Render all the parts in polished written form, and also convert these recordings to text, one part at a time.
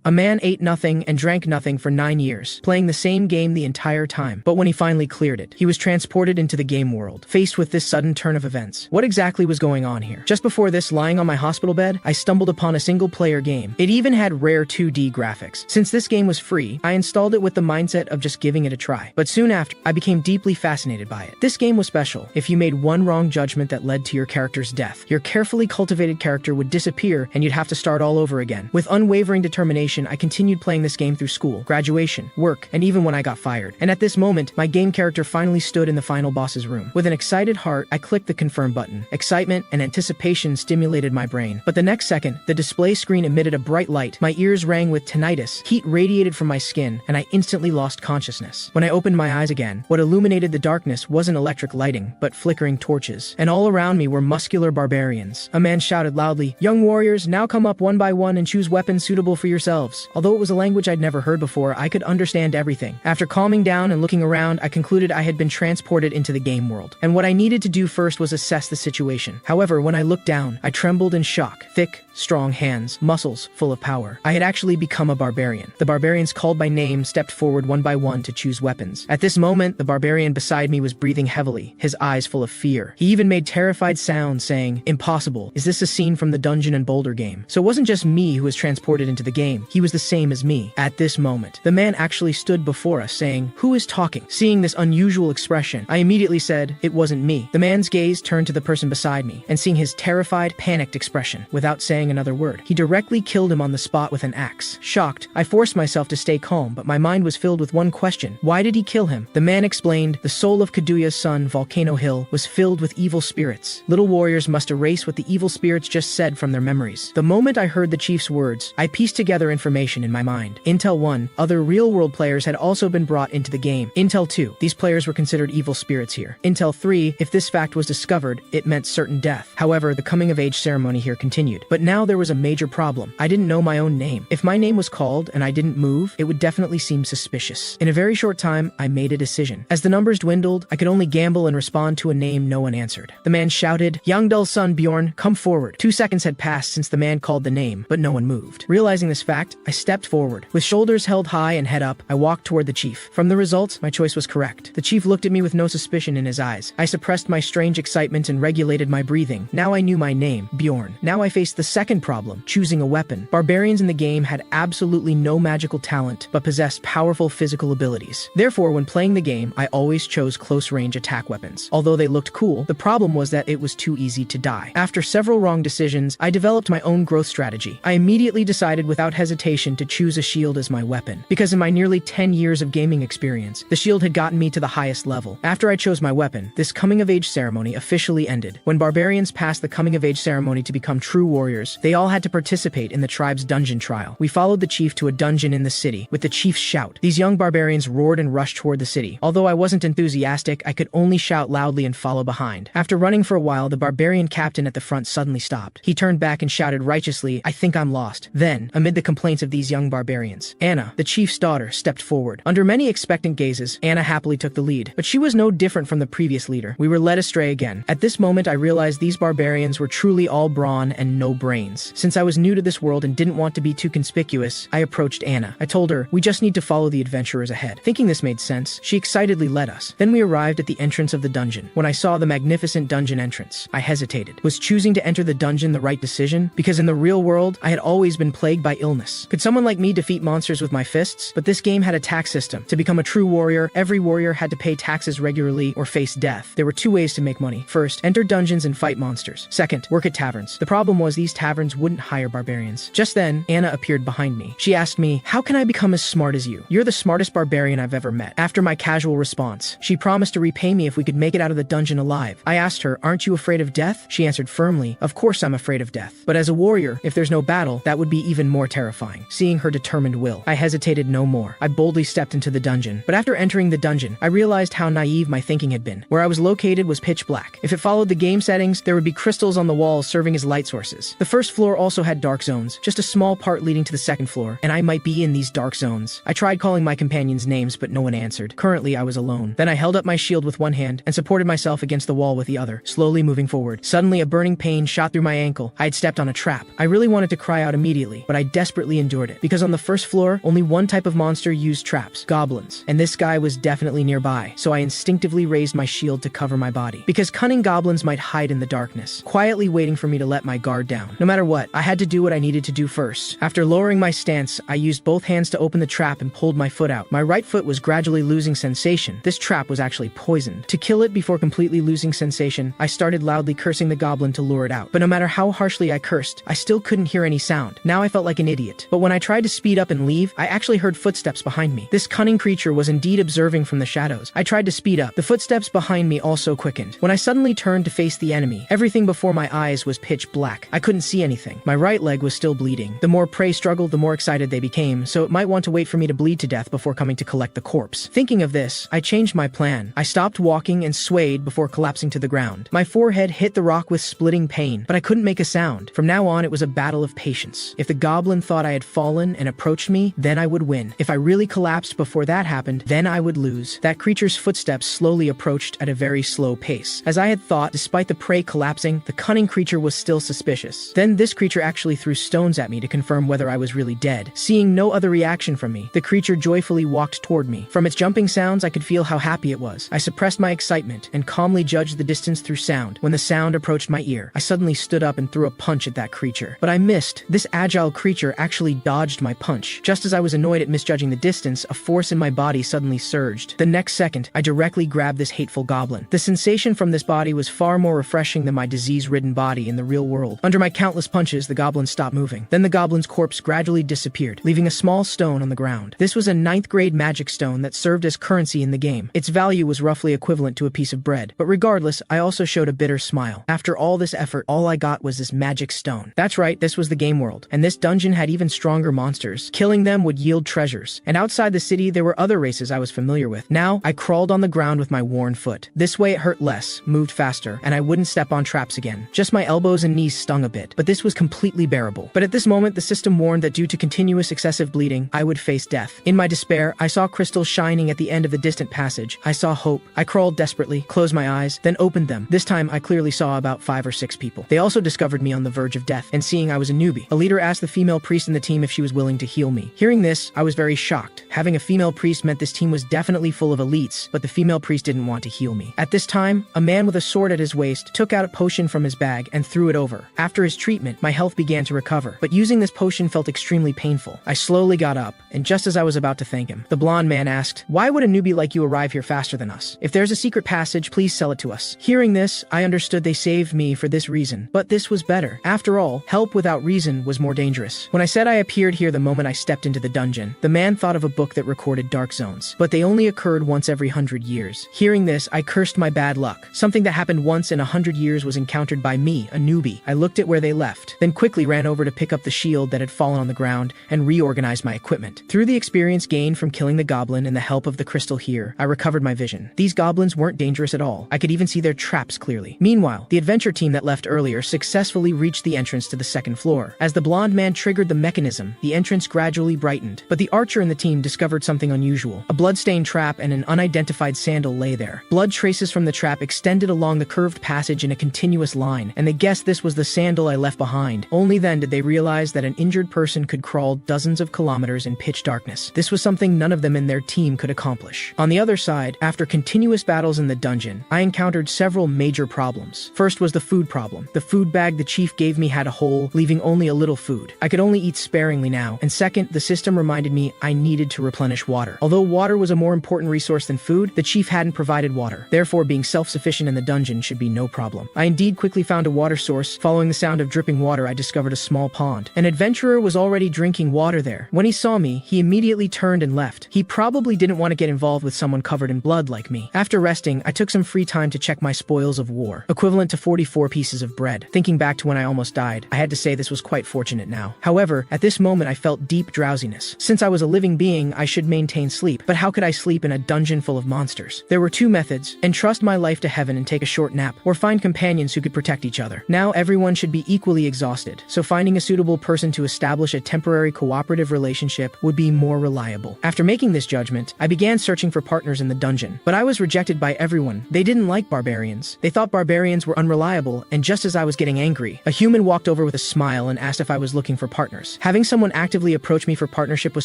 A man ate nothing and drank nothing for 9 years, playing the same game the entire time. But when he finally cleared it, he was transported into the game world, faced with this sudden turn of events. What exactly was going on here? Just before this, lying on my hospital bed, I stumbled upon a single-player game. It even had rare 2D graphics. Since this game was free, I installed it with the mindset of just giving it a try. But soon after, I became deeply fascinated by it. This game was special. If you made one wrong judgment that led to your character's death, your carefully cultivated character would disappear and you'd have to start all over again. With unwavering determination, I continued playing this game through school, graduation, work, and even when I got fired. And at this moment, my game character finally stood in the final boss's room. With an excited heart, I clicked the confirm button. Excitement and anticipation stimulated my brain. But the next second, the display screen emitted a bright light. My ears rang with tinnitus, heat radiated from my skin, and I instantly lost consciousness. When I opened my eyes again, what illuminated the darkness wasn't electric lighting, but flickering torches. And all around me were muscular barbarians. A man shouted loudly, "Young warriors, now come up one by one and choose weapons suitable for yourselves." Although it was a language I'd never heard before, I could understand everything. After calming down and looking around, I concluded I had been transported into the game world. And what I needed to do first was assess the situation. However, when I looked down, I trembled in shock. Thick, strong hands, muscles full of power. I had actually become a barbarian. The barbarians called by name stepped forward one by one to choose weapons. At this moment, the barbarian beside me was breathing heavily, his eyes full of fear. He even made terrified sounds saying, "Impossible. Is this a scene from the Dungeon and Boulder game?" So it wasn't just me who was transported into the game. He was the same as me. At this moment, the man actually stood before us saying, "Who is talking?" Seeing this unusual expression, I immediately said, "It wasn't me." The man's gaze turned to the person beside me, and seeing his terrified, panicked expression, without saying another word, he directly killed him on the spot with an axe. Shocked, I forced myself to stay calm, but my mind was filled with one question. Why did he kill him? The man explained, "The soul of Kaduya's son, Volcano Hill, was filled with evil spirits. Little warriors must erase what the evil spirits just said from their memories." The moment I heard the chief's words, I pieced together information in my mind. Intel 1, other real-world players had also been brought into the game. Intel 2, these players were considered evil spirits here. Intel 3, if this fact was discovered, it meant certain death. However, the coming-of-age ceremony here continued. But now there was a major problem. I didn't know my own name. If my name was called and I didn't move, it would definitely seem suspicious. In a very short time, I made a decision. As the numbers dwindled, I could only gamble and respond to a name no one answered. The man shouted, "Yangdul's son Bjorn, come forward." 2 seconds had passed since the man called the name, but no one moved. Realizing this fact, I stepped forward. With shoulders held high and head up, I walked toward the chief. From the results, my choice was correct. The chief looked at me with no suspicion in his eyes. I suppressed my strange excitement and regulated my breathing. Now I knew my name, Bjorn. Now I faced the second problem, choosing a weapon. Barbarians in the game had absolutely no magical talent, but possessed powerful physical abilities. Therefore, when playing the game, I always chose close-range attack weapons. Although they looked cool, the problem was that it was too easy to die. After several wrong decisions, I developed my own growth strategy. I immediately decided without hesitation to choose a shield as my weapon. Because in my nearly 10 years of gaming experience, the shield had gotten me to the highest level. After I chose my weapon, this coming-of-age ceremony officially ended. When barbarians passed the coming-of-age ceremony to become true warriors, they all had to participate in the tribe's dungeon trial. We followed the chief to a dungeon in the city. With the chief's shout, these young barbarians roared and rushed toward the city. Although I wasn't enthusiastic, I could only shout loudly and follow behind. After running for a while, the barbarian captain at the front suddenly stopped. He turned back and shouted righteously, "I think I'm lost." Then, amid the complaints of these young barbarians, Anna, the chief's daughter, stepped forward. Under many expectant gazes, Anna happily took the lead. But she was no different from the previous leader. We were led astray again. At this moment, I realized these barbarians were truly all brawn and no brains. Since I was new to this world and didn't want to be too conspicuous, I approached Anna. I told her, "We just need to follow the adventurers ahead." Thinking this made sense, she excitedly led us. Then we arrived at the entrance of the dungeon. When I saw the magnificent dungeon entrance, I hesitated. Was choosing to enter the dungeon the right decision? Because in the real world, I had always been plagued by illness. Could someone like me defeat monsters with my fists? But this game had a tax system. To become a true warrior, every warrior had to pay taxes regularly or face death. There were 2 ways to make money. First, enter dungeons and fight monsters. Second, work at taverns. The problem was these taverns wouldn't hire barbarians. Just then, Anna appeared behind me. She asked me, "How can I become as smart as you? You're the smartest barbarian I've ever met." After my casual response, she promised to repay me if we could make it out of the dungeon alive. I asked her, "Aren't you afraid of death?" She answered firmly, "Of course I'm afraid of death. But as a warrior, if there's no battle, that would be even more terrifying." Seeing her determined will, I hesitated no more. I boldly stepped into the dungeon. But after entering the dungeon, I realized how naive my thinking had been. Where I was located was pitch black. If it followed the game settings, there would be crystals on the walls serving as light sources. The first floor also had dark zones, just a small part leading to the second floor, and I might be in these dark zones. I tried calling my companions names, but no one answered. Currently, I was alone. Then I held up my shield with one hand and supported myself against the wall with the other, slowly moving forward. Suddenly, a burning pain shot through my ankle. I had stepped on a trap. I really wanted to cry out immediately, but I desperately completely endured it. Because on the first floor, only one type of monster used traps, goblins. And this guy was definitely nearby, so I instinctively raised my shield to cover my body. Because cunning goblins might hide in the darkness, quietly waiting for me to let my guard down. No matter what, I had to do what I needed to do first. After lowering my stance, I used both hands to open the trap and pulled my foot out. My right foot was gradually losing sensation. This trap was actually poisoned. To kill it before completely losing sensation, I started loudly cursing the goblin to lure it out. But no matter how harshly I cursed, I still couldn't hear any sound. Now I felt like an idiot. But when I tried to speed up and leave, I actually heard footsteps behind me. This cunning creature was indeed observing from the shadows. I tried to speed up. The footsteps behind me also quickened. When I suddenly turned to face the enemy, everything before my eyes was pitch black. I couldn't see anything. My right leg was still bleeding. The more prey struggled, the more excited they became, so it might want to wait for me to bleed to death before coming to collect the corpse. Thinking of this, I changed my plan. I stopped walking and swayed before collapsing to the ground. My forehead hit the rock with splitting pain, but I couldn't make a sound. From now on, it was a battle of patience. If the goblin thought I had fallen and approached me, then I would win. If I really collapsed before that happened, then I would lose. That creature's footsteps slowly approached at a very slow pace. As I had thought, despite the prey collapsing, the cunning creature was still suspicious. Then this creature actually threw stones at me to confirm whether I was really dead. Seeing no other reaction from me, the creature joyfully walked toward me. From its jumping sounds, I could feel how happy it was. I suppressed my excitement and calmly judged the distance through sound. When the sound approached my ear, I suddenly stood up and threw a punch at that creature. But I missed. This agile creature actually dodged my punch. Just as I was annoyed at misjudging the distance, a force in my body suddenly surged. The next second, I directly grabbed this hateful goblin. The sensation from this body was far more refreshing than my disease-ridden body in the real world. Under my countless punches, the goblin stopped moving. Then the goblin's corpse gradually disappeared, leaving a small stone on the ground. This was a 9th grade magic stone that served as currency in the game. Its value was roughly equivalent to a piece of bread. But regardless, I also showed a bitter smile. After all this effort, all I got was this magic stone. That's right, this was the game world. And this dungeon had even stronger monsters. Killing them would yield treasures. And outside the city, there were other races I was familiar with. Now, I crawled on the ground with my worn foot. This way it hurt less, moved faster, and I wouldn't step on traps again. Just my elbows and knees stung a bit, but this was completely bearable. But at this moment, the system warned that due to continuous excessive bleeding, I would face death. In my despair, I saw crystals shining at the end of the distant passage. I saw hope. I crawled desperately, closed my eyes, then opened them. This time, I clearly saw about 5 or 6 people. They also discovered me on the verge of death, and seeing I was a newbie, a leader asked the female priest in the team if she was willing to heal me. Hearing this, I was very shocked. Having a female priest meant this team was definitely full of elites, but the female priest didn't want to heal me. At this time, a man with a sword at his waist took out a potion from his bag and threw it over. After his treatment, my health began to recover, but using this potion felt extremely painful. I slowly got up, and just as I was about to thank him, the blonde man asked, "Why would a newbie like you arrive here faster than us? If there's a secret passage, please sell it to us." Hearing this, I understood they saved me for this reason, but this was better. After all, help without reason was more dangerous. When I said I appeared here the moment I stepped into the dungeon, the man thought of a book that recorded dark zones, but they only occurred once every 100 years. Hearing this, I cursed my bad luck. Something that happened once in 100 years was encountered by me, a newbie. I looked at where they left, then quickly ran over to pick up the shield that had fallen on the ground and reorganize my equipment. Through the experience gained from killing the goblin and the help of the crystal here, I recovered my vision. These goblins weren't dangerous at all. I could even see their traps clearly. Meanwhile, the adventure team that left earlier successfully reached the entrance to the 2nd floor. As the blonde man triggered the mechanism, the entrance gradually brightened. But the archer in the team discovered something unusual. A blood-stained trap and an unidentified sandal lay there. Blood traces from the trap extended along the curved passage in a continuous line, and they guessed this was the sandal I left behind. Only then did they realize that an injured person could crawl dozens of kilometers in pitch darkness. This was something none of them in their team could accomplish. On the other side, after continuous battles in the dungeon, I encountered several major problems. First was the food problem. The food bag the chief gave me had a hole, leaving only a little food. I could only eat sparingly now. And second, the system reminded me I needed to replenish water. Although water was a more important resource than food, the chief hadn't provided water. Therefore, being self-sufficient in the dungeon should be no problem. I indeed quickly found a water source. Following the sound of dripping water, I discovered a small pond. An adventurer was already drinking water there. When he saw me, he immediately turned and left. He probably didn't want to get involved with someone covered in blood like me. After resting, I took some free time to check my spoils of war, equivalent to 44 pieces of bread. Thinking back to when I almost died, I had to say this was quite fortunate now. However, at this moment I felt deep drowsiness. Since I was a living being, I should maintain sleep. But how could I sleep in a dungeon full of monsters? There were 2 methods: entrust my life to heaven and take a short nap, or find companions who could protect each other. Now everyone should be equally exhausted, so finding a suitable person to establish a temporary cooperative relationship would be more reliable. After making this judgment, I began searching for partners in the dungeon, but I was rejected by everyone. They didn't like barbarians. They thought barbarians were unreliable, and just as I was getting angry, a human walked over with a smile and asked if I was looking for partners. Having someone actively approach me for partnership was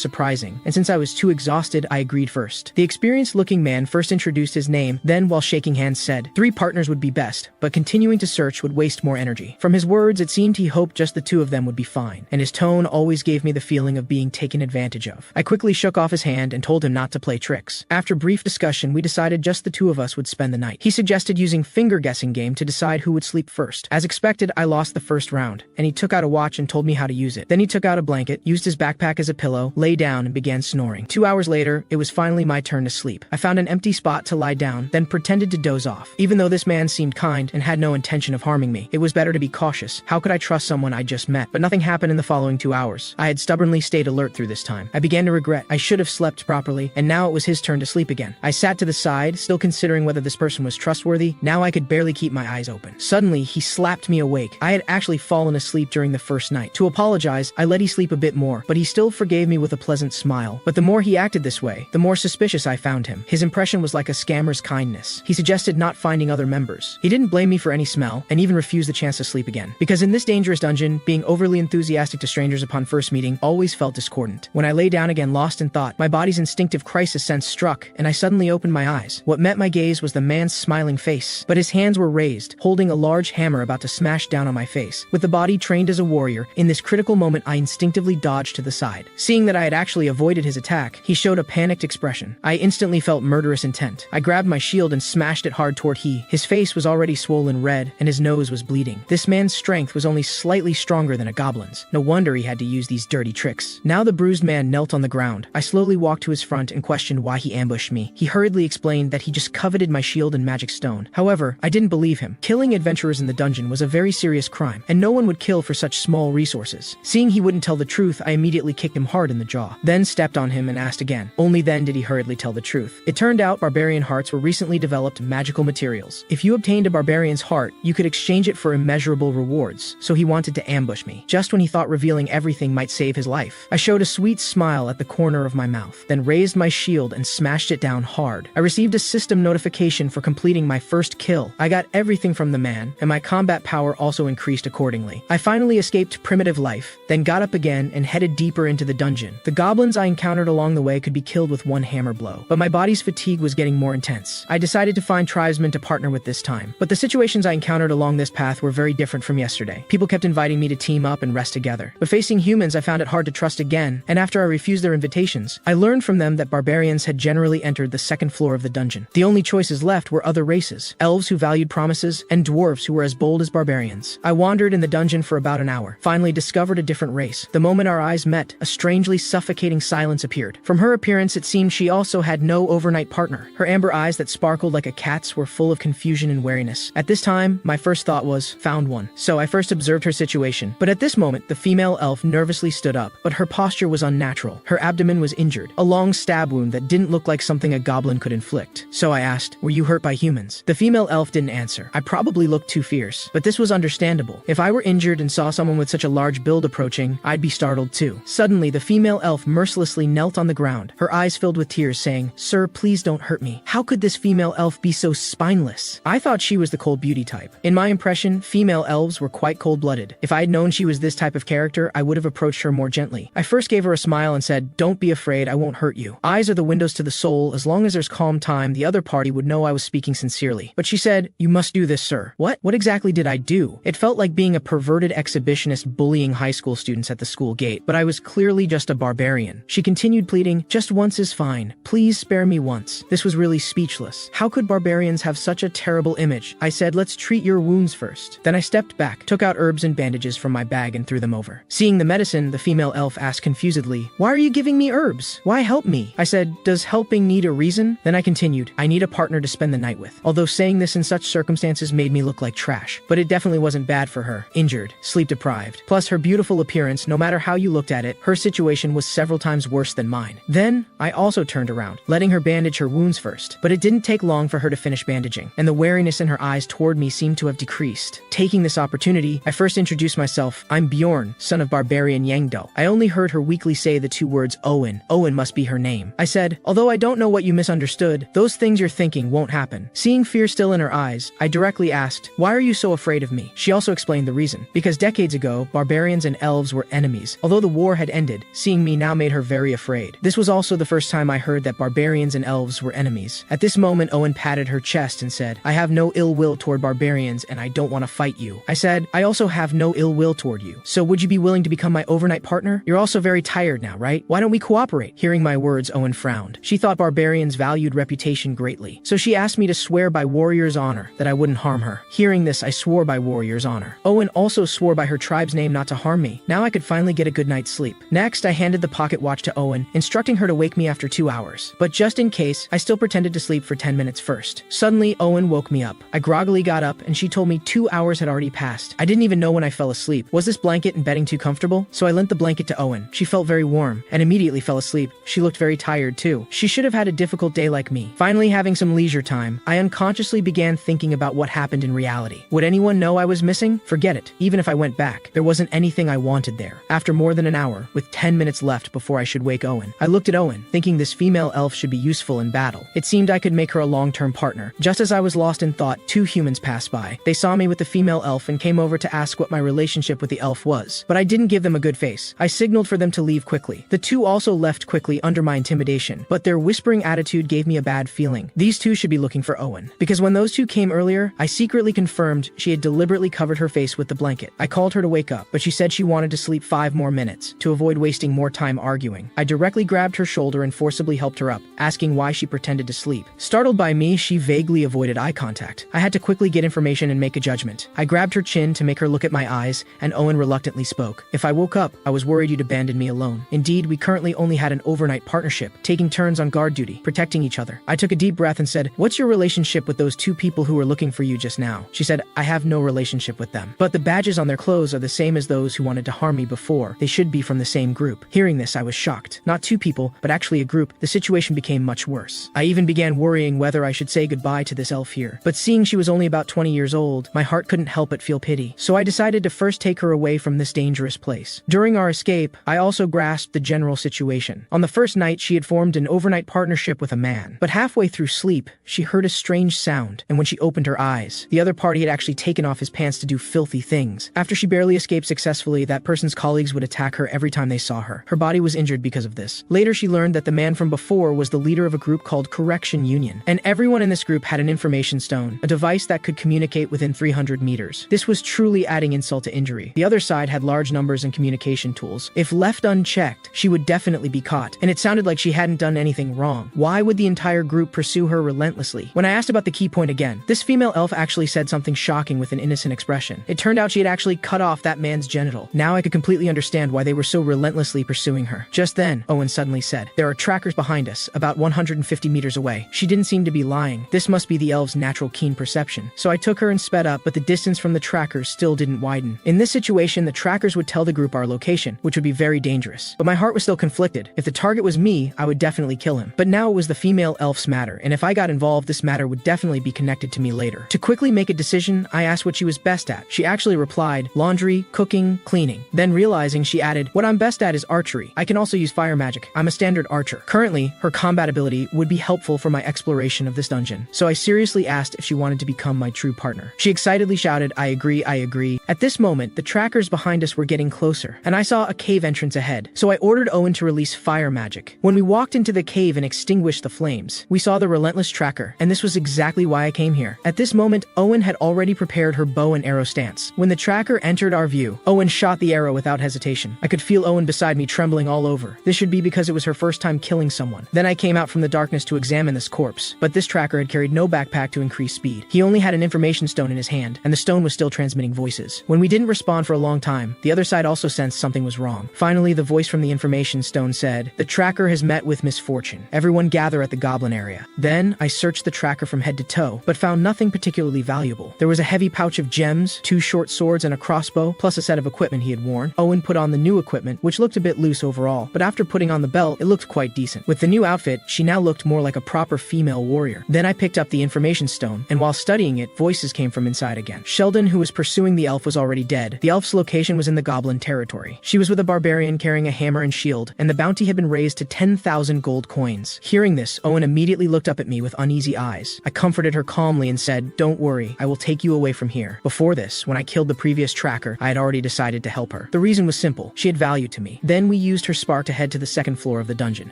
surprising, and since I was too exhausted, I agreed first. The experienced-looking man first introduced his name, then while shaking hands said, 3 partners would be best, but continuing to search would waste more energy. From his words, it seemed he hoped just the 2 of them would be fine, and his tone always gave me the feeling of being taken advantage of. I quickly shook off his hand and told him not to play tricks. After brief discussion, we decided just the 2 of us would spend the night. He suggested using finger-guessing game to decide who would sleep first. As expected, I lost the first round, and he took out a watch and told me how to use it. Then he took out a blanket, used his backpack as a pillow, lay down, and began snoring. 2 hours later, it was finally my turn to sleep. I found an empty spot to lie down, then pretended to doze off. Even though this man seemed kind and had no intention of harming me, it was better to be cautious. How could I trust someone I just met? But nothing happened in the following 2 hours. I had stubbornly stayed alert through this time. I began to regret I should have slept properly, and now it was his turn to sleep again. I sat to the side, still considering whether this person was trustworthy. Now I could barely keep my eyes open. Suddenly, he slapped me awake. I had actually fallen asleep during the first night. To apologize, I let he sleep a bit more, but he still forgave me with a pleasant smile. But the more he acted this way, the more suspicious I found him. His impression was like a scammer's kindness. He suggested not finding other members. He didn't blame me for any smell, and even refused the chance to sleep again. Because in this dangerous dungeon, being overly enthusiastic to strangers upon first meeting always felt discordant. When I lay down again lost in thought, my body's instinctive crisis sense struck, and I suddenly opened my eyes. What met my gaze was the man's smiling face, but his hands were raised, holding a large hammer about to smash down on my face. With the body trained as a warrior, in this critical moment I instinctively dodged to the side. Seeing that I had actually avoided his attack, he showed a panicked expression. I instantly felt murderous intent. I grabbed my shield and smashed it hard toward he. His face was already swollen red, and his nose was bleeding. This man's strength was only slightly stronger than a goblin's. No wonder he had to use these dirty tricks. Now the bruised man knelt on the ground. I slowly walked to his front and questioned why he ambushed me. He hurriedly explained that he just coveted my shield and magic stone. However, I didn't believe him. Killing adventurers in the dungeon was a very serious crime, and no one would kill for such small resources. Seeing he wouldn't tell the truth, I immediately kicked him hard in the jaw, then stepped on him and asked again. Only then did he hurriedly tell the truth. It turned out barbarian hearts were recently developed magical materials. If you obtained a barbarian's heart, you could exchange it for immeasurable rewards, so he wanted to ambush me, just when he thought revealing everything might save his life. I showed a sweet smile at the corner of my mouth, then raised my shield and smashed it down hard. I received a system notification for completing my first kill. I got everything from the man, and my combat power also increased accordingly. I finally escaped primitive life, then got up again and headed deeper into the dungeon. The goblins I encountered along the way could be killed with one hammer blow, but my body's fatigue was getting more intense. I decided to find tribesmen to partner with this time, but the situations I encountered along this path were very different from yesterday. People kept inviting me to team up and rest together, but facing humans I found it hard to trust again, and after I refused their invitations, I learned from them that barbarians had generally entered the second floor of the dungeon. The only choices left were other races, elves who valued promises, and dwarves who were as bold as barbarians. I wandered in the dungeon for about an hour, finally discovered a different race. The moment our eyes met, a strangely suffocating silence appeared. From her appearance, it seemed she also had no overnight partner. Her amber eyes that sparkled like a cat's were full of confusion and wariness. At this time, my first thought was, found one. So I first observed her situation. But at this moment, the female elf nervously stood up, but her posture was unnatural. Her abdomen was injured, a long stab wound that didn't look like something a goblin could inflict. So I asked, were you hurt by humans? The female elf didn't answer. I probably looked too fierce, but this was understandable. If I were injured and saw someone with such a large build approaching, I'd be startled too. Suddenly, the female elf mercilessly knelt on the ground, her eyes filled with tears, saying, "Sir, please don't hurt me." How could this female elf be so spineless? I thought she was the cold beauty type. In my impression, female elves were quite cold-blooded. If I had known she was this type of character, I would have approached her more gently. I first gave her a smile and said, "Don't be afraid, I won't hurt you. Eyes are the windows to the soul. As long as there's calm time, the other party would know I was speaking sincerely." But she said, "You must do this, sir." What exactly did I do? It felt like being a perverted exhibitionist bullying high school students at the school gate, but I was clearly just a barbarian. She continued pleading, "Just once is fine. Please spare me once." This was really speechless. How could barbarians have such a terrible image? I said, "Let's treat your wounds first." Then I stepped back, took out herbs and bandages from my bag and threw them over. Seeing the medicine, the female elf asked confusedly, "Why are you giving me herbs? Why help me?" I said, "Does helping need a reason?" Then I continued, "I need a partner to spend the night with." Although saying this in such circumstances made me look like trash, but it definitely wasn't bad for her. Injured, sleep-deprived, plus her beautiful appearance, no matter how you looked at it, her situation was several times worse than mine. Then, I also turned around, letting her bandage her wounds first. But it didn't take long for her to finish bandaging, and the wariness in her eyes toward me seemed to have decreased. Taking this opportunity, I first introduced myself. "I'm Bjorn, son of barbarian Yangdo." I only heard her weakly say say the two words Owen. Owen must be her name. I said, although I don't know what you misunderstood, those things you're thinking won't happen. Seeing fear still in her eyes, I directly asked, why are you so afraid of me? She also explained the reason. Because decades ago, barbarians and elves were enemies. Although the war had ended, seeing me now made her very afraid. This was also the first time I heard that barbarians and elves were enemies. At this moment, Owen patted her chest and said, I have no ill will toward barbarians and I don't want to fight you. I said, I also have no ill will toward you. So would you be willing to become my overnight partner? You're also very tired now, right? Why don't we cooperate? Hearing my words, Owen frowned. She thought barbarians valued reputation greatly. So she asked me to swear by warrior's honor that I wouldn't harm her. Hearing this, I swore by warrior's honor. Owen also swore by her tribe's name not to harm me. Now I could finally get a good night's sleep. Next, I handed the pocket watch to Owen, instructing her to wake me after 2 hours. But just in case, I still pretended to sleep for 10 minutes first. Suddenly, Owen woke me up. I groggily got up and she told me 2 hours had already passed. I didn't even know when I fell asleep. Was this blanket and bedding too comfortable? So I lent the blanket to Owen. She felt very warm and immediately fell asleep. She looked very tired too. She should have had a difficult day like me. Finally, having some leisure time, I unconsciously began thinking about what happened in reality. Would anyone know I was missing? Forget it. Even if I went back, there wasn't anything I wanted there. After more than an hour, with 10 minutes left before I should wake Owen, I looked at Owen, thinking this female elf should be useful in battle. It seemed I could make her a long-term partner. Just as I was lost in thought, 2 humans passed by. They saw me with the female elf and came over to ask what my relationship with the elf was. But I didn't give them a good face. I signaled for them to leave quickly. The 2 also left quickly under my intimidation, but their whispering attitude gave me a bad feeling. These 2 should be looking for Owen. Because when those 2 came earlier, I secretly confirmed she had deliberately covered her face with the blanket. I called her to wake up, but she said she wanted to sleep 5 more minutes to avoid wasting more time arguing. I directly grabbed her shoulder and forcibly helped her up, asking why she pretended to sleep. Startled by me, she vaguely avoided eye contact. I had to quickly get information and make a judgment. I grabbed her chin to make her look at my eyes, and Owen reluctantly spoke. If I woke up, I was worried you'd abandon me alone. Indeed, we currently only had an overnight partnership, taking turns on guard duty, protecting each other. I took a deep breath and said, what's your relationship with those 2 people who were looking for you just now? She said, I have no relationship with them. But the badges on their clothes are the same as those who wanted to harm me before. They should be from the same group. Hearing this, I was shocked. Not 2 people, but actually a group. The situation became much worse. I even began worrying whether I should say goodbye to this elf here. But seeing she was only about 20 years old, my heart couldn't help but feel pity. So I decided to first take her away from this dangerous place. During our escape, I also grasped the general situation. On the first night, she had formed an overnight partnership with a man. But halfway through sleep, she heard a strange sound, and when she opened her eyes, the other party had actually taken off his pants to do filthy things. After she barely escaped successfully, that person's colleagues would attack her every time they saw her. Her body was injured because of this. Later, she learned that the man from before was the leader of a group called Correction Union, and everyone in this group had an information stone, a device that could communicate within 300 meters. This was truly adding insult to injury. The other side had large numbers and communication tools. If left unchecked, she would definitely be caught, and it sounded like she hadn't done anything wrong. Why would the entire group pursue her relentlessly? When I asked about the key point again, this female elf actually said something shocking with an innocent expression. It turned out she had actually cut off that man's genital. Now I could completely understand why they were so relentlessly pursuing her. Just then, Owen suddenly said, there are trackers behind us, about 150 meters away. She didn't seem to be lying. This must be the elf's natural keen perception. So I took her and sped up, but the distance from the trackers still didn't widen. In this situation, the trackers would tell the group our location, which would be very dangerous. But my heart was still conflicted. If the target was me, I would definitely kill him. But now it was the female elf's matter, and if I got involved, this matter would definitely be connected to me later. To quickly make a decision, I asked what she was best at. She actually replied, laundry, cooking, cleaning. Then realizing, she added, what I'm best at is archery. I can also use fire magic. I'm a standard archer. Currently, her combat ability would be helpful for my exploration of this dungeon. So I seriously asked if she wanted to become my true partner. She excitedly shouted, I agree, I agree. At this moment, the trackers behind us were getting closer, and I saw a cave entrance ahead. So I ordered Owen to release fire magic. When we walked into the cave and extinguished the flames, we saw the relentless tracker, and this was exactly why I came here. At this moment, Owen had already prepared her bow and arrow stance. When the tracker entered our view, Owen shot the arrow without hesitation. I could feel Owen beside me trembling all over. This should be because it was her first time killing someone. Then I came out from the darkness to examine this corpse, but this tracker had carried no backpack to increase speed. He only had an information stone in his hand, and the stone was still transmitting voices. When we didn't respond for a long time, the other side also sensed something was wrong. Finally, the voice from the information stone said, the tracker has met with misfortune. Everyone gather at the goblin area. Then I searched the tracker from head to toe, but found nothing particularly valuable. There was a heavy pouch of gems, 2 short swords and a crossbow, plus a set of equipment he had worn. Owen put on the new equipment, which looked a bit loose overall, but after putting on the belt, it looked quite decent. With the new outfit, she now looked more like a proper female warrior. Then I picked up the information stone, and while studying it, voices came from inside again. Sheldon, who was pursuing the elf, was already dead. The elf's location was in the goblin territory. She was with a barbarian carrying a hammer and shield, and the bounty had been raised to 10,000 gold coins. Hearing this, Owen immediately looked up at me with uneasy eyes. I comforted her calmly and said, "Don't worry, I will take you away from here." Before this, when I killed the previous tracker, I had already decided to help her. The reason was simple. She had value to me. Then we used her spark to head to the second floor of the dungeon.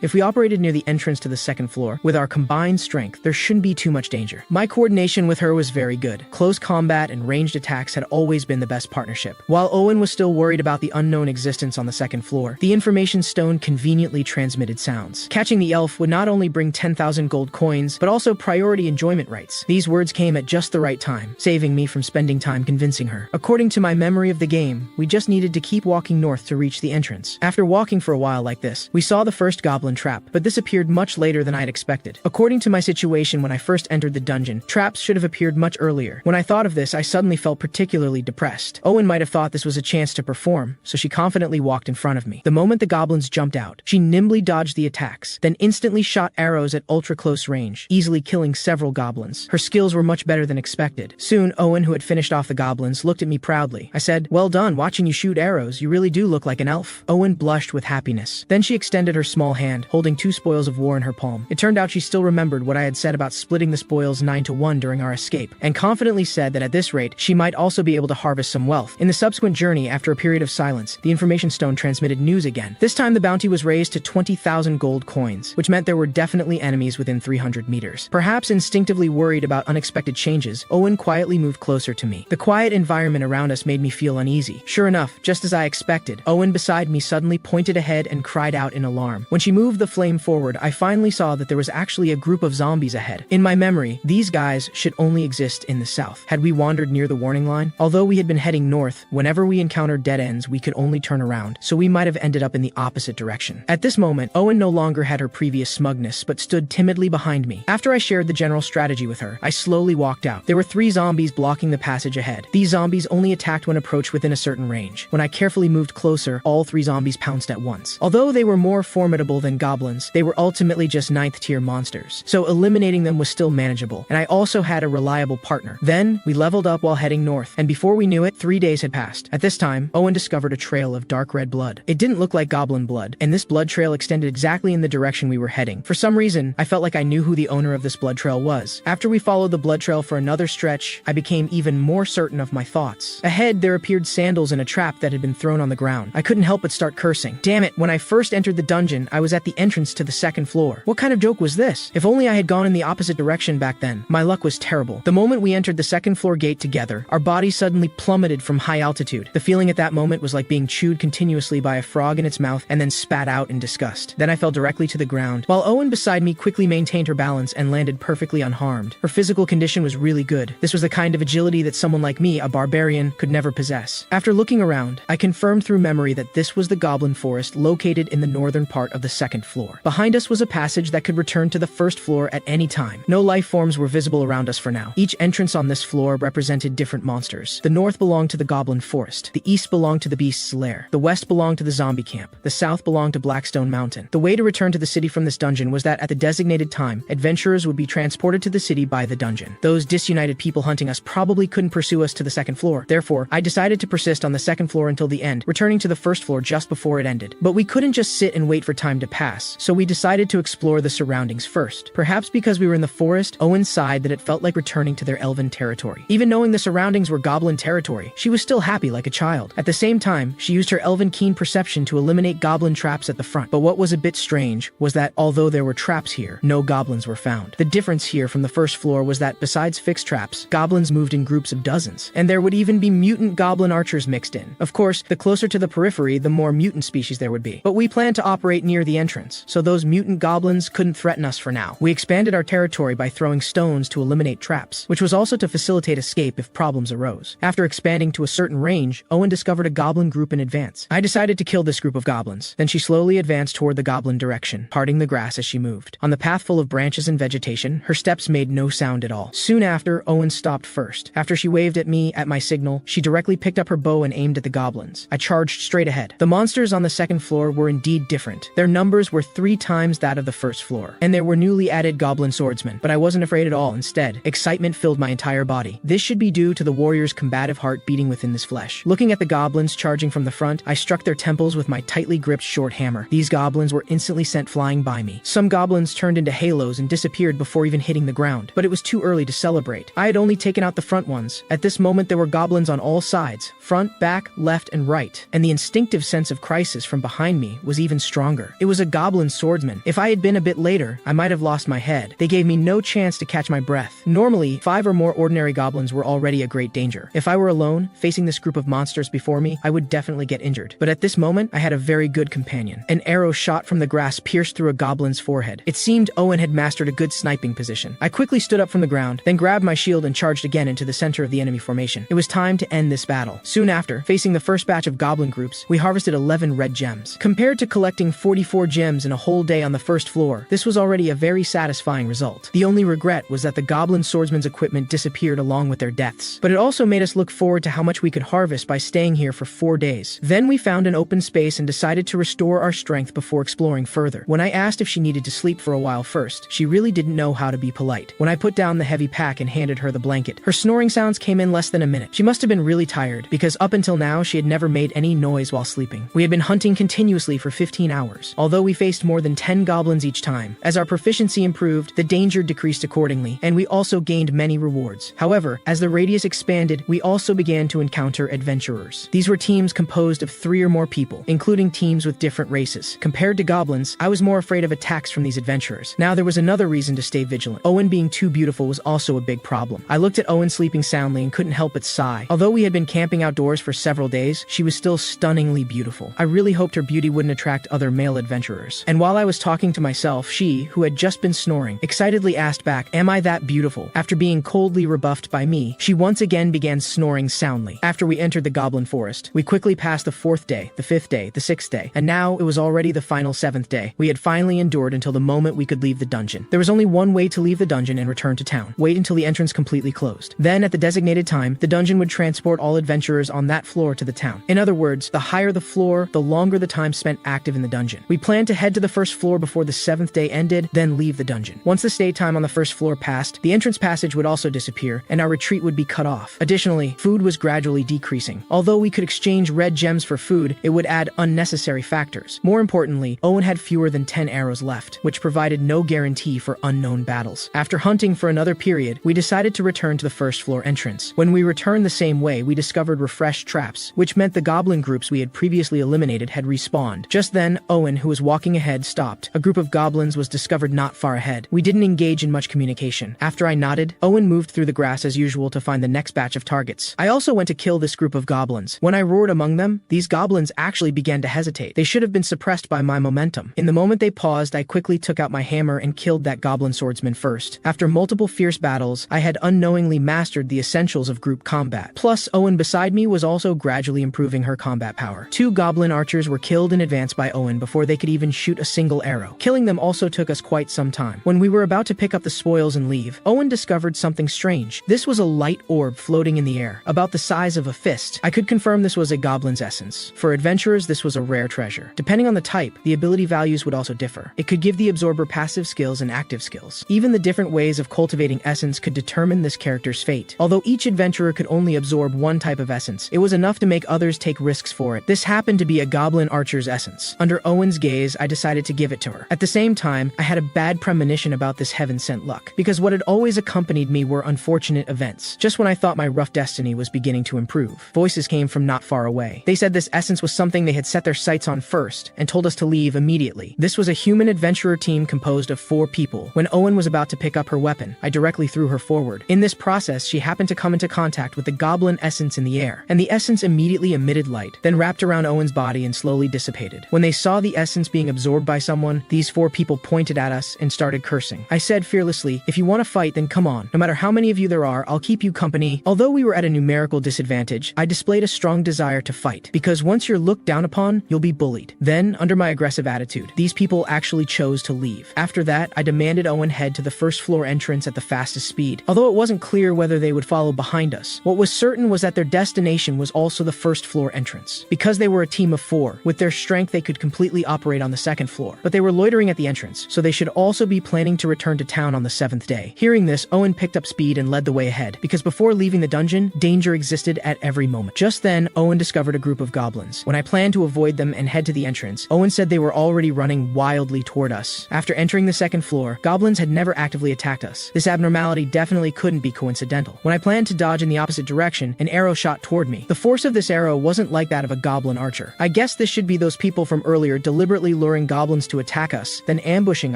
If we operated near the entrance to the second floor, with our combined strength, there shouldn't be too much danger. My coordination with her was very good. Close combat and ranged attacks had always been the best partnership. While Owen was still worried about the unknown existence on the second floor, the information stone conveniently transmitted sounds. Catching the elf would not only bring 10,000 gold coins, but also priority enjoyment rights. These words came at just the right time, saving me from spending time convincing her. According to my memory of the game, we just needed to keep walking north to reach the entrance. After walking for a while like this, we saw the first goblin trap, but this appeared much later than I had expected. According to my situation when I first entered the dungeon, traps should have appeared much earlier. When I thought of this, I suddenly felt particularly depressed. Owen might have thought this was a chance to perform, so she confidently walked in front of me. The moment the goblins jumped out, she nimbly dodged the attacks, then instantly shot arrows at ultra-close range, easily killing several goblins. Her skills were much better than expected. Soon, Owen, who had finished off the goblins, looked at me proudly. I said, "Well done, watching you shoot arrows. You really do look like an elf." Owen blushed with happiness. Then she extended her small hand, holding 2 spoils of war in her palm. It turned out she still remembered what I had said about splitting the spoils 9-1 during our escape, and confidently said that at this rate, she might also be able to harvest some wealth. In the subsequent journey, after a period of silence, the information stone transmitted news again. This time the bounty was raised to 20,000 gold coins, which meant there were definitely enemies within 300 meters. Perhaps instinctively worried about unexpected changes, Owen quietly moved closer to me. The quiet environment around us made me feel uneasy. Sure enough, just as I expected, Owen beside me suddenly pointed ahead and cried out in alarm. When she moved the flame forward, I finally saw that there was actually a group of zombies ahead. In my memory, these guys should only exist in the south. Had we wandered near the warning line? Although we had been heading north, whenever we encountered dead ends, we could only turn around, so we might have ended up in the opposite direction. At this moment, Owen no longer had her previous smugness, but stood timidly behind me. After I shared the general strategy with her, I slowly walked out. There were 3 zombies blocking the passage ahead. These zombies only attacked when approached within a certain range. When I carefully moved closer, all 3 zombies pounced at once. Although they were more formidable than goblins, they were ultimately just 9th tier monsters, so eliminating them was still manageable, and I also had a reliable partner. Then, we leveled up while heading north, and before we knew it, 3 days had passed. At this time, Owen discovered a trail of dark red blood. It didn't look like goblin blood, and this blood trail extended exactly in the direction we were heading. For some reason, I felt like I knew who the owner of this blood trail was. After we followed the blood trail for another stretch, I became even more certain of my thoughts. Ahead, there appeared sandals in a trap that had been thrown on the ground. I couldn't help but start cursing. Damn it, when I first entered the dungeon, I was at the entrance to the second floor. What kind of joke was this? If only I had gone in the opposite direction back then. My luck was terrible. The moment we entered the second floor gate together, our bodies suddenly plummeted from high altitude. The feeling at that moment was like being chewed continuously by a frog in its mouth and then spat out in disgust. Then I fell directly to the ground, while Owen beside me quickly maintained her balance and landed perfectly unharmed. Her physical condition was really good. This was the kind of agility that someone like me, a barbarian, could never possess. After looking around, I confirmed through memory that this was the goblin forest located in the northern part of the second floor. Behind us was a passage that could return to the first floor at any time. No life forms were visible around us for now. Each entrance on this floor represented different monsters. The north belonged to the goblin forest. The east belonged to the beast's lair. The west belonged to the zombie camp. The south belonged to Blackstone Mountain. The way to return to the city from this dungeon was that at the designated time, adventurers would be transported to the city by the dungeon. Those disunited people hunting us probably couldn't pursue us to the second floor. Therefore, I decided to persist on the second floor until the end, returning to the first floor just before it ended. But we couldn't just sit and wait for time to pass, so we decided to explore the surroundings first. Perhaps because we were in the forest, Owen sighed that it felt like returning to their elven territory. Even knowing the surroundings were goblin territory, she was still happy like a child. At the same time, she used her elven keen perception to eliminate goblin traps at the front. But what was a bit strange was that, although there were traps here, no goblins were found. The difference here from the first floor was that besides fixed traps, goblins moved in groups of dozens, and there would even be mutant goblin archers mixed in. Of course, the closer to the periphery, the more mutant species there would be. But we planned to operate near the entrance, so those mutant goblins couldn't threaten us for now. We expanded our territory by throwing stones to eliminate traps, which was also to facilitate escape if problems arose. After expanding to a certain range, Owen discovered a goblin group in advance. I decided to kill this group of goblins. Then she slowly advanced toward the goblin direction, parting the grass as she moved. On the path full of branches and vegetation, her steps made no sound at all. Soon after, Owen stopped first. After she waved at me at my signal, she directly picked up her bow and aimed at the goblins. I charged straight ahead. The monsters on the second floor were indeed different. Their numbers were 3 times that of the first floor, and there were newly added goblin swordsmen. But I wasn't afraid at all. Instead, excitement filled my entire body. This should be due to the warrior's combative heart beating within his flesh. Looking at the goblins charging from the front, I struck their temples with my my tightly gripped short hammer. These goblins were instantly sent flying by me. Some goblins turned into halos and disappeared before even hitting the ground, but it was too early to celebrate. I had only taken out the front ones. At this moment there were goblins on all sides, front, back, left, and right, and the instinctive sense of crisis from behind me was even stronger. It was a goblin swordsman. If I had been a bit later, I might have lost my head. They gave me no chance to catch my breath. Normally, 5 or more ordinary goblins were already a great danger. If I were alone, facing this group of monsters before me, I would definitely get injured. But at this moment, I had a very good companion. An arrow shot from the grass pierced through a goblin's forehead. It seemed Owen had mastered a good sniping position. I quickly stood up from the ground, then grabbed my shield and charged again into the center of the enemy formation. It was time to end this battle. Soon after, facing the first batch of goblin groups, we harvested 11 red gems. Compared to collecting 44 gems in a whole day on the first floor, this was already a very satisfying result. The only regret was that the goblin swordsman's equipment disappeared along with their deaths. But it also made us look forward to how much we could harvest by staying here for 4 days. Then we found an open space and decided to restore our strength before exploring further. When I asked if she needed to sleep for a while first, she really didn't know how to be polite. When I put down the heavy pack and handed her the blanket, her snoring sounds came in less than a minute. She must have been really tired, because up until now she had never made any noise while sleeping. We had been hunting continuously for 15 hours, although we faced more than 10 goblins each time. As our proficiency improved, the danger decreased accordingly, and we also gained many rewards. However, as the radius expanded, we also began to encounter adventurers. These were teams composed of 3 or more people, including teams with different races. Compared to goblins, I was more afraid of attacks from these adventurers. Now there was another reason to stay vigilant. Owen being too beautiful was also a big problem. I looked at Owen sleeping soundly and couldn't help but sigh. Although we had been camping outdoors for several days, she was still stunningly beautiful. I really hoped her beauty wouldn't attract other male adventurers. And while I was talking to myself, she, who had just been snoring, excitedly asked back, "Am I that beautiful?" After being coldly rebuffed by me, she once again began snoring soundly. After we entered the goblin forest, we quickly passed the 4th day, the 5th day, the 6th day, and now it was already the final 7th day. We had finally endured until the moment we could leave the dungeon. There was only one way to leave the dungeon and return to town. Wait until the entrance completely closed. Then, at the designated time, the dungeon would transport all adventurers on that floor to the town. In other words, the higher the floor, the longer the time spent active in the dungeon. We planned to head to the first floor before the 7th day ended, then leave the dungeon. Once the stay time on the first floor passed, the entrance passage would also disappear, and our retreat would be cut off. Additionally, food was gradually decreasing. Although we could exchange red gems for food, it would add unnecessary factors. More importantly, Owen had fewer than 10 arrows left, which provided no guarantee for unknown battles. After hunting for another period, we decided to return to the first floor entrance. When we returned the same way, we discovered refreshed traps, which meant the goblin groups we had previously eliminated had respawned. Just then, Owen, who was walking ahead, stopped. A group of goblins was discovered not far ahead. We didn't engage in much communication. After I nodded, Owen moved through the grass as usual to find the next batch of targets. I also went to kill this group of goblins. When I roared among them, these goblins actually began to hesitate. They should have been suppressed by my momentum. In the moment they paused, I quickly took out my hammer and killed that goblin swordsman first. After multiple fierce battles, I had unknowingly mastered the essentials of group combat. Plus, Owen beside me was also gradually improving her combat power. 2 goblin archers were killed in advance by Owen before they could even shoot a single arrow. Killing them also took us quite some time. When we were about to pick up the spoils and leave, Owen discovered something strange. This was a light orb floating in the air, about the size of a fist. I could confirm this was a goblin's essence. For adventurers, this was a rare treasure. Depending on the type, the ability values would also differ. It could give the absorber passive skills and active skills. Even the different ways of cultivating essence could determine this character's fate. Although each adventurer could only absorb one type of essence, it was enough to make others take risks for it. This happened to be a goblin archer's essence. Under Owen's gaze, I decided to give it to her. At the same time, I had a bad premonition about this heaven-sent luck, because what had always accompanied me were unfortunate events. Just when I thought my rough destiny was beginning to improve, voices came from not far away. They said this essence was something they had set their sights on first, and told us to leave immediately. This was a human adventurer team composed of 4 people. When Owen was about to pick up her weapon, I directly threw her forward. In this process, she happened to come into contact with the goblin essence in the air, and the essence immediately emitted light, then wrapped around Owen's body and slowly dissipated. When they saw the essence being absorbed by someone, these 4 people pointed at us and started cursing. I said fearlessly, "If you want to fight, then come on. No matter how many of you there are, I'll keep you company." Although we were at a numerical disadvantage, I displayed a strong desire to fight, because once you're looked down upon, you'll be bullied. Then, under my aggressive attitude, these people actually chose to leave. After that, I demanded Owen head to the first floor entrance at the fastest speed. Although it wasn't clear whether they would follow behind us, what was certain was that their destination was also the first floor entrance. Because they were a team of 4, with their strength they could completely operate on the second floor, but they were loitering at the entrance, so they should also be planning to return to town on the 7th day. Hearing this, Owen picked up speed and led the way ahead, because before leaving the dungeon, danger existed at every moment. Just then, Owen discovered a group of goblins. When I planned to avoid them and head to the entrance, Owen said they were already running wildly toward us. After entering the second floor, goblins had never actively attacked us. This abnormality definitely couldn't be coincidental. When I planned to dodge in the opposite direction, an arrow shot toward me. The force of this arrow wasn't like that of a goblin archer. I guess this should be those people from earlier deliberately luring goblins to attack us, then ambushing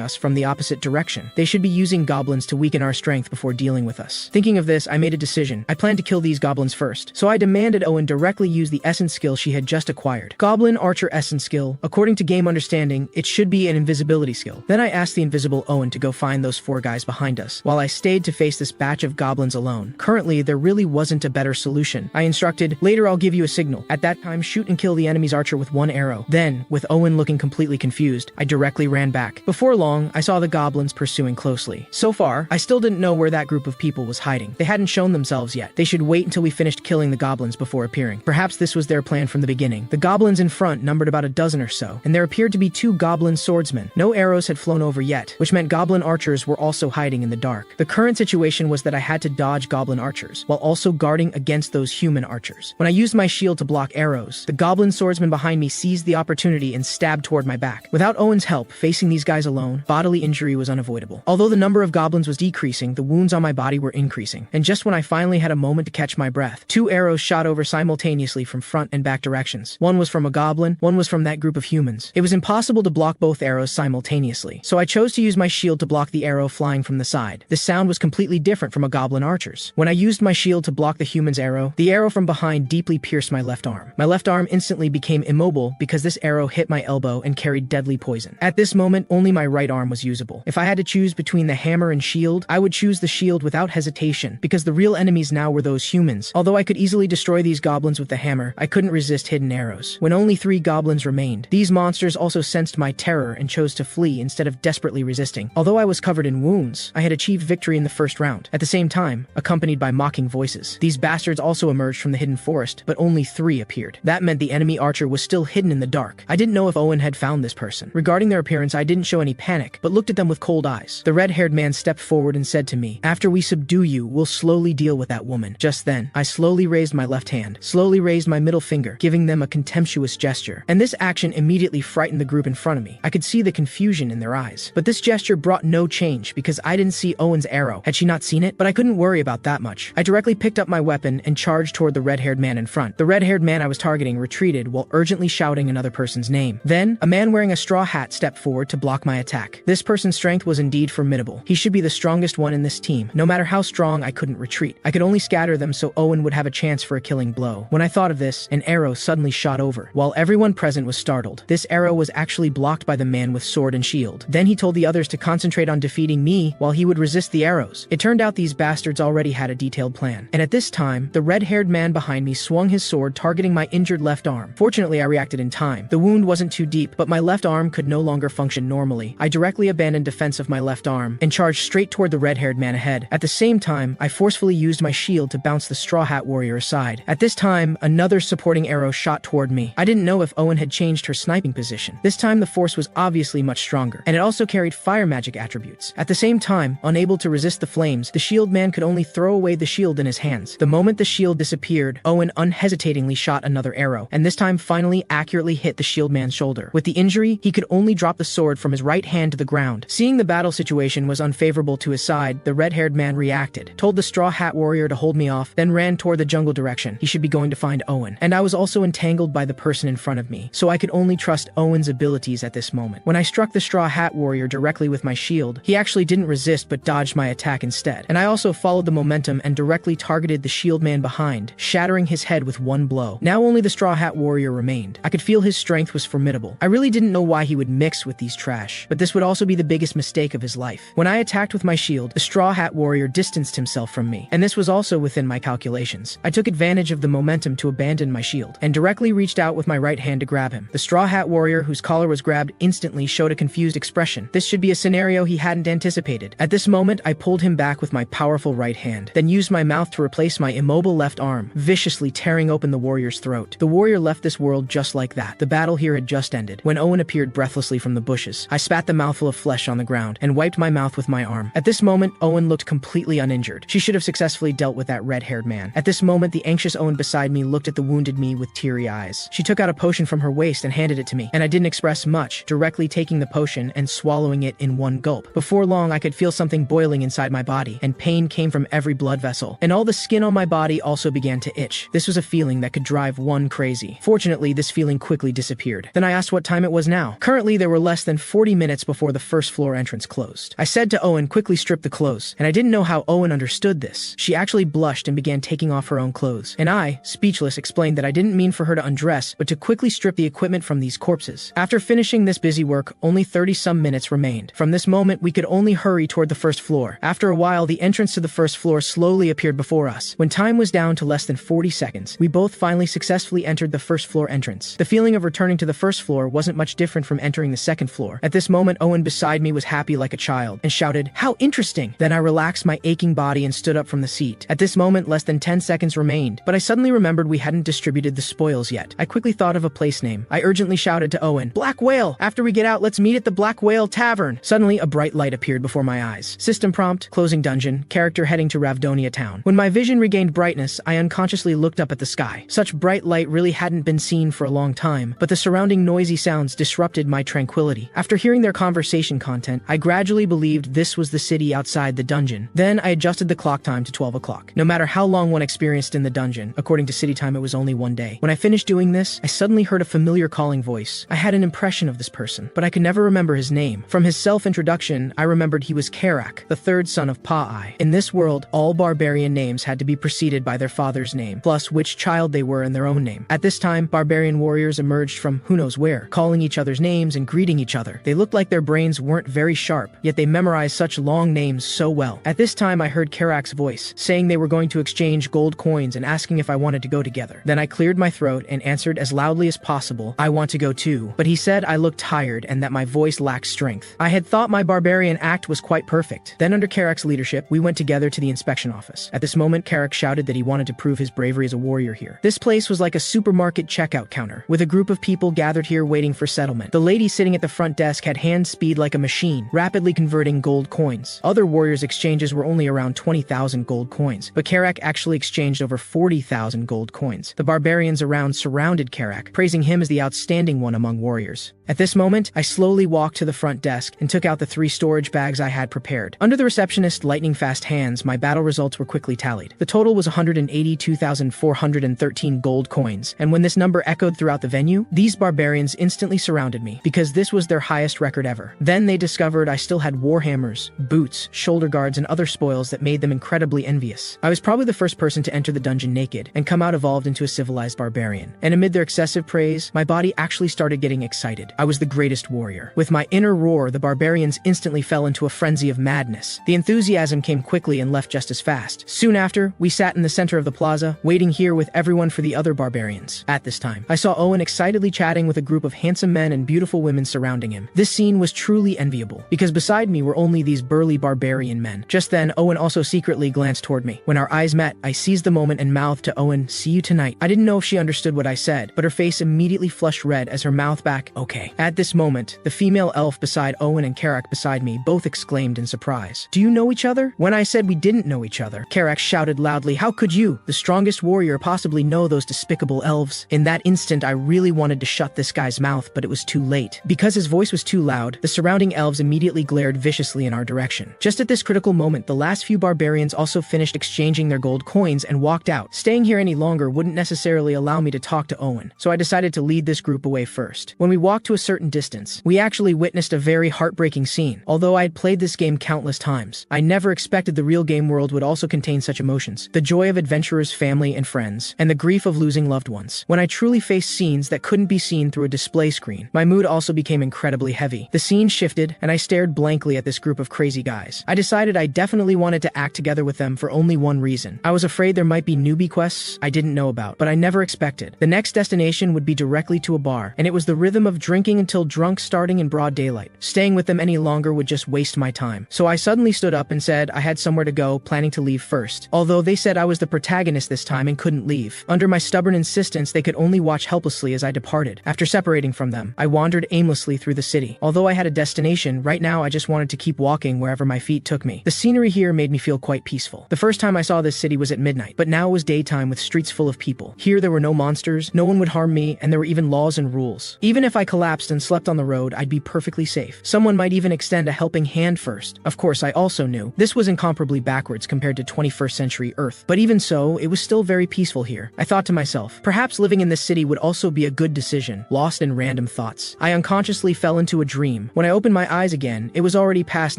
us from the opposite direction. They should be using goblins to weaken our strength before dealing with us. Thinking of this, I made a decision. I planned to kill these goblins first, so I demanded Owen directly use the essence skill she had just acquired. Goblin Archer Essence skill. According to game understanding, it should be an invisibility skill. Then I asked the invisible Owen to go find those 4 guys behind us, while I stayed to face this batch of goblins alone. Currently, there really wasn't a better solution. I instructed, later I'll give you a signal. At that time, shoot and kill the enemy's archer with 1 arrow. Then, with Owen looking completely confused, I directly ran back. Before long, I saw the goblins pursuing closely. So far, I still didn't know where that group of people was hiding. They hadn't shown themselves yet. They should wait until we finished killing the goblins before appearing. Perhaps this was their plan from the beginning. The goblins in front numbered about a dozen or so, and there appeared to be 2 goblin swordsmen. No arrows had flown over yet, which meant goblin archers were also hiding in the dark. The current situation was that I had to dodge goblin archers, while also guarding against those human archers. When I used my shield to block arrows, the goblin swordsman behind me seized the opportunity and stabbed toward my back. Without Owen's help, facing these guys alone, bodily injury was unavoidable. Although the number of goblins was decreasing, the wounds on my body were increasing. And just when I finally had a moment to catch my breath, 2 arrows shot over simultaneously from front and back directions. One was from a goblin, one was from that group of humans. It was impossible to block both arrows simultaneously, so I chose to use my shield to block the arrow flying from the side. The sound was completely different from a goblin archer's. When I used my shield to block the human's arrow, the arrow from behind deeply pierced my left arm. My left arm instantly became immobile because this arrow hit my elbow and carried deadly poison. At this moment, only my right arm was usable. If I had to choose between the hammer and shield, I would choose the shield without hesitation, because the real enemies now were those humans. Although I could easily destroy these goblins with the hammer, I couldn't resist hidden arrows. When only 3 goblins remained, these monsters also sensed my terror and chose to flee instead of desperately resisting. Although I was covered in wounds, I had achieved victory in the first round. At the same time, accompanied by mocking voices, these bastards also emerged from the hidden forest, but only 3 appeared. That meant the enemy archer was still hidden in the dark. I didn't know if Owen had found this person. Regarding their appearance, I didn't show any panic, but looked at them with cold eyes. The red-haired man stepped forward and said to me, "After we subdue you, we'll slowly deal with that woman." Just then, I slowly raised my left hand, slowly raised my middle finger, giving them a contemptuous gesture. And this action immediately frightened the group in front of me. I could see the confusion in their eyes. But this gesture brought no change because I didn't see Owen's arrow. Had she not seen it? But I couldn't worry about that much. I directly picked up my weapon and charged toward the red-haired man in front. The red-haired man I was targeting retreated while urgently shouting another person's name. Then, a man wearing a straw hat stepped forward to block my attack. This person's strength was indeed formidable. He should be the strongest one in this team. No matter how strong, I couldn't retreat. I could only scatter them so Owen would have a chance for a killing blow. When I thought of this, an arrow suddenly shot over. While everyone present was startled, this arrow was actually blocked by the man with sword and shield. Then he told the others to concentrate on defeating me while he would resist the arrows. It turned out these bastards already had a detailed plan. And at this time, the red-haired man behind me swung his sword, targeting my injured left arm. Fortunately, I reacted in time. The wound wasn't too deep, but my left arm could no longer function normally. I directly abandoned defense of my left arm and charged straight toward the red-haired man ahead. At the same time, I forcefully used my shield to bounce the Straw Hat warrior aside. At this time, another supporting arrow shot toward me. I didn't know if Owen had changed her sniping position. This time the force was obviously much stronger, and it also carried fire magic attributes. At the same time, unable to resist the flames, the shield man could only throw away the shield in his hands. The moment the shield disappeared, Owen unhesitatingly shot another arrow, and this time finally accurately hit the shield man's shoulder. With the injury, he could only drop the sword from his right hand to the ground. Seeing the battle situation was unfavorable to his side, the red-haired man reacted, told the Straw Hat warrior to hold me off, then ran toward the jungle direction. He should be going to find Owen. And I was also entangled by the person in front of me, so I could only trust Owen's abilities at this moment. When I struck the Straw Hat warrior directly with my shield, he actually didn't resist but dodged my attack instead. And I also followed the momentum and directly targeted the shield man behind, shattering his head with one blow. Now only the Straw Hat warrior remained. I could feel his strength was formidable. I really didn't know why he would mix with these trash, but this would also be the biggest mistake of his life. When I attacked with my shield, the Straw Hat warrior distanced himself from me, and this was also within my calculations. I took advantage of the momentum to abandon my shield, and directly reached out with my right hand to grab him. The Straw Hat warrior, whose collar was grabbed, instantly showed a confused expression. This should be a scenario he hadn't anticipated. At this moment, I pulled him back with my powerful right hand, then used my mouth to replace my immobile left arm, viciously tearing open the warrior's throat. The warrior left this world just like that. The battle here had just ended, when Owen appeared breathlessly from the bushes. I spat the mouthful of flesh on the ground, and wiped my mouth with my arm. At this moment, Owen looked completely uninjured. She should have successfully dealt with that red-haired man. At this moment, the anxious Owen beside me looked at the wounded me with teary eyes. She took took out a potion from her waist and handed it to me, and I didn't express much, directly taking the potion and swallowing it in one gulp. Before long, I could feel something boiling inside my body, and pain came from every blood vessel, and all the skin on my body also began to itch. This was a feeling that could drive one crazy. Fortunately, this feeling quickly disappeared. Then I asked what time it was now. Currently, there were less than 40 minutes before the first floor entrance closed. I said to Owen, quickly strip the clothes, and I didn't know how Owen understood this. She actually blushed and began taking off her own clothes, and I, speechless, explained that I didn't mean for her to undress, but to quickly strip the equipment from these corpses. After finishing this busy work, only 30-some minutes remained. From this moment, we could only hurry toward the first floor. After a while, the entrance to the first floor slowly appeared before us. When time was down to less than 40 seconds, we both finally successfully entered the first floor entrance. The feeling of returning to the first floor wasn't much different from entering the second floor. At this moment, Owen beside me was happy like a child and shouted, "How interesting!" Then I relaxed my aching body and stood up from the seat. At this moment, less than 10 seconds remained, but I suddenly remembered we hadn't distributed the spoils yet. I quickly thought of a place name. I urgently shouted to Owen, "Black Whale! After we get out, let's meet at the Black Whale Tavern!" Suddenly, a bright light appeared before my eyes. System prompt, closing dungeon, character heading to Ravdonia town. When my vision regained brightness, I unconsciously looked up at the sky. Such bright light really hadn't been seen for a long time, but the surrounding noisy sounds disrupted my tranquility. After hearing their conversation content, I gradually believed this was the city outside the dungeon. Then I adjusted the clock time to 12 o'clock. No matter how long one experienced in the dungeon, according to city time it was only one day. When I finished doing this, I suddenly heard a familiar calling voice. I had an impression of this person, but I could never remember his name. From his self-introduction, I remembered he was Karak, the third son of Pa'ai. In this world, all barbarian names had to be preceded by their father's name, plus which child they were and their own name. At this time, barbarian warriors emerged from who knows where, calling each other's names and greeting each other. They looked like their brains weren't very sharp, yet they memorized such long names so well. At this time, I heard Karak's voice, saying they were going to exchange gold coins and asking if I wanted to go together. Then I cleared my throat and answered as loudly as possible, "I want to go too," but he said I looked tired and that my voice lacked strength. I had thought my barbarian act was quite perfect. Then under Karak's leadership, we went together to the inspection office. At this moment, Karak shouted that he wanted to prove his bravery as a warrior here. This place was like a supermarket checkout counter, with a group of people gathered here waiting for settlement. The lady sitting at the front desk had hand speed like a machine, rapidly converting gold coins. Other warriors' exchanges were only around 20,000 gold coins, but Karak actually exchanged over 40,000 gold coins. The barbarians around surrounded Karak, praising him as the outstanding one among warriors. At this moment, I slowly walked to the front desk and took out the 3 storage bags I had prepared. Under the receptionist's lightning-fast hands, my battle results were quickly tallied. The total was 182,413 gold coins, and when this number echoed throughout the venue, these barbarians instantly surrounded me, because this was their highest record ever. Then they discovered I still had warhammers, boots, shoulder guards, and other spoils that made them incredibly envious. I was probably the first person to enter the dungeon naked, and come out evolved into a civilized barbarian. And amid their excessive praise, my body actually started getting excited. I was the greatest warrior. With my inner roar, the barbarians instantly fell into a frenzy of madness. The enthusiasm came quickly and left just as fast. Soon after, we sat in the center of the plaza, waiting here with everyone for the other barbarians. At this time, I saw Owen excitedly chatting with a group of handsome men and beautiful women surrounding him. This scene was truly enviable, because beside me were only these burly barbarian men. Just then, Owen also secretly glanced toward me. When our eyes met, I seized the moment and mouthed to Owen, "See you tonight." I didn't know if she understood what I said, but her face immediately flushed red as her mouth back, "Okay." At this moment, the female elf beside Owen and Karak beside me both exclaimed in surprise, "Do you know each other?" When I said we didn't know each other, Karak shouted loudly, "How could you, the strongest warrior, possibly know those despicable elves?" In that instant, I really wanted to shut this guy's mouth, but it was too late. Because his voice was too loud, the surrounding elves immediately glared viciously in our direction. Just at this critical moment, the last few barbarians also finished exchanging their gold coins and walked out. Staying here any longer wouldn't necessarily allow me to talk to Owen, so I decided to lead this group away first. When we walked to a certain distance, we actually witnessed a very heartbreaking scene. Although I had played this game countless times, I never expected the real game world would also contain such emotions. The joy of adventurers, family, and friends, and the grief of losing loved ones. When I truly faced scenes that couldn't be seen through a display screen, my mood also became incredibly heavy. The scene shifted, and I stared blankly at this group of crazy guys. I decided I definitely wanted to act together with them for only one reason. I was afraid there might be newbie quests I didn't know about, but I never expected. The next destination would be directly to a bar, and it was the rhythm of drinking until drunk starting in broad daylight. Staying with them any longer would just waste my time. So I suddenly stood up and said I had somewhere to go, planning to leave first. Although they said I was the protagonist this time and couldn't leave. Under my stubborn insistence, they could only watch helplessly as I departed. After separating from them, I wandered aimlessly through the city. Although I had a destination, right now I just wanted to keep walking wherever my feet took me. The scenery here made me feel quite peaceful. The first time I saw this city was at midnight, but now it was daytime with streets full of people. Here there were no monsters, no one would harm me, and there were even laws and rules. Even if I collapsed and slept on the road, I'd be perfectly safe. Someone might even extend a helping hand first. Of course, I also knew this was incomparably backwards compared to 21st century Earth. But even so, it was still very peaceful here. I thought to myself, perhaps living in this city would also be a good decision. Lost in random thoughts, I unconsciously fell into a dream. When I opened my eyes again, it was already past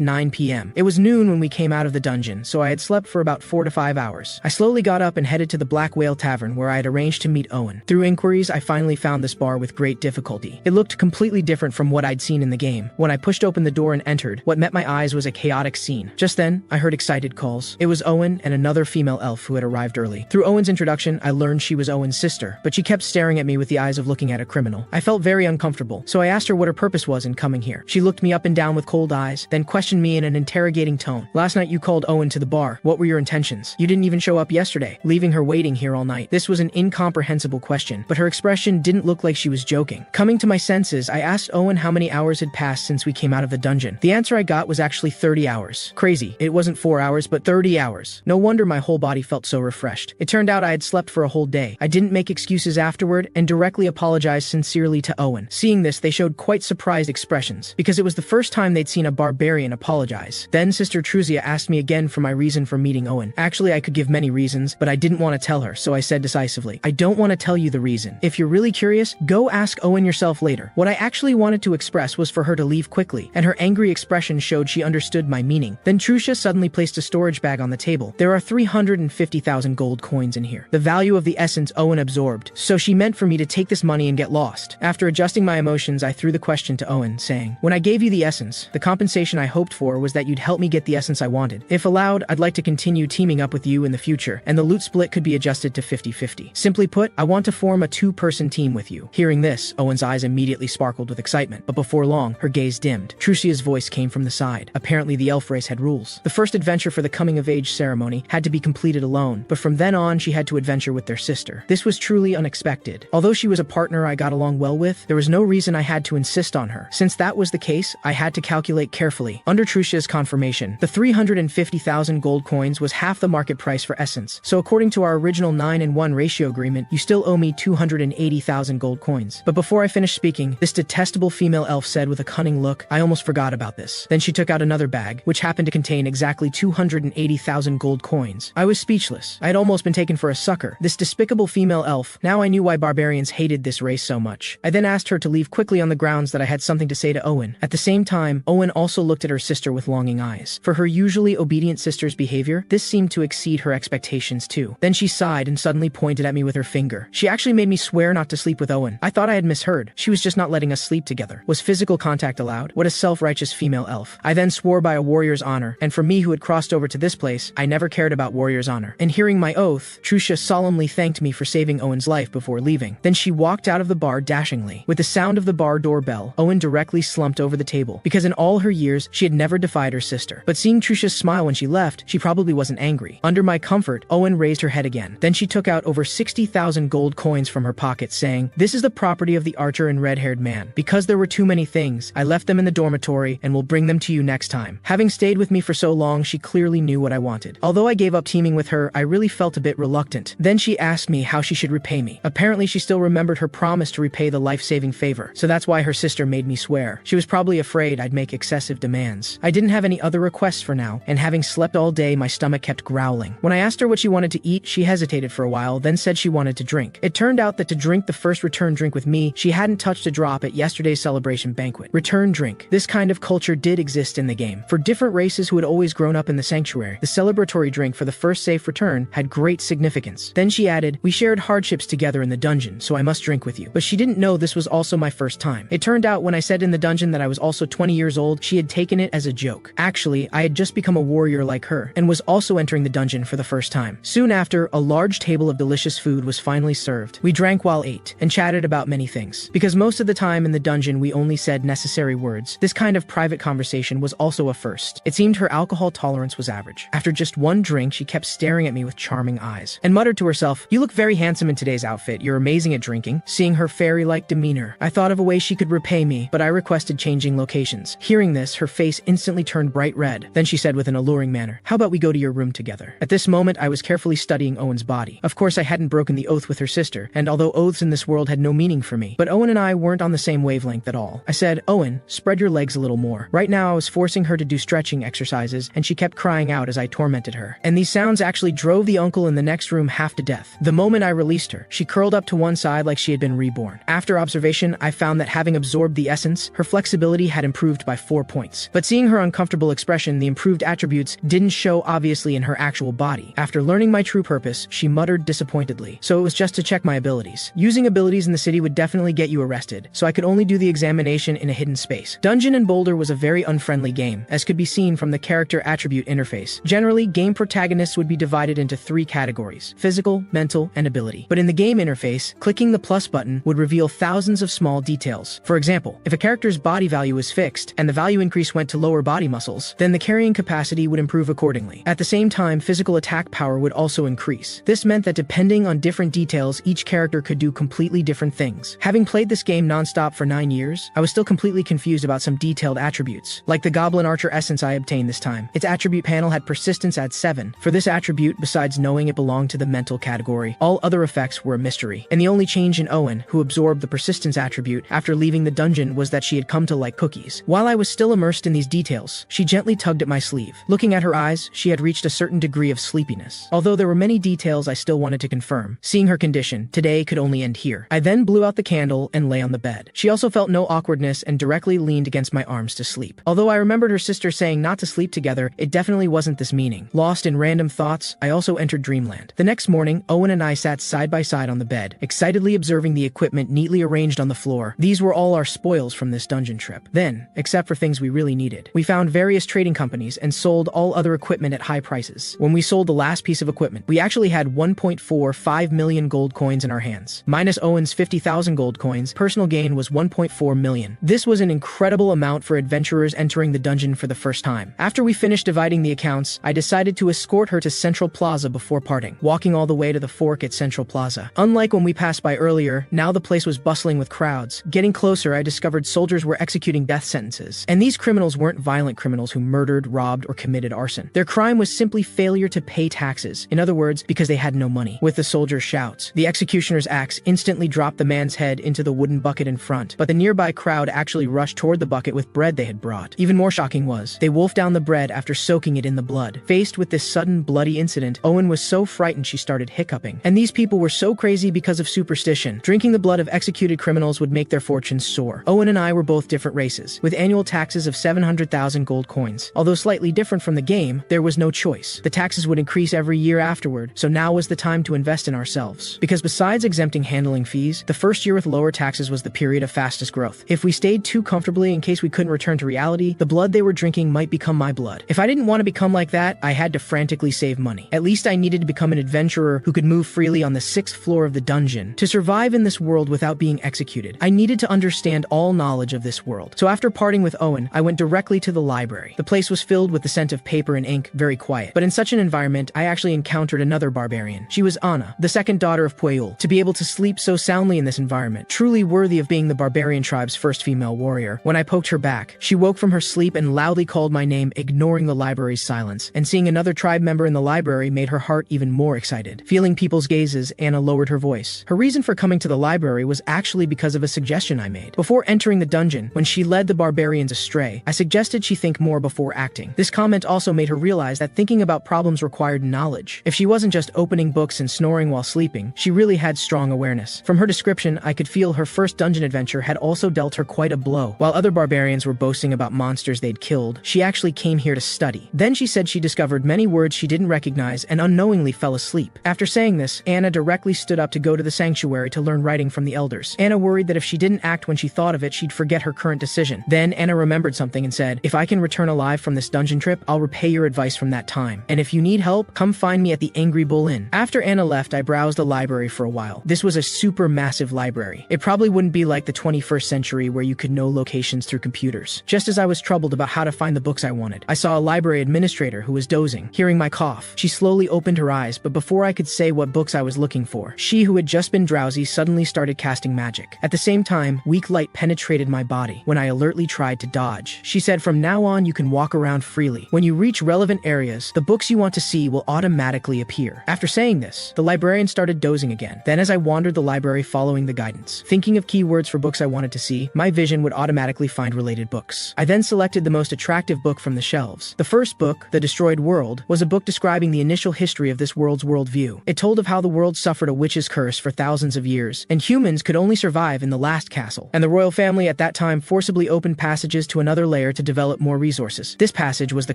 9 p.m. It was noon when we came out of the dungeon, so I had slept for about 4 to 5 hours. I slowly got up and headed to the Black Whale Tavern where I had arranged to meet Owen. Through inquiries, I finally found this bar with great difficulty. It looked completely different from what I'd seen in the game. When I pushed open the door and entered, what met my eyes was a chaotic scene. Just then, I heard excited calls. It was Owen and another female elf who had arrived early. Through Owen's introduction, I learned she was Owen's sister, but she kept staring at me with the eyes of looking at a criminal. I felt very uncomfortable, so I asked her what her purpose was in coming here. She looked me up and down with cold eyes, then questioned me in an interrogating tone. Last night you called Owen to the bar. What were your intentions? You didn't even show up yesterday, leaving her waiting here all night. This was an incomprehensible question, but her expression didn't look like she was joking. Coming to my senses, I asked Owen how many hours had passed since we came out of the dungeon. The answer I got was actually 30 hours. Crazy. It wasn't 4 hours, but 30 hours. No wonder my whole body felt so refreshed. It turned out I had slept for a whole day. I didn't make excuses afterward and directly apologized sincerely to Owen. Seeing this, they showed quite surprised expressions, because it was the first time they'd seen a barbarian apologize. Then Sister Truzia asked me again for my reason for meeting Owen. Actually, I could give many reasons, but I didn't want to tell her, so I said decisively, I don't want to tell you the reason. If you're really curious, go ask Owen yourself later. What I actually wanted to express was for her to leave quickly, and her angry expression showed she understood my meaning. Then Truzia suddenly placed a storage bag on the table. There are 350,000 gold coins in here, the value of the essence Owen absorbed, so she meant for me to take this money and get lost. After adjusting my emotions, I threw the question to Owen, saying, when I gave you the essence, the compensation I hoped for was that you'd help me get the essence I wanted. If allowed, I'd like to continue teaming up with you in the future, and the loot split could be adjusted to 50-50. Simply put, I want to form a 2-person team with you. Hearing this, Owen's eyes immediately sparkled with excitement, but before long, her gaze dimmed. Trucia's voice came from the side. Apparently the elf race had rules. The first adventure for the coming-of-age ceremony had to be completed alone, but from then on, she had to adventure with their sister. This was truly unexpected. Although she was a partner I got along well with, there was no reason I had to insist on her. Since that was the case, I had to calculate carefully. Under Trucia's confirmation, the 350,000 gold coins was half the market price for essence, so according to our original 9-1 ratio agreement, you still owe me 280,000 gold coins. But before I finished speaking, this detestable female elf said with a cunning look, I almost forgot about this. Then she took out another bag, which happened to contain exactly 280,000 gold coins. I was speechless. I had almost been taken for a sucker. This despicable female elf. Now I knew why barbarians hated this race so much. I then asked her to leave quickly on the grounds that I had something to say to Owen. At the same time, Owen also looked at her sister with longing eyes. For her usually obedient sister's behavior, this seemed to exceed her expectations too. Then she sighed and suddenly pointed at me with her finger. She actually made me swear not to sleep with Owen. I thought I had misheard. She was just not letting us sleep together. Was physical contact allowed? What a self-righteous female elf. I then swore by a warrior's honor, and for me who had crossed over to this place, I never cared about warrior's honor. And hearing my oath, Trucia solemnly thanked me for saving Owen's life before leaving. Then she walked out of the bar dashingly. With the sound of the bar doorbell, Owen directly slumped over the table, because in all her years, she had never defied her sister. But seeing Trucia's smile when she left, she probably wasn't angry. Under my comfort, Owen raised her head again. Then she took out over 60,000 gold coins from her pocket, saying, this is the property of the archer and red-haired man. Because there were too many things, I left them in the dormitory and will bring them to you next time. Having stayed with me for so long, she clearly knew what I wanted. Although I gave up teaming with her, I really felt a bit reluctant. Then she asked me how she should repay me. Apparently she still remembered her promise to repay the life-saving favor, so that's why her sister made me swear. She was probably afraid I'd make excessive demands. I didn't have any other requests for now, and having slept all day, my stomach kept growling. When I asked her what she wanted to eat, she hesitated for a while, then said she wanted to drink. It turned out that to drink the first return drink with me, she hadn't touched a drop at yesterday's celebration banquet. Return drink. This kind of culture did exist in the game. For different races who had always grown up in the sanctuary, the celebratory drink for the first safe return had great significance. Then she added, we shared hardships together in the dungeon, so I must drink with you. But she didn't know this was also my first time. It turned out when I said in the dungeon that I was also 20 years old, she had taken it as a joke. Actually, I had just become a warrior like her, and was also entering the dungeon for the first time. Soon after, a large table of delicious food was finally served. We drank while ate, and chatted about many things. Because most of the time in the dungeon we only said necessary words, this kind of private conversation was also a first. It seemed her alcohol tolerance was average. After just one drink, she kept staring at me with charming eyes, and muttered to herself, you look very handsome in today's outfit, you're amazing at drinking. Seeing her fairy-like demeanor, I thought of a way she could repay me, but I requested changing locations. Hearing this, her face instantly turned bright red. Then she said with an alluring manner, how about we go to your room together? At this moment, I was carefully studying Owen's body. Of course, I hadn't broken the oath with her sister, and although oaths in this world had no meaning for me. But Owen and I weren't on the same wavelength at all. I said, "Owen, spread your legs a little more." Right now I was forcing her to do stretching exercises, and she kept crying out as I tormented her. And these sounds actually drove the uncle in the next room half to death. The moment I released her, she curled up to one side like she had been reborn. After observation, I found that having absorbed the essence, her flexibility had improved by 4 points. But seeing her uncomfortable expression, the improved attributes didn't show obviously in her actual body. After learning my true purpose, she muttered disappointedly. So it was just to check my abilities. Using abilities in the city would definitely get you arrested, so I could only do the examination in a hidden space. Dungeon and Boulder was a very unfriendly game, as could be seen from the character attribute interface. Generally, game protagonists would be divided into 3 categories: physical, mental, and ability. But in the game interface, clicking the plus button would reveal thousands of small details. For example, if a character's body value is fixed, and the value increase went to lower body muscles, then the carrying capacity would improve accordingly. At the same time, physical attack power would also increase. This meant that depending on different details, each character could do completely different things. Having played this game non-stop for 9 years, I was still completely confused about some detailed attributes. Like the Goblin Archer essence I obtained this time. Its attribute panel had persistence at 7. For this attribute, besides knowing it belonged to the mental category, all other effects were a mystery. And the only change in Owen, who absorbed the persistence attribute after leaving the dungeon, was that she had come to like cookies. While I was still immersed in these details, she gently tugged at my sleeve. Looking at her eyes, she had reached a certain degree of sleepiness. Although there were many details I still wanted to confirm. Seeing her condition, today could only end here. I then blew out the candle and lay on the bed. She also felt no awkwardness and directly leaned against my arms to sleep. Although I remembered her sister saying not to sleep together, it definitely wasn't this meaning. Lost in random thoughts, I also entered dreamland. The next morning, Owen and I sat side by side on the bed, excitedly observing the equipment neatly arranged on the floor. These were all our spoils from this dungeon trip. Then, except for things we really needed, we found various trading companies and sold all other equipment at high prices. When we sold the last piece of equipment, we actually had 1.45 million gold coins in our hands. Minus Owen's 50,000 gold coins, personal gain was 1.4 million. This was an incredible amount for adventurers entering the dungeon for the first time. After we finished dividing the accounts, I decided to escort her to Central Plaza before parting, walking all the way to the fork at Central Plaza. Unlike when we passed by earlier, now the place was bustling with crowds. Getting closer, I discovered soldiers were executing death sentences. And these criminals weren't violent criminals who murdered, robbed, or committed arson. Their crime was simply failure to pay taxes. In other words, because they had no money. With the soldier's shouts, the executioner's axe instantly dropped the man's head into the wooden bucket in front, but the nearby crowd actually rushed toward the bucket with bread they had brought. Even more shocking was, they wolfed down the bread after soaking it in the blood. Faced with this sudden, bloody incident, Owen was so frightened she started hiccuping. And these people were so crazy because of superstition. Drinking the blood of executed criminals would make their fortunes soar. Owen and I were both different races, with annual taxes of 700,000 gold coins. Although slightly different from the game, there was no choice. The taxes would increase every year afterward, so now was the time to invest in ourselves. Because besides exempting handling fees, the first year with lower taxes was the period of fastest growth. If we stayed too comfortably in case we couldn't return to reality, the blood they were drinking might become my blood. If I didn't want to become like that, I had to frantically save money. At least I needed to become an adventurer who could move freely on the 6th floor of the dungeon. To survive in this world without being executed, I needed to understand all knowledge of this world. So after parting with Owen, I went directly to the library. The place was filled with the scent of paper and ink, very quiet. But in such an environment, I actually encountered another barbarian. She was Anna, the second daughter of Pueyul. To be able to sleep so soundly in this environment, truly worthy of being the barbarian tribe's first female warrior. When I poked her back, she woke from her sleep and loudly called my name, ignoring the library's silence. And seeing another tribe member in the library made her heart even more excited. Feeling people's gazes, Anna lowered her voice. Her reason for coming to the library was actually because of a suggestion I made. Before entering the dungeon, when she led the barbarians astray, I suggested she think more before acting. This comment also made her realize that thinking about problems required knowledge. If she wasn't just opening books and snoring while sleeping, she really had strong awareness. From her description, I could feel her first dungeon adventure had also dealt her quite a blow. While other barbarians were boasting about monsters they'd killed, she actually came here to study. Then she said she discovered many words she didn't recognize and unknowingly fell asleep. After saying this, Anna directly stood up to go to the sanctuary to learn writing from the elders. Anna worried that if she didn't act when she thought of it, she'd forget her current decision. Then Anna remembered something and said, "If I can return alive from this dungeon trip, I'll repay your advice from that time. And if you need help, come find me at the Angry Bull Inn." After Anna left, I browsed the library for a while. This was a super massive library. It probably wouldn't be like the 21st century where you could know locations through computers. Just as I was troubled about how to find the books I wanted, I saw a library administrator who was dozing. Hearing my cough, she slowly opened her eyes, but before I could say what books I was looking for, she who had just been drowsy suddenly started casting magic. At the same time, weak light penetrated my body when I alertly tried to dodge. She said, "From now on, you can walk around freely. When you reach relevant areas, the books you want to see will automatically appear." After saying this, the librarian started dozing again. Then as I wandered the library following the guidance, thinking of keywords for books I wanted to see, my vision would automatically find related books. I then selected the most attractive book from the shelves. The first book, The Destroyed World, was a book describing the initial history of this world's worldview. It told of how the world suffered a witch's curse for thousands of years, and humans could only survive in the last castle. And the royal family at that time forcibly opened passages to another layer to develop more resources. This passage was the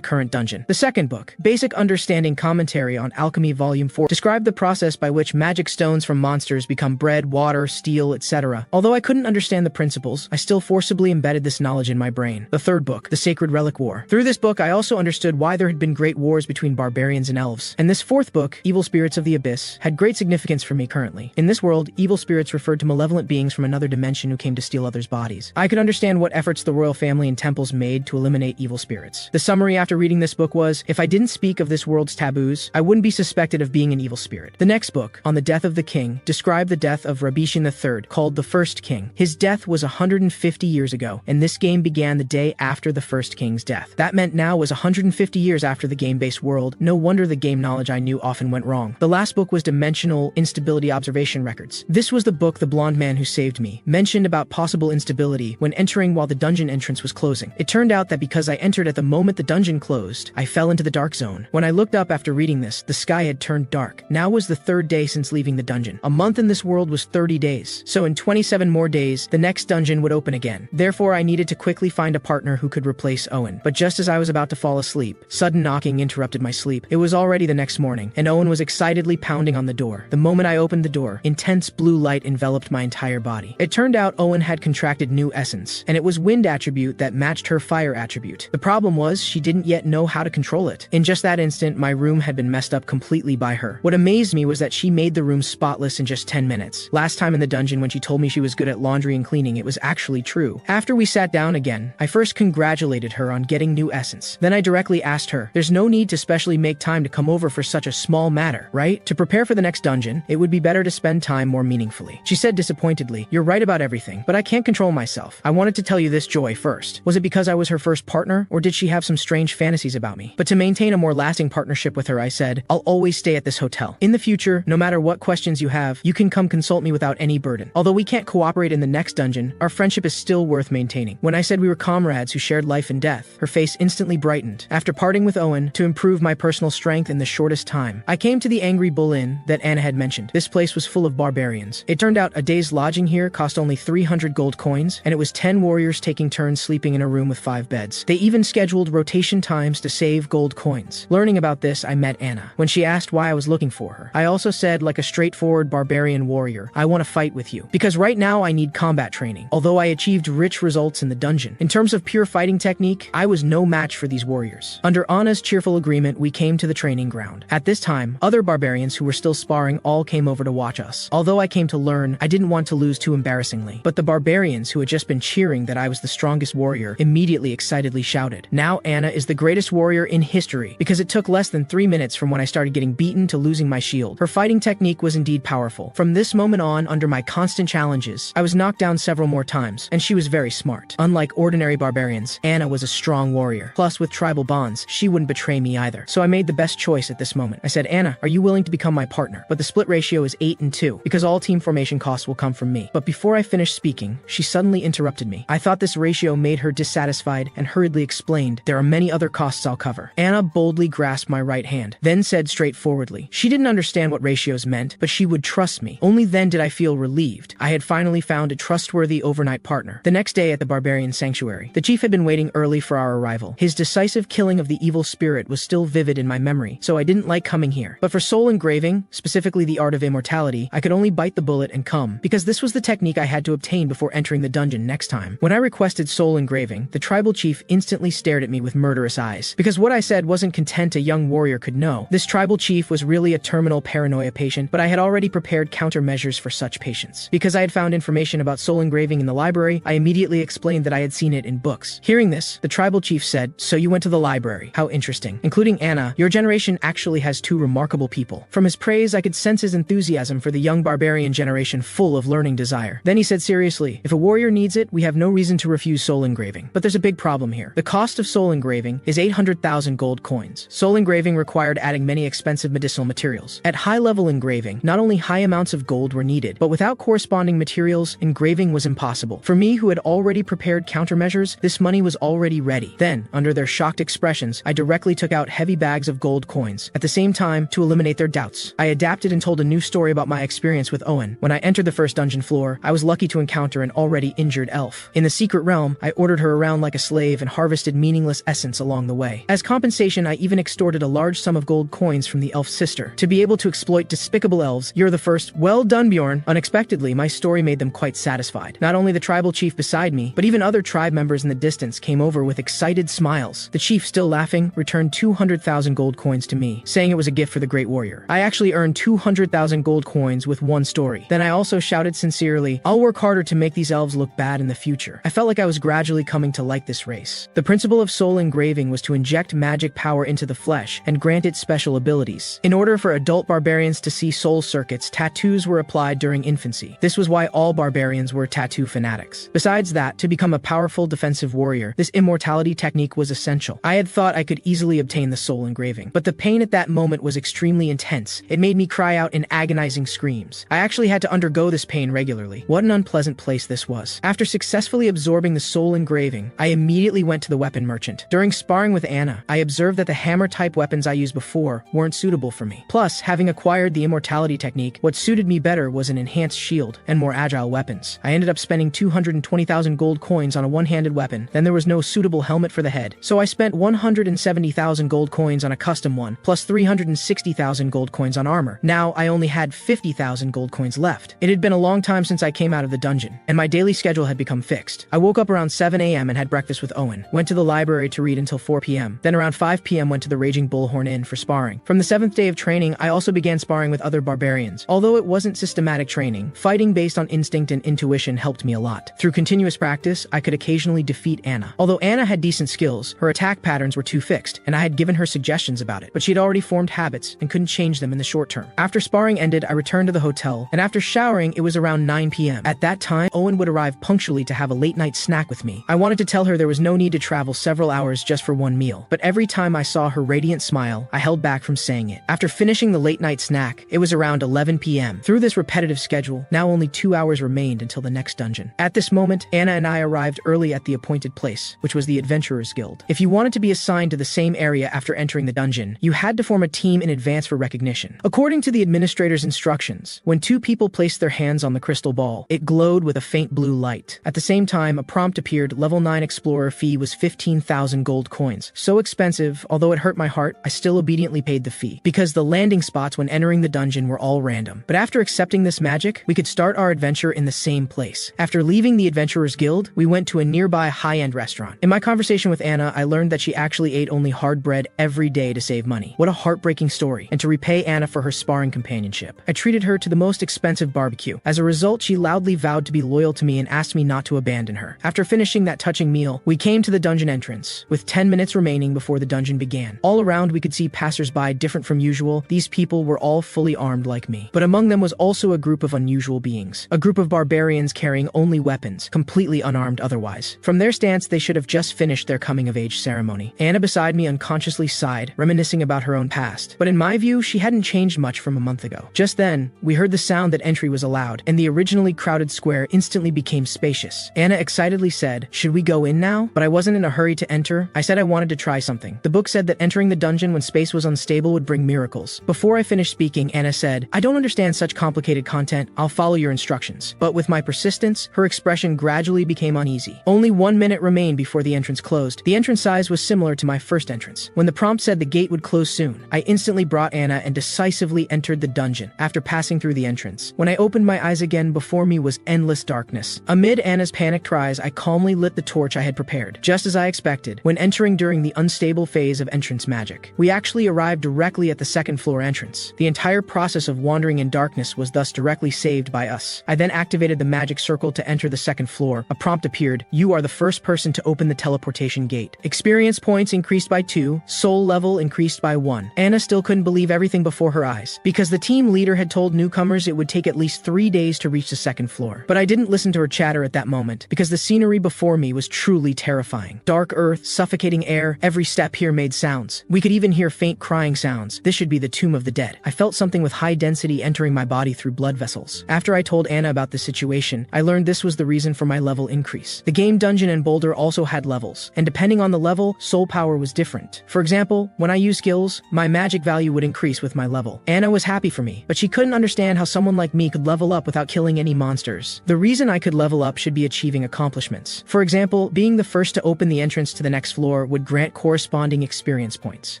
current dungeon. The second book, Basic Understanding Commentary on Alchemy Volume 4, described the process by which magic stones from monsters become bread, water, steel, etc. Although I couldn't understand the principles, I still forcibly embedded this knowledge in my brain. The third book, The Sacred Relic War. Through this book, I also understood why there had been great wars between barbarians and elves. And this fourth book, Evil Spirits of the Abyss, had great significance for me currently. In this world, evil spirits referred to malevolent beings from another dimension who came to steal others' bodies. I could understand what efforts the royal family and temples made to eliminate evil spirits. The summary after reading this book was, if I didn't speak of this world's taboos, I wouldn't be suspected of being an evil spirit. The next book, On the Death of the King, described the death of Rabishan III, called the First King. His death was 150 years ago, and this game began the day after the first king's death. That meant now was 150 years after the game-based world. No wonder the game knowledge I knew often went wrong. The last book was Dimensional Instability Observation Records. This was the book the blonde man who saved me mentioned about possible instability when entering while the dungeon entrance was closing. It turned out that because I entered at the moment the dungeon closed, I fell into the dark zone. When I looked up after reading this, the sky had turned dark. Now was the third day since leaving the dungeon. A month in this world was 30 days. So in 27 more days, the next dungeon would open again. Therefore, I needed to quickly find a partner who could replace Owen. But just as I was about to fall asleep, sudden knocking interrupted my sleep. It was already the next morning, and Owen was excitedly pounding on the door. The moment I opened the door, intense blue light enveloped my entire body. It turned out Owen had contracted new essence, and it was wind attribute that matched her fire attribute. The problem was, she didn't yet know how to control it. In just that instant, my room had been messed up completely by her. What amazed me was that she made the room spotless in just 10 minutes. Last time in the dungeon when she told me she was good at laundry and cleaning, it was actually true. After we sat down again, I first congratulated her on getting new essence. Then I directly asked her, there's no need to specially make time to come over for such a small matter, right? To prepare for the next dungeon, it would be better to spend time more meaningfully. She said disappointedly, you're right about everything, but I can't control myself. I wanted to tell you this, Joy, first. Was it because I was her first partner, or did she have some strange fantasies about me? But to maintain a more lasting partnership with her, I said, I'll always stay at this hotel. In the future, no matter what questions you have, you can come consult me without any burden. Although we can't cooperate in the next dungeon, our friendship is still worth maintaining. When I said we were comrades who shared life and death, her face instantly brightened. After parting with Owen, to improve my personal strength in the shortest time, I came to the Angry Bull Inn that Anna had mentioned. This place was full of barbarians. It turned out a day's lodging here cost only 300 gold coins, and it was 10 warriors taking turns sleeping in a room with 5 beds. They even scheduled rotation times to save gold coins. Learning about this, I met Anna. When she asked why I was looking for her, I also said, like a straightforward barbarian warrior, I want to fight with you. Because right now I need combat training, although I achieved rich results in the dungeon. In terms of pure fighting technique, I was no match for these warriors. Under Anna's cheerful agreement, we came to the training ground. At this time, other barbarians who were still sparring all came over to watch us. Although I came to learn, I didn't want to lose too embarrassingly. But the barbarians who had just been cheering that I was the strongest warrior immediately excitedly shouted, now Anna is the greatest warrior in history, because it took less than 3 minutes from when I started getting beaten to losing my shield. Her fighting technique was indeed powerful. From this moment on, under my constant challenges, I was knocked down several more times, and she was very smart. Unlike ordinary barbarians, Anna was a strong warrior. Plus, with tribal bonds, she wouldn't betray me either. So I made the best choice at this moment. I said, Anna, are you willing to become my partner? But the split ratio is 8 and 2, because all team formation costs will come from me. But before I finished speaking, she suddenly interrupted me. I thought this ratio made her dissatisfied and hurriedly explained, there are many other costs I'll cover. Anna boldly grasped my right hand, then said straightforwardly, she didn't understand what ratios meant, but she would trust me. Only then did I feel relieved. I had finally found a trustworthy overnight partner. The next day at the barbarian sanctuary, the chief had been waiting early for our arrival. His decisive killing of the evil spirit was still vivid in my memory, so I didn't like coming here. But for soul engraving, specifically the art of immortality, I could only bite the bullet and come, because this was the technique I had to obtain before entering the dungeon next time. When I requested soul engraving, the tribal chief instantly stared at me with murderous eyes. Because what I said wasn't content a young warrior could know. This tribal chief was really a terminal paranoia patient, but I had already prepared countermeasures for such patients. Because I had found information about soul engraving in the library, I immediately explained that I had seen it in books. Hearing this, the tribal chief said, so you went to the library. How interesting. Including Anna, your generation actually has 2 remarkable people. From his praise, I could sense his enthusiasm for the young barbarian generation full of learning desire. Then he said seriously, if a warrior needs it, we have no reason to refuse soul engraving. But there's a big problem here. The cost of soul engraving is 800,000 gold coins. Soul engraving required adding many expensive medicinal materials. At high-level engraving, not only high high amounts of gold were needed, but without corresponding materials, engraving was impossible. For me, who had already prepared countermeasures, this money was already ready. Then, under their shocked expressions, I directly took out heavy bags of gold coins. At the same time, to eliminate their doubts, I adapted and told a new story about my experience with Owen. When I entered the first dungeon floor, I was lucky to encounter an already injured elf. In the secret realm, I ordered her around like a slave and harvested meaningless essence along the way. As compensation, I even extorted a large sum of gold coins from the elf's sister. To be able to exploit despicable elves, you're the first. Well done, Bjorn. Unexpectedly, my story made them quite satisfied. Not only the tribal chief beside me, but even other tribe members in the distance came over with excited smiles. The chief, still laughing, returned 200,000 gold coins to me, saying it was a gift for the great warrior. I actually earned 200,000 gold coins with one story. Then I also shouted sincerely, "I'll work harder to make these elves look bad in the future." I felt like I was gradually coming to like this race. The principle of soul engraving was to inject magic power into the flesh and grant it special abilities. In order for adult barbarians to see soul circuits, tattoos were applied during infancy. This was why all barbarians were tattoo fanatics. Besides that, to become a powerful defensive warrior, this immortality technique was essential. I had thought I could easily obtain the soul engraving, but the pain at that moment was extremely intense. It made me cry out in agonizing screams. I actually had to undergo this pain regularly. What an unpleasant place this was. After successfully absorbing the soul engraving, I immediately went to the weapon merchant. During sparring with Anna, I observed that the hammer-type weapons I used before weren't suitable for me. Plus, having acquired the immortality technique, what suited me better was an enhanced shield and more agile weapons. I ended up spending 220,000 gold coins on a one-handed weapon. Then there was no suitable helmet for the head, so I spent 170,000 gold coins on a custom one, plus 360,000 gold coins on armor. Now I only had 50,000 gold coins left. It had been a long time since I came out of the dungeon, and my daily schedule had become fixed. I woke up around 7 a.m. and had breakfast with Owen, went to the library to read until 4 p.m. Then around 5 p.m. went to the Raging Bullhorn Inn for sparring. From the 7th day of training, I also began sparring with other barbarians. Although it wasn't systematic training, fighting based on instinct and intuition helped me a lot. Through continuous practice, I could occasionally defeat Anna. Although Anna had decent skills, her attack patterns were too fixed, and I had given her suggestions about it, but she had already formed habits and couldn't change them in the short term. After sparring ended, I returned to the hotel, and after showering, it was around 9 p.m. At that time, Owen would arrive punctually to have a late-night snack with me. I wanted to tell her there was no need to travel several hours just for one meal, but every time I saw her radiant smile, I held back from saying it. After finishing the late-night snack, it was around 11 p.m. Through this repetitive schedule, now only 2 hours remained until the next dungeon. At this moment, Anna and I arrived early at the appointed place, which was the Adventurers Guild. If you wanted to be assigned to the same area after entering the dungeon, you had to form a team in advance for recognition. According to the administrator's instructions, when two people placed their hands on the crystal ball, it glowed with a faint blue light. At the same time, a prompt appeared. Level 9 explorer fee was 15,000 gold coins. So expensive, although it hurt my heart, I still obediently paid the fee, because the landing spots when entering the dungeon were all random. But after accepting this magic, we could start our adventure in the same place. After leaving the Adventurers Guild, we went to a nearby high-end restaurant. In my conversation with Anna, I learned that she actually ate only hard bread every day to save money. What a heartbreaking story. And to repay Anna for her sparring companionship, I treated her to the most expensive barbecue. As a result, she loudly vowed to be loyal to me and asked me not to abandon her. After finishing that touching meal, we came to the dungeon entrance, with 10 minutes remaining before the dungeon began. All around, we could see passers-by different from usual. These people were all fully armed like me. But among them was also a group of unusual beings. A group of barbarians carrying only weapons, completely unarmed otherwise. From their stance, they should have just finished their coming-of-age ceremony. Anna beside me unconsciously sighed, reminiscing about her own past. But in my view, she hadn't changed much from a month ago. Just then, we heard the sound that entry was allowed, and the originally crowded square instantly became spacious. Anna excitedly said, "Should we go in now?" But I wasn't in a hurry to enter. I said I wanted to try something. The book said that entering the dungeon when space was unstable would bring miracles. Before I finished speaking, Anna said, "I don't understand such complicated content. I'll follow your instructions." But with my persistence, her expression gradually became uneasy. Only 1 minute remained before the entrance closed. The entrance size was similar to my first entrance. When the prompt said the gate would close soon, I instantly brought Anna and decisively entered the dungeon after passing through the entrance. When I opened my eyes again, before me was endless darkness. Amid Anna's panicked cries, I calmly lit the torch I had prepared, just as I expected, when entering during the unstable phase of entrance magic. We actually arrived directly at the second floor entrance. The entire process of wandering in darkness was thus directly saved by us. I then activated the magic circle to enter the second floor. A prompt appeared. You are the first person to open the teleportation gate. Experience points increased by 2, soul level increased by 1. Anna still couldn't believe everything before her eyes, because the team leader had told newcomers it would take at least 3 days to reach the second floor. But I didn't listen to her chatter at that moment, because the scenery before me was truly terrifying. Dark earth, suffocating air, every step here made sounds. We could even hear faint crying sounds. This should be the tomb of the dead. I felt something with high density slowly entering my body through blood vessels. After I told Anna about the situation, I learned this was the reason for my level increase. The game dungeon and boulder also had levels, and depending on the level, soul power was different. For example, when I used skills, my magic value would increase with my level. Anna was happy for me, but she couldn't understand how someone like me could level up without killing any monsters. The reason I could level up should be achieving accomplishments. For example, being the first to open the entrance to the next floor would grant corresponding experience points.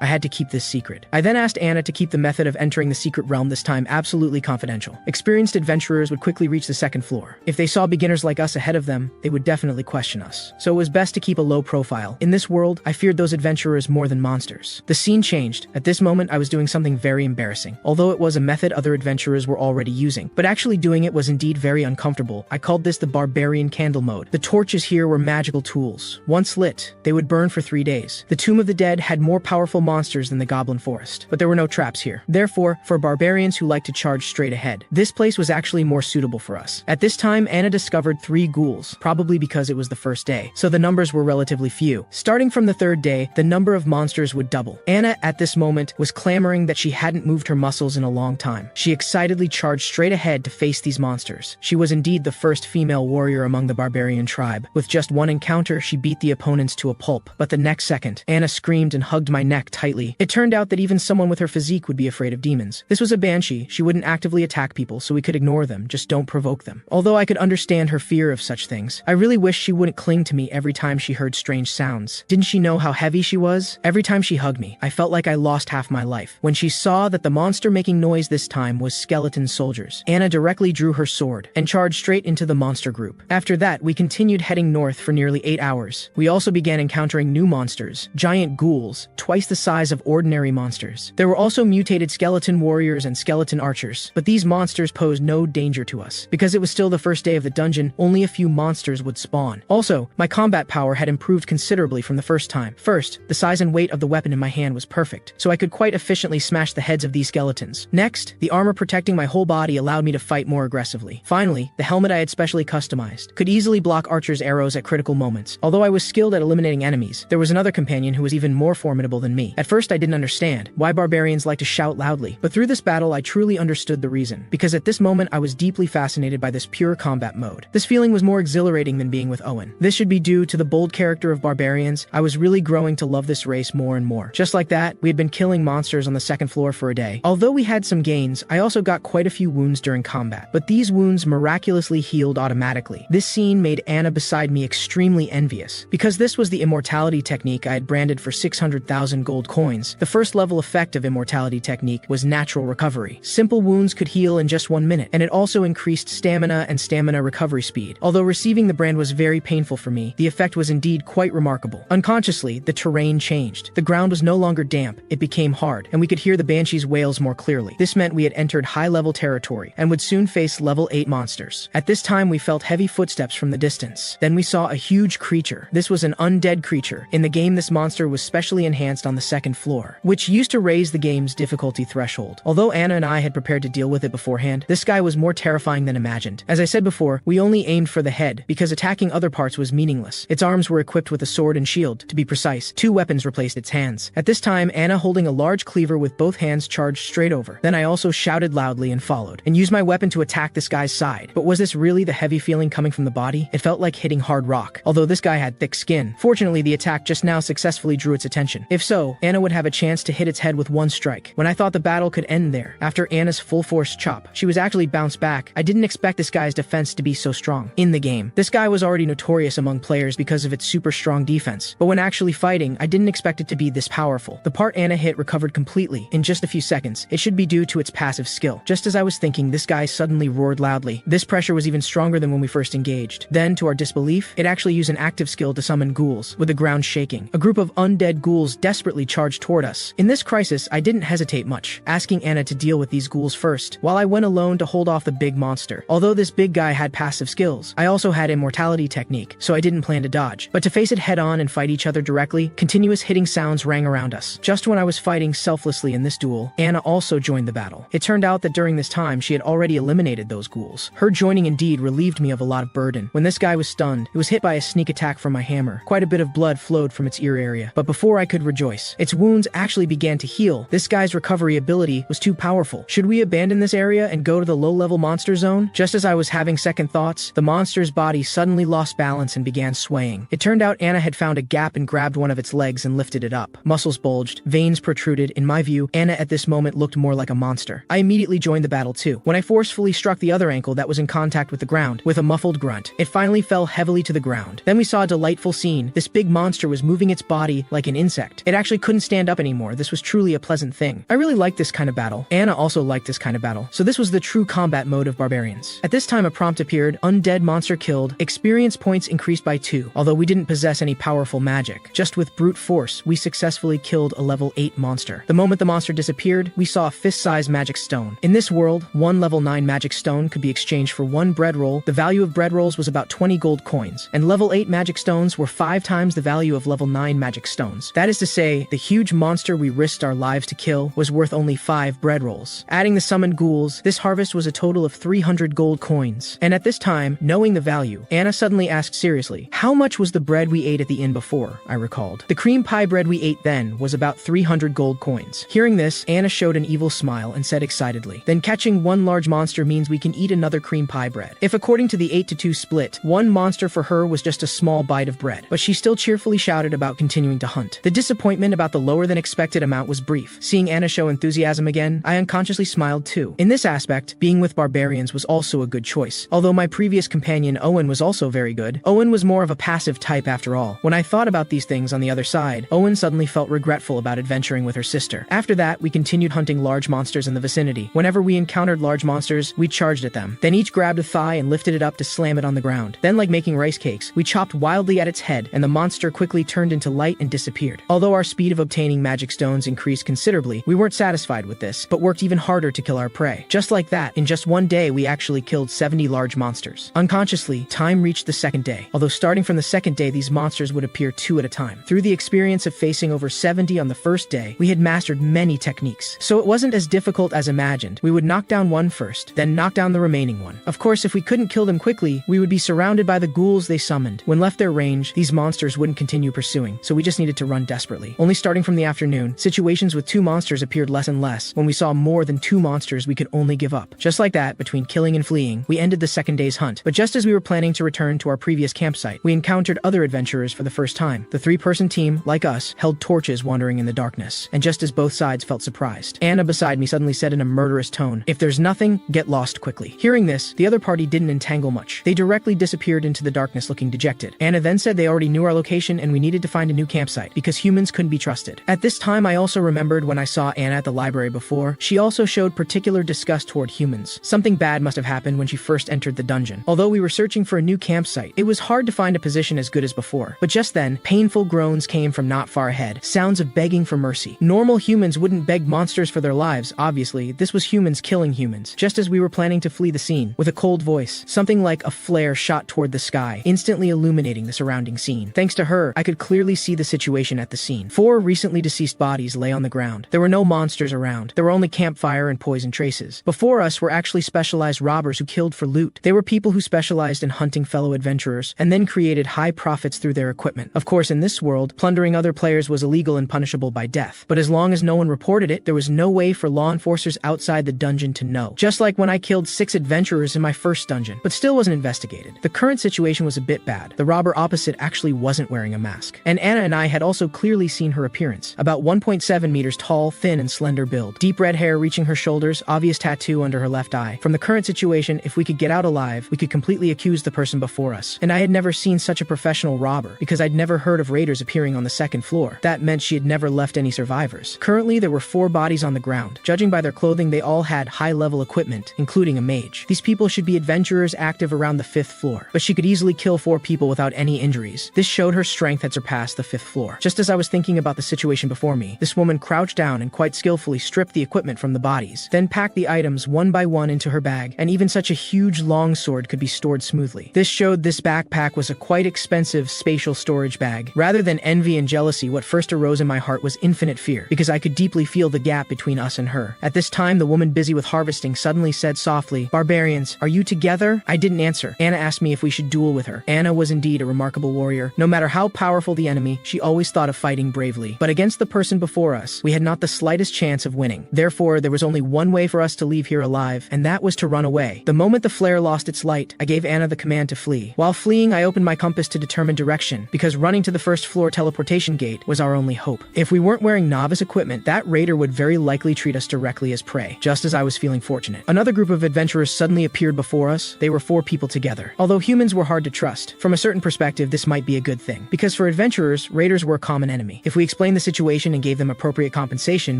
I had to keep this secret. I then asked Anna to keep the method of entering the secret realm this time absolutely confidential. Experienced adventurers would quickly reach the second floor. If they saw beginners like us ahead of them, they would definitely question us. So it was best to keep a low profile. In this world, I feared those adventurers more than monsters. The scene changed. At this moment, I was doing something very embarrassing. Although it was a method other adventurers were already using, but actually doing it was indeed very uncomfortable. I called this the barbarian candle mode. The torches here were magical tools. Once lit, they would burn for 3 days. The Tomb of the Dead had more powerful monsters than the Goblin Forest, but there were no traps here. Therefore, for barbarians who like to charge straight ahead, this place was actually more suitable for us. At this time, Anna discovered 3 ghouls, probably because it was the first day, so the numbers were relatively few. Starting from the 3rd day, the number of monsters would double. Anna, at this moment, was clamoring that she hadn't moved her muscles in a long time. She excitedly charged straight ahead to face these monsters. She was indeed the first female warrior among the barbarian tribe. With just one encounter, she beat the opponents to a pulp. But the next second, Anna screamed and hugged my neck tightly. It turned out that even someone with her physique would be afraid of demons. This was a banshee. She wouldn't actively attack people, so we could ignore them, just don't provoke them. Although I could understand her fear of such things, I really wish she wouldn't cling to me every time she heard strange sounds. Didn't she know how heavy she was? Every time she hugged me, I felt like I lost half my life. When she saw that the monster making noise this time was skeleton soldiers, Anna directly drew her sword and charged straight into the monster group. After that, we continued heading north for nearly 8 hours. We also began encountering new monsters, giant ghouls, twice the size of ordinary monsters. There were also mutated skeleton warriors and skeleton archers, but these monsters posed no danger to us. Because it was still the first day of the dungeon, only a few monsters would spawn. Also, my combat power had improved considerably from the first time. First, the size and weight of the weapon in my hand was perfect, so I could quite efficiently smash the heads of these skeletons. Next, the armor protecting my whole body allowed me to fight more aggressively. Finally, the helmet I had specially customized could easily block archers' arrows at critical moments. Although I was skilled at eliminating enemies, there was another companion who was even more formidable than me. At first, I didn't understand why barbarians like to shout loudly, but through this battle, I truly understood the reason. Because at this moment, I was deeply fascinated by this pure combat mode. This feeling was more exhilarating than being with Owen. This should be due to the bold character of barbarians. I was really growing to love this race more and more. Just like that, we had been killing monsters on the second floor for a day. Although we had some gains, I also got quite a few wounds during combat, but these wounds miraculously healed automatically. This scene made Anna beside me extremely envious. Because this was the immortality technique I had branded for 600,000 gold coins, the first level effect of immortality technique was natural recovery. Simple wounds could heal in just 1 minute, and it also increased stamina and stamina recovery speed. Although receiving the brand was very painful for me, the effect was indeed quite remarkable. Unconsciously, the terrain changed. The ground was no longer damp, it became hard, and we could hear the banshees' wails more clearly. This meant we had entered high-level territory and would soon face level 8 monsters. At this time, we felt heavy footsteps from the distance. Then we saw a huge creature. This was an undead creature. In the game, this monster was specially enhanced on the second floor, which used to raise the game's difficulty threshold. Although Anna and I had prepared to deal with it beforehand, this guy was more terrifying than imagined. As I said before, we only aimed for the head, because attacking other parts was meaningless. Its arms were equipped with a sword and shield. To be precise, 2 weapons replaced its hands. At this time, Anna holding a large cleaver with both hands charged straight over. Then I also shouted loudly and followed, and used my weapon to attack this guy's side. But was this really the heavy feeling coming from the body? It felt like hitting hard rock, although this guy had thick skin. Fortunately, the attack just now successfully drew its attention. If so, Anna would have a chance to hit its head with 1 strike. When I thought the battle could end there, after Anna's full-force chop, she was actually bounced back. I didn't expect this guy's defense to be so strong. In the game, this guy was already notorious among players because of its super strong defense, but when actually fighting, I didn't expect it to be this powerful. The part Anna hit recovered completely in just a few seconds. It should be due to its passive skill. Just as I was thinking, this guy suddenly roared loudly. This pressure was even stronger than when we first engaged. Then, to our disbelief, it actually used an active skill to summon ghouls, with the ground shaking. A group of undead ghouls desperately charged toward us. In this crisis, I didn't hesitate much, asking Anna to deal with these ghouls first, while I went alone to hold off the big monster. Although this big guy had passive skills, I also had immortality technique, so I didn't plan to dodge. But to face it head-on and fight each other directly, continuous hitting sounds rang around us. Just when I was fighting selflessly in this duel, Anna also joined the battle. It turned out that during this time, she had already eliminated those ghouls. Her joining indeed relieved me of a lot of burden. When this guy was stunned, it was hit by a sneak attack from my hammer. Quite a bit of blood flowed from its ear area. But before I could rejoice, its wounds actually began to heal. This guy's recovery ability was too powerful. Should Should we abandon this area and go to the low-level monster zone? Just as I was having second thoughts, the monster's body suddenly lost balance and began swaying. It turned out Anna had found a gap and grabbed one of its legs and lifted it up. Muscles bulged, veins protruded. In my view, Anna at this moment looked more like a monster. I immediately joined the battle too, when I forcefully struck the other ankle that was in contact with the ground. With a muffled grunt, it finally fell heavily to the ground. Then we saw a delightful scene. This big monster was moving its body like an insect. It actually couldn't stand up anymore. This was truly a pleasant thing. I really liked this kind of battle. Anna also liked this kind of battle. So this was the true combat mode of barbarians. At this time a prompt appeared: undead monster killed, experience points increased by 2. Although we didn't possess any powerful magic, just with brute force, we successfully killed a level 8 monster. The moment the monster disappeared, we saw a fist-sized magic stone. In this world, one level 9 magic stone could be exchanged for 1 bread roll. The value of bread rolls was about 20 gold coins, and level 8 magic stones were 5 times the value of level 9 magic stones. That is to say, the huge monster we risked our lives to kill was worth only 5 bread rolls. Adding the summoned ghouls, this harvest was a total of 300 gold coins. And at this time, knowing the value, Anna suddenly asked seriously, "How much was the bread we ate at the inn before?" I recalled. "The cream pie bread we ate then was about 300 gold coins." Hearing this, Anna showed an evil smile and said excitedly, "Then catching one large monster means we can eat another cream pie bread." If according to the 8-to-2 split, one monster for her was just a small bite of bread, but she still cheerfully shouted about continuing to hunt. The disappointment about the lower than expected amount was brief. Seeing Anna show enthusiasm again, I unconsciously smiled too. In this aspect, being with barbarians was also a good choice. Although my previous companion Owen was also very good, Owen was more of a passive type after all. When I thought about these things on the other side, Owen suddenly felt regretful about adventuring with her sister. After that, we continued hunting large monsters in the vicinity. Whenever we encountered large monsters, we charged at them. Then each grabbed a thigh and lifted it up to slam it on the ground. Then, like making rice cakes, we chopped wildly at its head, and the monster quickly turned into light and disappeared. Although our speed of obtaining magic stones increased considerably, we weren't satisfied with this, but worked even harder to kill our prey. Just like that, in just one day we actually killed 70 large monsters. Unconsciously, time reached the second day. Although starting from the second day, these monsters would appear 2 at a time. Through the experience of facing over 70 on the first day, we had mastered many techniques. So it wasn't as difficult as imagined. We would knock down one first, then knock down the remaining one. Of course, if we couldn't kill them quickly, we would be surrounded by the ghouls they summoned. When left their range, these monsters wouldn't continue pursuing, so we just needed to run desperately. Only starting from the afternoon, situations with 2 monsters appeared less and less. When we saw more than 2 monsters, we could only give up. Just like that, between killing and fleeing, we ended the second day's hunt. But just as we were planning to return to our previous campsite, we encountered other adventurers for the first time. The 3-person team, like us, held torches wandering in the darkness. And just as both sides felt surprised, Anna beside me suddenly said in a murderous tone, "If there's nothing, get lost quickly." Hearing this, the other party didn't entangle much. They directly disappeared into the darkness looking dejected. Anna then said they already knew our location and we needed to find a new campsite because humans couldn't be trusted. At this time, I also remembered when I saw Anna at the library before, she also showed particular disgust toward humans. Something bad must have happened when she first entered the dungeon. Although we were searching for a new campsite, it was hard to find a position as good as before. But just then, painful groans came from not far ahead, sounds of begging for mercy. Normal humans wouldn't beg monsters for their lives, obviously. This was humans killing humans. Just as we were planning to flee the scene, with a cold voice, something like a flare shot toward the sky, instantly illuminating the surrounding scene. Thanks to her, I could clearly see the situation at the scene. 4 recently deceased bodies lay on the ground. There were no monsters around. There were only campfire and poison traces. Before us were actually specialized robbers who killed for loot. They were people who specialized in hunting fellow adventurers and then created high profits through their equipment. Of course, in this world, plundering other players was illegal and punishable by death. But as long as no one reported it, there was no way for law enforcers outside the dungeon to know. Just like when I killed 6 adventurers in my first dungeon, but still wasn't investigated. The current situation was a bit bad. The robber opposite actually wasn't wearing a mask. And Anna and I had also clearly seen her appearance. About 1.7 meters tall, thin and slender build. Deep red hair reaching her shoulders, obvious tattoo under her left eye. From the current situation, if we could get out alive, we could completely accuse the person before us. And I had never seen such a professional robber, because I'd never heard of raiders appearing on the second floor. That meant she had never left any survivors. Currently, there were 4 bodies on the ground. Judging by their clothing, they all had high-level equipment, including a mage. These people should be adventurers active around the 5th floor. But she could easily kill 4 people without any injuries. This showed her strength had surpassed the 5th floor. Just as I was thinking about the situation before me, this woman crouched down and quite skillfully stripped the equipment from the bodies, then packed the items one by one into her bag, and even such a huge long sword could be stored smoothly. This showed this backpack was a quite expensive spatial storage bag. Rather than envy and jealousy, what first arose in my heart was infinite fear, because I could deeply feel the gap between us and her. At this time, the woman busy with harvesting suddenly said softly, "Barbarians, are you together?" I didn't answer. Anna asked me if we should duel with her. Anna was indeed a remarkable warrior. No matter how powerful the enemy, she always thought of fighting bravely. But against the person before us, we had not the slightest chance of winning. Therefore, there was only only one way for us to leave here alive, and that was to run away. The moment the flare lost its light, I gave Anna the command to flee. While fleeing, I opened my compass to determine direction, because running to the first floor teleportation gate was our only hope. If we weren't wearing novice equipment, that raider would very likely treat us directly as prey, just as I was feeling fortunate. Another group of adventurers suddenly appeared before us. They were 4 people together. Although humans were hard to trust, from a certain perspective, this might be a good thing. Because for adventurers, raiders were a common enemy. If we explained the situation and gave them appropriate compensation,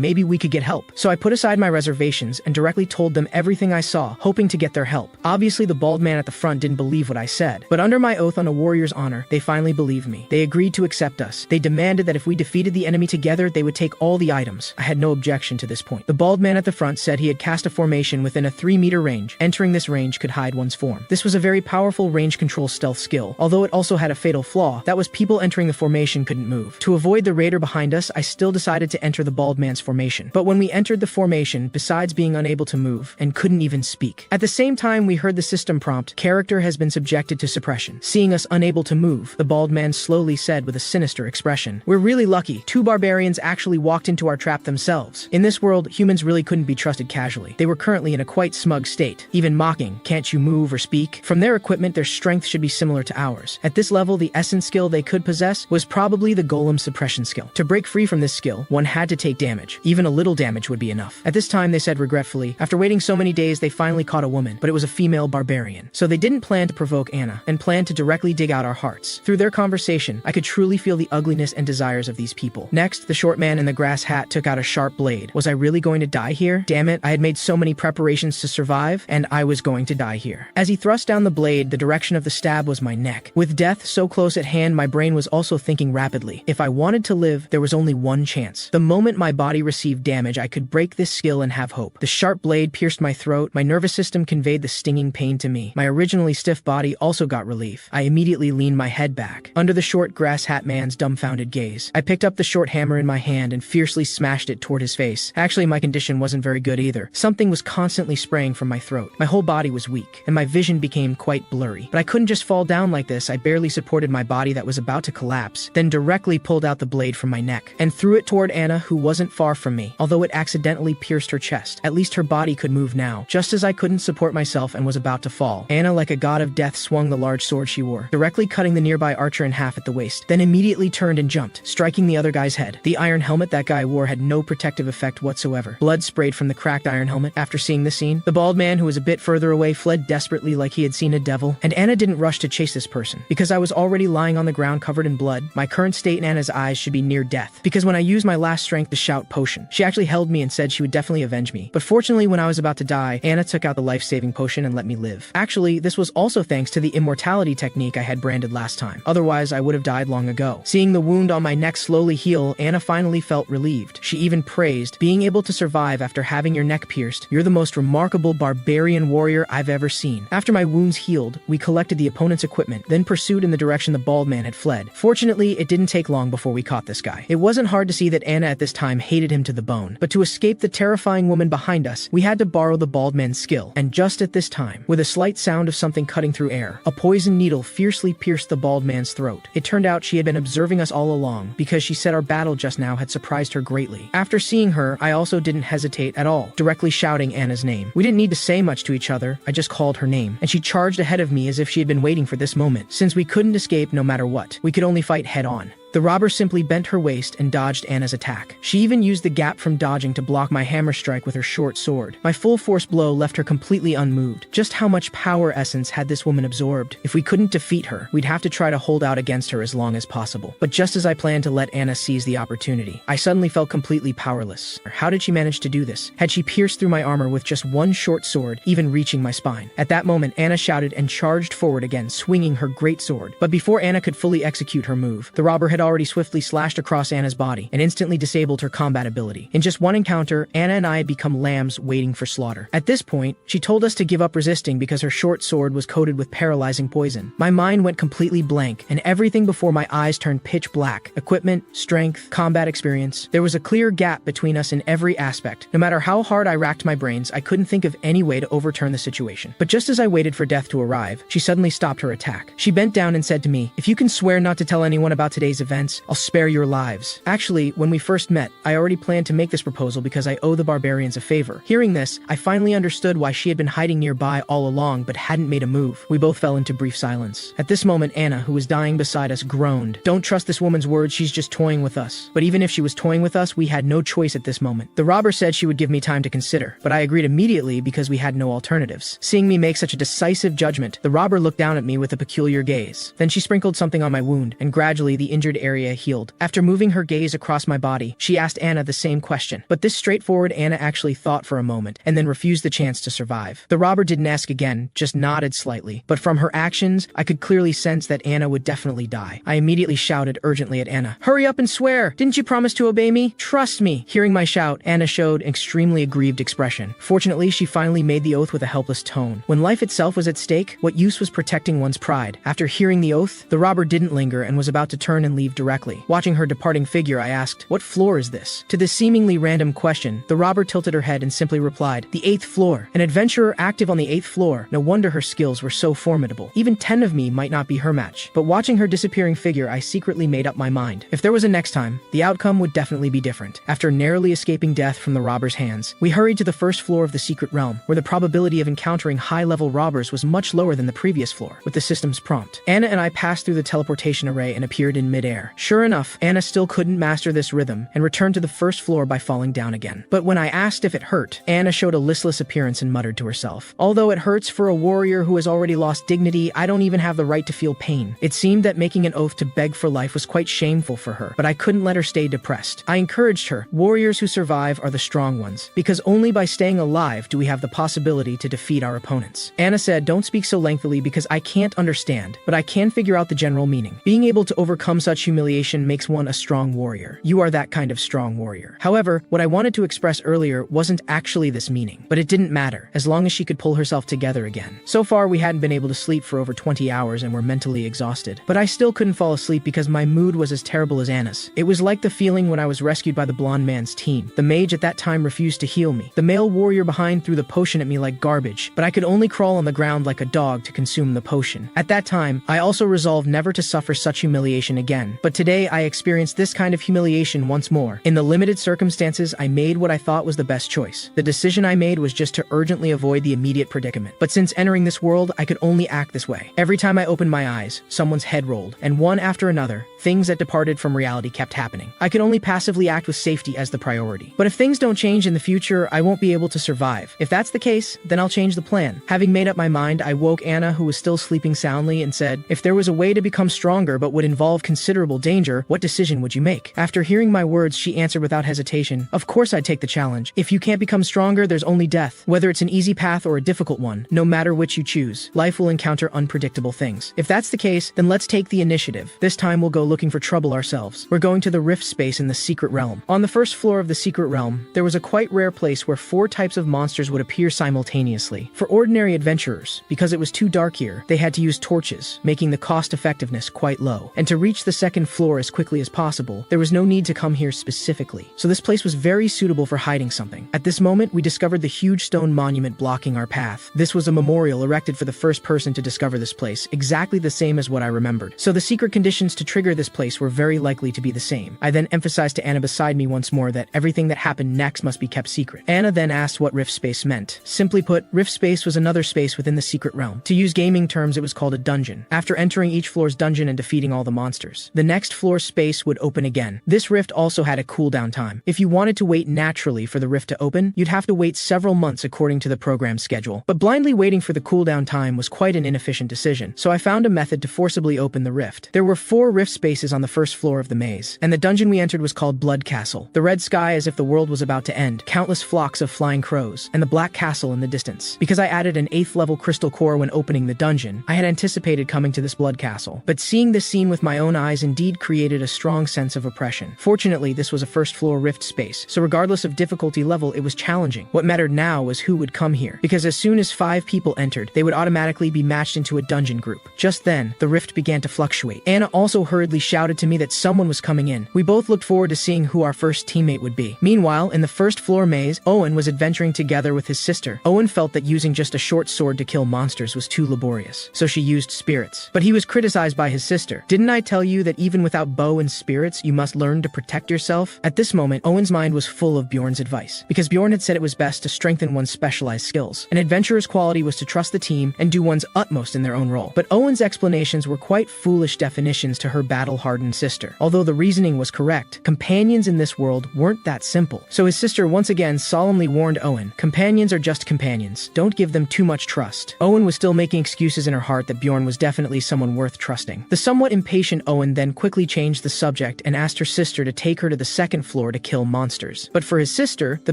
maybe we could get help. So I put aside my reservations and directly told them everything I saw, hoping to get their help. Obviously, the bald man at the front didn't believe what I said, but under my oath on a warrior's honor, they finally believed me. They agreed to accept us. They demanded that if we defeated the enemy together, they would take all the items. I had no objection to this point. The bald man at the front said he had cast a formation within a 3-meter range. Entering this range could hide one's form. This was a very powerful range control stealth skill, although it also had a fatal flaw. That was people entering the formation couldn't move. To avoid the raider behind us, I still decided to enter the bald man's formation. But when we entered the formation, besides being unable to move, and couldn't even speak. At the same time, we heard the system prompt, "Character has been subjected to suppression." Seeing us unable to move, the bald man slowly said with a sinister expression, "We're really lucky. 2 barbarians actually walked into our trap themselves." In this world, humans really couldn't be trusted casually. They were currently in a quite smug state, even mocking, "Can't you move or speak?" From their equipment, their strength should be similar to ours. At this level, the essence skill they could possess was probably the golem suppression skill. To break free from this skill, one had to take damage. Even a little damage would be enough. At this time, they said regretfully, after waiting so many days, they finally caught a woman, but it was a female barbarian. So they didn't plan to provoke Anna, and planned to directly dig out our hearts. Through their conversation, I could truly feel the ugliness and desires of these people. Next, the short man in the grass hat took out a sharp blade. Was I really going to die here? Damn it, I had made so many preparations to survive, and I was going to die here. As he thrust down the blade, the direction of the stab was my neck. With death so close at hand, my brain was also thinking rapidly. If I wanted to live, there was only one chance. The moment my body received damage, I could break this skill and have hope. The sharp blade pierced my throat. My nervous system conveyed the stinging pain to me. My originally stiff body also got relief. I immediately leaned my head back. Under the short grass hat man's dumbfounded gaze, I picked up the short hammer in my hand and fiercely smashed it toward his face. Actually, my condition wasn't very good either. Something was constantly spraying from my throat. My whole body was weak, and my vision became quite blurry. But I couldn't just fall down like this. I barely supported my body that was about to collapse, then directly pulled out the blade from my neck and threw it toward Anna, who wasn't far from me, although it accidentally pierced her chest. At least her body could move now. Just as I couldn't support myself and was about to fall, Anna, like a god of death, swung the large sword she wore, directly cutting the nearby archer in half at the waist, then immediately turned and jumped, striking the other guy's head. The iron helmet that guy wore had no protective effect whatsoever. Blood sprayed from the cracked iron helmet. After seeing this scene, the bald man, who was a bit further away, fled desperately like he had seen a devil, and Anna didn't rush to chase this person. Because I was already lying on the ground covered in blood, my current state in Anna's eyes should be near death. Because when I used my last strength to shout potion, she actually held me and said she would definitely avenge me. But fortunately, when I was about to die, Anna took out the life-saving potion and let me live. Actually, this was also thanks to the immortality technique I had branded last time. Otherwise, I would have died long ago. Seeing the wound on my neck slowly heal, Anna finally felt relieved. She even praised, "Being able to survive after having your neck pierced, you're the most remarkable barbarian warrior I've ever seen." After my wounds healed, we collected the opponent's equipment, then pursued in the direction the bald man had fled. Fortunately, it didn't take long before we caught this guy. It wasn't hard to see that Anna at this time hated him to the bone, but to escape the terrifying woman behind us, we had to borrow the bald man's skill. And just at this time, with a slight sound of something cutting through air, a poison needle fiercely pierced the bald man's throat. It turned out she had been observing us all along, because she said our battle just now had surprised her greatly. After seeing her, I also didn't hesitate at all, directly shouting Anna's name. We didn't need to say much to each other, I just called her name, and she charged ahead of me as if she had been waiting for this moment. Since we couldn't escape no matter what, we could only fight head on. The robber simply bent her waist and dodged Anna's attack. She even used the gap from dodging to block my hammer strike with her short sword. My full force blow left her completely unmoved. Just how much power essence had this woman absorbed? If we couldn't defeat her, we'd have to try to hold out against her as long as possible. But just as I planned to let Anna seize the opportunity, I suddenly felt completely powerless. How did she manage to do this? Had she pierced through my armor with just one short sword, even reaching my spine? At that moment, Anna shouted and charged forward again, swinging her great sword. But before Anna could fully execute her move, the robber had already swiftly slashed across Anna's body and instantly disabled her combat ability. In just one encounter, Anna and I had become lambs waiting for slaughter. At this point, she told us to give up resisting because her short sword was coated with paralyzing poison. My mind went completely blank, and everything before my eyes turned pitch black. Equipment, strength, combat experience. There was a clear gap between us in every aspect. No matter how hard I racked my brains, I couldn't think of any way to overturn the situation. But just as I waited for death to arrive, she suddenly stopped her attack. She bent down and said to me, "If you can swear not to tell anyone about today's event, events, I'll spare your lives. Actually, when we first met, I already planned to make this proposal because I owe the barbarians a favor. Hearing this, I finally understood why she had been hiding nearby all along but hadn't made a move. We both fell into brief silence. At this moment, Anna, who was dying beside us, groaned. Don't trust this woman's words, she's just toying with us. But even if she was toying with us, we had no choice at this moment. The robber said she would give me time to consider, but I agreed immediately because we had no alternatives. Seeing me make such a decisive judgment, the robber looked down at me with a peculiar gaze. Then she sprinkled something on my wound, and gradually the injured area healed. After moving her gaze across my body, she asked Anna the same question. But this straightforward Anna actually thought for a moment, and then refused the chance to survive. The robber didn't ask again, just nodded slightly. But from her actions, I could clearly sense that Anna would definitely die. I immediately shouted urgently at Anna, "Hurry up and swear! Didn't you promise to obey me? Trust me!" Hearing my shout, Anna showed an extremely aggrieved expression. Fortunately, she finally made the oath with a helpless tone. When life itself was at stake, what use was protecting one's pride? After hearing the oath, the robber didn't linger and was about to turn and leave directly. Watching her departing figure, I asked, "What floor is this?" To this seemingly random question, the robber tilted her head and simply replied, "The 8th floor. An adventurer active on the 8th floor. No wonder her skills were so formidable. Even 10 of me might not be her match." But watching her disappearing figure, I secretly made up my mind. If there was a next time, the outcome would definitely be different. After narrowly escaping death from the robber's hands, we hurried to the first floor of the secret realm, where the probability of encountering high-level robbers was much lower than the previous floor, with the system's prompt. Anna and I passed through the teleportation array and appeared in midair. Sure enough, Anna still couldn't master this rhythm and returned to the first floor by falling down again. But when I asked if it hurt, Anna showed a listless appearance and muttered to herself, "Although it hurts for a warrior who has already lost dignity, I don't even have the right to feel pain." It seemed that making an oath to beg for life was quite shameful for her, but I couldn't let her stay depressed. I encouraged her, "Warriors who survive are the strong ones, because only by staying alive do we have the possibility to defeat our opponents." Anna said, "Don't speak so lengthily because I can't understand, but I can figure out the general meaning. Being able to overcome such humiliation makes one a strong warrior. You are that kind of strong warrior." However, what I wanted to express earlier wasn't actually this meaning, but it didn't matter, as long as she could pull herself together again. So far, we hadn't been able to sleep for over 20 hours and were mentally exhausted. But I still couldn't fall asleep because my mood was as terrible as Anna's. It was like the feeling when I was rescued by the blonde man's team. The mage at that time refused to heal me. The male warrior behind threw the potion at me like garbage, but I could only crawl on the ground like a dog to consume the potion. At that time, I also resolved never to suffer such humiliation again. But today, I experienced this kind of humiliation once more. In the limited circumstances, I made what I thought was the best choice. The decision I made was just to urgently avoid the immediate predicament. But since entering this world, I could only act this way. Every time I opened my eyes, someone's head rolled, and one after another, things that departed from reality kept happening. I could only passively act with safety as the priority. But if things don't change in the future, I won't be able to survive. If that's the case, then I'll change the plan. Having made up my mind, I woke Anna, who was still sleeping soundly, and said, "If there was a way to become stronger but would involve considerable danger, what decision would you make?" After hearing my words, she answered without hesitation, "Of course I'd take the challenge. If you can't become stronger, there's only death. Whether it's an easy path or a difficult one, no matter which you choose, life will encounter unpredictable things. If that's the case, then let's take the initiative. This time we'll go looking for trouble ourselves. We're going to the rift space in the secret realm." On the first floor of the secret realm, there was a quite rare place where 4 types of monsters would appear simultaneously. For ordinary adventurers, because it was too dark here, they had to use torches, making the cost effectiveness quite low. And to reach the second floor as quickly as possible, there was no need to come here specifically. So this place was very suitable for hiding something. At this moment, we discovered the huge stone monument blocking our path. This was a memorial erected for the first person to discover this place, exactly the same as what I remembered. So the secret conditions to trigger this place were very likely to be the same. I then emphasized to Anna beside me once more that everything that happened next must be kept secret. Anna then asked what rift space meant. Simply put, rift space was another space within the secret realm. To use gaming terms, it was called a dungeon. After entering each floor's dungeon and defeating all the monsters, the next floor's space would open again. This rift also had a cooldown time. If you wanted to wait naturally for the rift to open, you'd have to wait several months according to the program schedule. But blindly waiting for the cooldown time was quite an inefficient decision, so I found a method to forcibly open the rift. There were 4 rift spaces on the first floor of the maze, and the dungeon we entered was called Blood Castle. The red sky as if the world was about to end, countless flocks of flying crows, and the black castle in the distance. Because I added an 8th level crystal core when opening the dungeon, I had anticipated coming to this Blood Castle. But seeing this scene with my own eyes indeed created a strong sense of oppression. Fortunately, this was a first floor rift space, so regardless of difficulty level, it was challenging. What mattered now was who would come here, because as soon as 5 people entered, they would automatically be matched into a dungeon group. Just then, the rift began to fluctuate. Anna also hurriedly shouted to me that someone was coming in. We both looked forward to seeing who our first teammate would be. Meanwhile, in the first floor maze, Owen was adventuring together with his sister. Owen felt that using just a short sword to kill monsters was too laborious, so she used spirits. But he was criticized by his sister. "Didn't I tell you that even without bow and spirits, you must learn to protect yourself? At this moment, Owen's mind was full of Bjorn's advice, because Bjorn had said it was best to strengthen one's specialized skills. An adventurer's quality was to trust the team and do one's utmost in their own role. But Owen's explanations were quite foolish definitions to her battle-hardened sister. Although the reasoning was correct, companions in this world weren't that simple. So his sister once again solemnly warned Owen, companions are just companions. Don't give them too much trust. Owen was still making excuses in her heart that Bjorn was definitely someone worth trusting. The somewhat impatient Owen then quickly changed the subject and asked her sister to take her to the second floor to kill monsters. But for his sister, the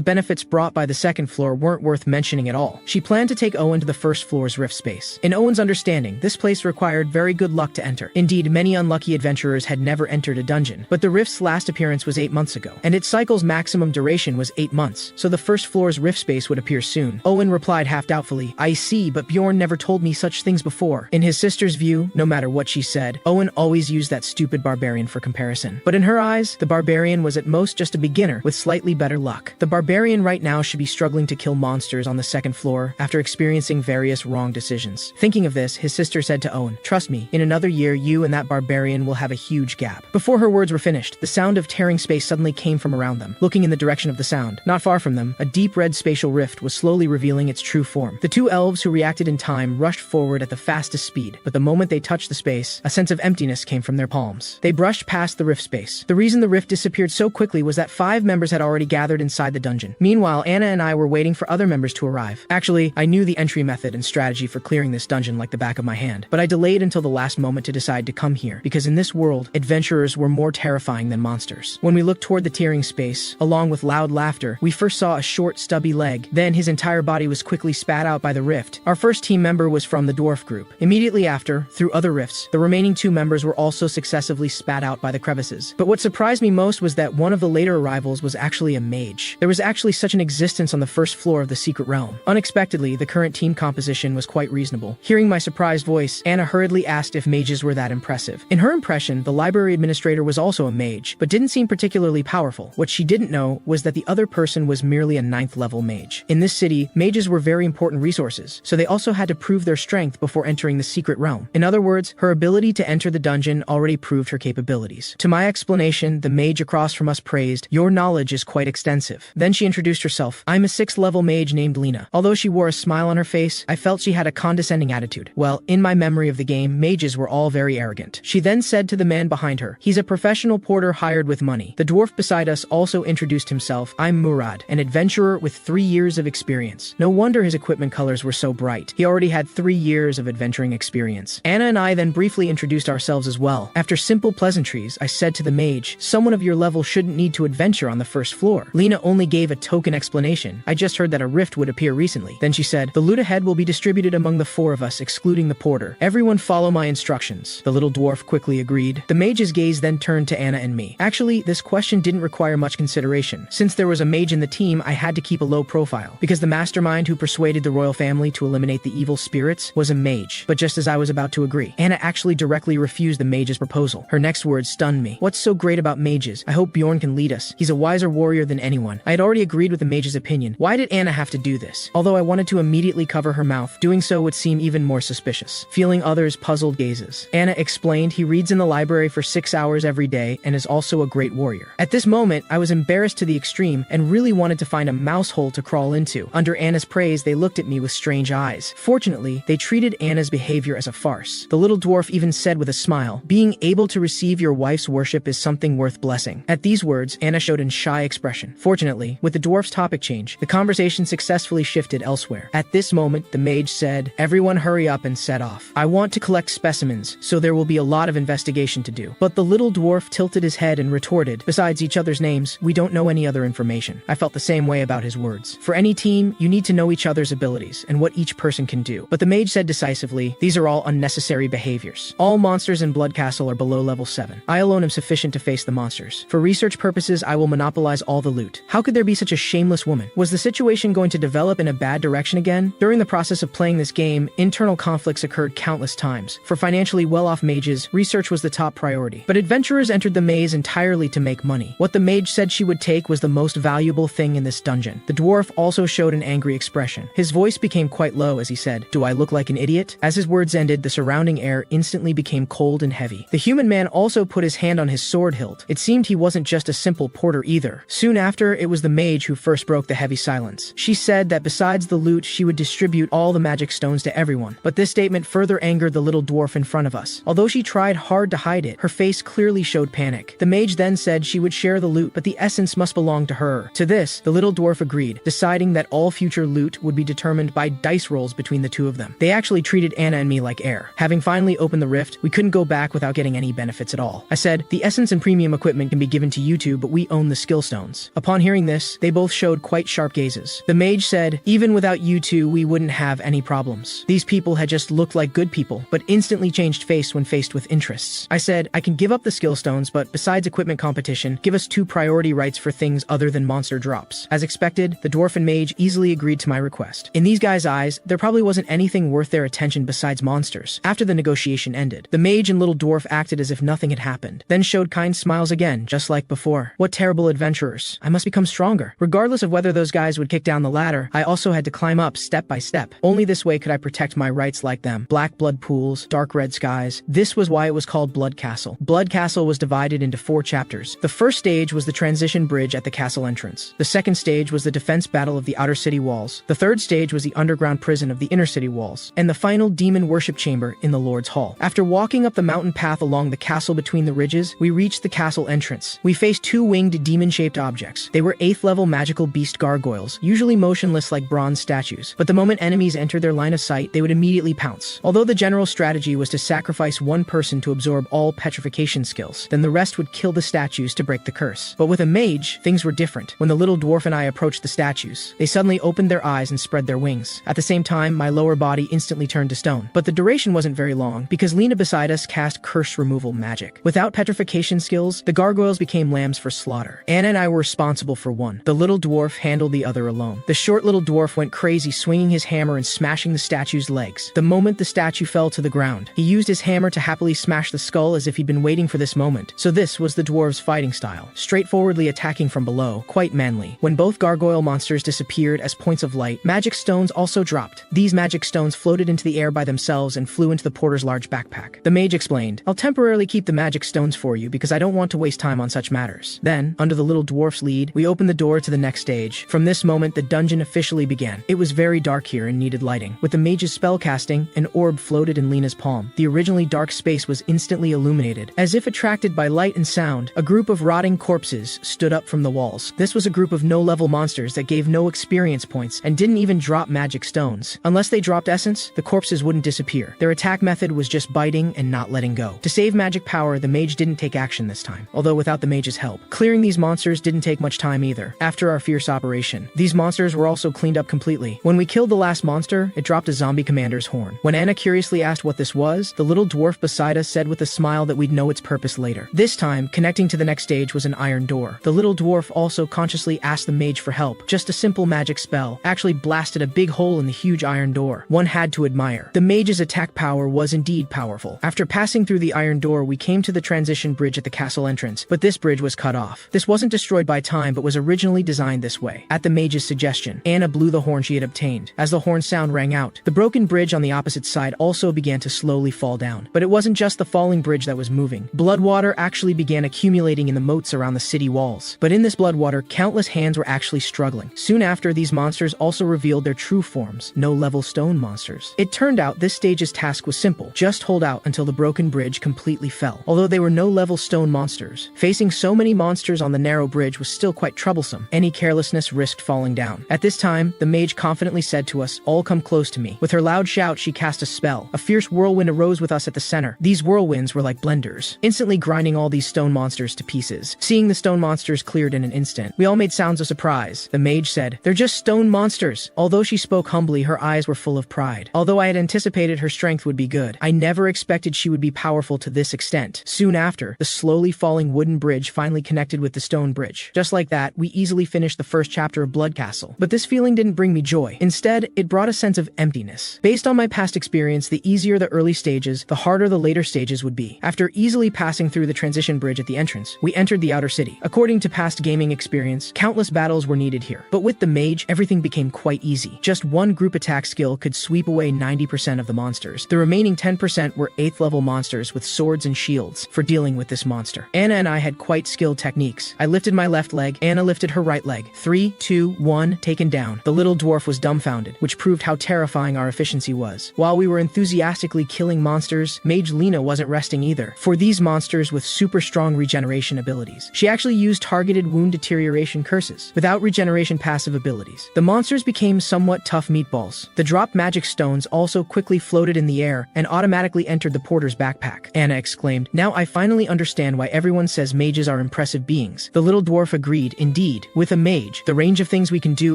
benefits brought by the second floor weren't worth mentioning at all. She planned to take Owen to the first floor's rift space. In Owen's understanding, this place required very good luck to enter. Indeed, many unlucky adventurers had never entered a dungeon, but the rift's last appearance was 8 months ago, and its cycle's maximum duration was 8 months, so the first floor's rift space would appear soon. Owen replied half doubtfully, I see, but Bjorn never told me such things before. In his sister's view, no matter what she said, Owen always used that stupid barbarian for comparison. But in her eyes, the barbarian was at most just a beginner with slightly better luck. The barbarian right now should be struggling to kill monsters on the second floor after experiencing various wrong decisions. Thinking of this, his sister said to Owen, trust me, in another year you and that barbarian will have a huge gap. Before her words were finished, the sound of tearing space suddenly came from around them. Looking in the direction of the sound, not far from them, a deep red spatial rift was slowly revealing its true form. The two elves who reacted in time rushed forward at the fastest speed, but the moment they touched the space, a sense of emptiness came from their palms. They brushed past the rift space. The reason the rift disappeared so quickly was that 5 members had already gathered inside the dungeon. Meanwhile, Anna and I were waiting for other members to arrive. Actually, I knew the entry method and strategy for clearing this dungeon like the back of my hand, but I delayed until the last moment to decide to come here, because in this world, adventurers were more terrifying than monsters. When we looked toward the tearing space, along with loud laughter, we first saw a short, stubby leg, then his entire body was quickly spat out by the rift. Our first team member was from the dwarf group. Immediately after, through other rifts, the remaining 2 members were also successively spat out by the crevices. But what surprised me most was that one of the later arrivals was actually a mage. There was actually such an existence on the first floor of the secret realm. Unexpectedly, the current team composition was quite reasonable. Hearing my surprised voice, Anna hurriedly asked if mages were that impressive. In her impression, the library administrator was also a mage, but didn't seem particularly powerful. What she didn't know was that the other person was merely a 9th level mage. In this city, mages were very important resources, so they also had to prove their strength before entering the secret realm. In other words, her ability to enter the dungeon already proved her capabilities. To my explanation, the mage across from us praised, "Your knowledge is quite extensive." Then she introduced herself. I'm a 6th level mage named Lena. Although she wore a smile on her face, I felt she had a condescending attitude. Well, in my memory of the game, mages were all very arrogant. She then said to the man behind her, he's a professional porter hired with money. The dwarf beside us also introduced himself. I'm Murad, an adventurer with 3 years of experience. No wonder his equipment colors were so bright. He already had 3 years of adventuring experience. Anna and I then briefly introduced ourselves as well. After simple pleasantries, I said to the mage, someone of your level shouldn't need to adventure on the first floor. Lena only gave a token explanation. I just heard that a rift would appear recently. Then she said, the loot ahead will be distributed among the 4 of us, excluding the porter. Everyone follow my instructions. The little dwarf quickly agreed. The mage's gaze then turned to Anna and me. Actually, this question didn't require much consideration. Since there was a mage in the team, I had to keep a low profile, because the mastermind who persuaded the royal family to eliminate the evil spirits was a mage. But just as I was about to agree, Anna actually directly refused the mage's proposal. Her next words stunned me. What's so great about mages? I hope Bjorn can lead us. He's a wiser warrior than anyone. I had already agreed with the mage's opinion. Why did Anna have to do this? Although I wanted to immediately cover her mouth, doing so would seem even more suspicious. Feeling others' puzzled gazes, Anna explained he reads in the library for 6 hours every day and is also a great warrior. At this moment, I was embarrassed to the extreme and really wanted to find a mouse hole to crawl into. Under Anna's praise, they looked at me with strange eyes. Fortunately, they treated Anna's behavior as a farce. The little dwarf even said with a smile, being able to receive your wife's worship is something worth blessing. At these words, Anna showed a shy expression. Fortunately, with the dwarf's topic change, the conversation successfully shifted elsewhere. At this moment, the mage said, everyone hurry up and set off. I want to collect specimens, so there will be a lot of investigation to do. But the little dwarf tilted his head and retorted, besides each other's names, we don't know any other information. I felt the same way about his words. For any team, you need to know each other's abilities and what each person can do. But the mage said decisively, these are all unnecessary behaviors. All monsters in Blood Castle are below level 7. I alone am sufficient to face the monsters. For research purposes, I will monopolize all the loot. How could there be such a shameless woman? Was the situation going to develop in a bad direction again? During the process of playing this game, internal conflicts occurred countless times. For financially well-off mages, research was the top priority. But adventurers entered the maze entirely to make money. What the mage said she would take was the most valuable thing in this dungeon. The dwarf also showed an angry expression. His voice became quite low as he said, do I look like an idiot? As his words ended, the surrounding air instantly became cold and heavy. The human human man also put his hand on his sword hilt. It seemed he wasn't just a simple porter either. Soon after, it was the mage who first broke the heavy silence. She said that besides the loot, she would distribute all the magic stones to everyone. But this statement further angered the little dwarf in front of us. Although she tried hard to hide it, her face clearly showed panic. The mage then said she would share the loot, but the essence must belong to her. To this, the little dwarf agreed, deciding that all future loot would be determined by dice rolls between the two of them. They actually treated Anna and me like air. Having finally opened the rift, we couldn't go back without getting any benefits at all. I said, the essence and premium equipment can be given to you two, but we own the skill stones. Upon hearing this, they both showed quite sharp gazes. The mage said, even without you two, we wouldn't have any problems. These people had just looked like good people, but instantly changed face when faced with interests. I said, I can give up the skill stones, but besides equipment competition, give us 2 priority rights for things other than monster drops. As expected, the dwarf and mage easily agreed to my request. In these guys' eyes, there probably wasn't anything worth their attention besides monsters. After the negotiation ended, the mage and little dwarf acted as if nothing had happened, then showed kind smiles again, just like before. What terrible adventurers. I must become stronger. Regardless of whether those guys would kick down the ladder, I also had to climb up step by step. Only this way could I protect my rights like them. Black blood pools, dark red skies. This was why it was called Blood Castle. Blood Castle was divided into 4 chapters. The first stage was the transition bridge at the castle entrance. The second stage was the defense battle of the outer city walls. The third stage was the underground prison of the inner city walls. And the final demon worship chamber in the Lord's Hall. After walking up the mountain path along the castle between the ridges, we reached the castle entrance. We faced 2 winged demon-shaped objects. They were 8th level magical beast gargoyles, usually motionless like bronze statues, but the moment enemies entered their line of sight, they would immediately pounce. Although the general strategy was to sacrifice one person to absorb all petrification skills, then the rest would kill the statues to break the curse. But with a mage, things were different. When the little dwarf and I approached the statues, they suddenly opened their eyes and spread their wings. At the same time, my lower body instantly turned to stone. But the duration wasn't very long, because Lena beside us cast curse removal magic. Without petrification skills, the gargoyles became lambs for slaughter. Anna and I were responsible for one. The little dwarf handled the other alone. The short little dwarf went crazy, swinging his hammer and smashing the statue's legs. The moment the statue fell to the ground, he used his hammer to happily smash the skull as if he'd been waiting for this moment. So this was the dwarves' fighting style. Straightforwardly attacking from below, quite manly. When both gargoyle monsters disappeared as points of light, magic stones also dropped. These magic stones floated into the air by themselves and flew into the porter's large backpack. The mage explained, I'll temporarily keep the magic stones for you because I don't want to waste time on such matters. Then, under the little dwarf's lead, we opened the door to the next stage. From this moment, the dungeon officially began. It was very dark here and needed lighting. With the mage's spell casting, an orb floated in Lena's palm. The originally dark space was instantly illuminated. As if attracted by light and sound, a group of rotting corpses stood up from the walls. This was a group of no-level monsters that gave no experience points and didn't even drop magic stones. Unless they dropped essence, the corpses wouldn't disappear. Their attack method was just biting and not letting go. To save magic power, the mage didn't take action this time, although without the mage's help. Clearing these monsters didn't take much time either. After our fierce operation, these monsters were also cleaned up completely. When we killed the last monster, it dropped a zombie commander's horn. When Anna curiously asked what this was, the little dwarf beside us said with a smile that we'd know its purpose later. This time, connecting to the next stage was an iron door. The little dwarf also consciously asked the mage for help. Just a simple magic spell actually blasted a big hole in the huge iron door. One had to admire. The mage's attack power was indeed powerful. After passing through the iron door, we came to the transition bridge at the castle entrance, but this bridge was cut off. This wasn't destroyed by time, but was originally designed this way. At the mage's suggestion, Anna blew the horn she had obtained. As the horn sound rang out, the broken bridge on the opposite side also began to slowly fall down. But it wasn't just the falling bridge that was moving. Blood water actually began accumulating in the moats around the city walls. But in this blood water, countless hands were actually struggling. Soon after, these monsters also revealed their true forms, no-level stone monsters. It turned out this stage's task was simple. Just hold out until the broken bridge completely fell. Although they were no-level stone monsters, facing so many monsters on the narrow bridge was still quite troublesome. Any carelessness risked falling down. At this time, the mage confidently said to us, all come close to me. With her loud shout, she cast a spell. A fierce whirlwind arose with us at the center. These whirlwinds were like blenders, instantly grinding all these stone monsters to pieces. Seeing the stone monsters cleared in an instant, we all made sounds of surprise. The mage said, they're just stone monsters. Although she spoke humbly, her eyes were full of pride. Although I had anticipated her strength would be good, I never expected she would be powerful to this extent. Soon after, the slowly falling wooden bridge finally connected with the stone bridge. Just like that, we easily finished the first chapter of Blood Castle. But this feeling didn't bring me joy. Instead, it brought a sense of emptiness. Based on my past experience, the easier the early stages, the harder the later stages would be. After easily passing through the transition bridge at the entrance, we entered the outer city. According to past gaming experience, countless battles were needed here. But with the mage, everything became quite easy. Just one group attack skill could sweep away 90% of the monsters. The remaining 10% were 8th level monsters with swords and shields for dealing with this monster. Anna and I had quite skilled techniques. I lifted my left leg, Anna lifted her right leg. 3, 2, 1, taken down. The little dwarf was dumbfounded, which proved how terrifying our efficiency was. While we were enthusiastically killing monsters, Mage Lena wasn't resting either. For these monsters with super strong regeneration abilities, she actually used targeted wound deterioration curses, without regeneration passive abilities. The monsters became somewhat tough meatballs. The dropped magic stones also quickly floated in the air and automatically entered the porter's backpack. Anna exclaimed, "Now I finally understand why everyone says mages are impressive beings." The little dwarf agreed, indeed, with a mage, the range of things we can do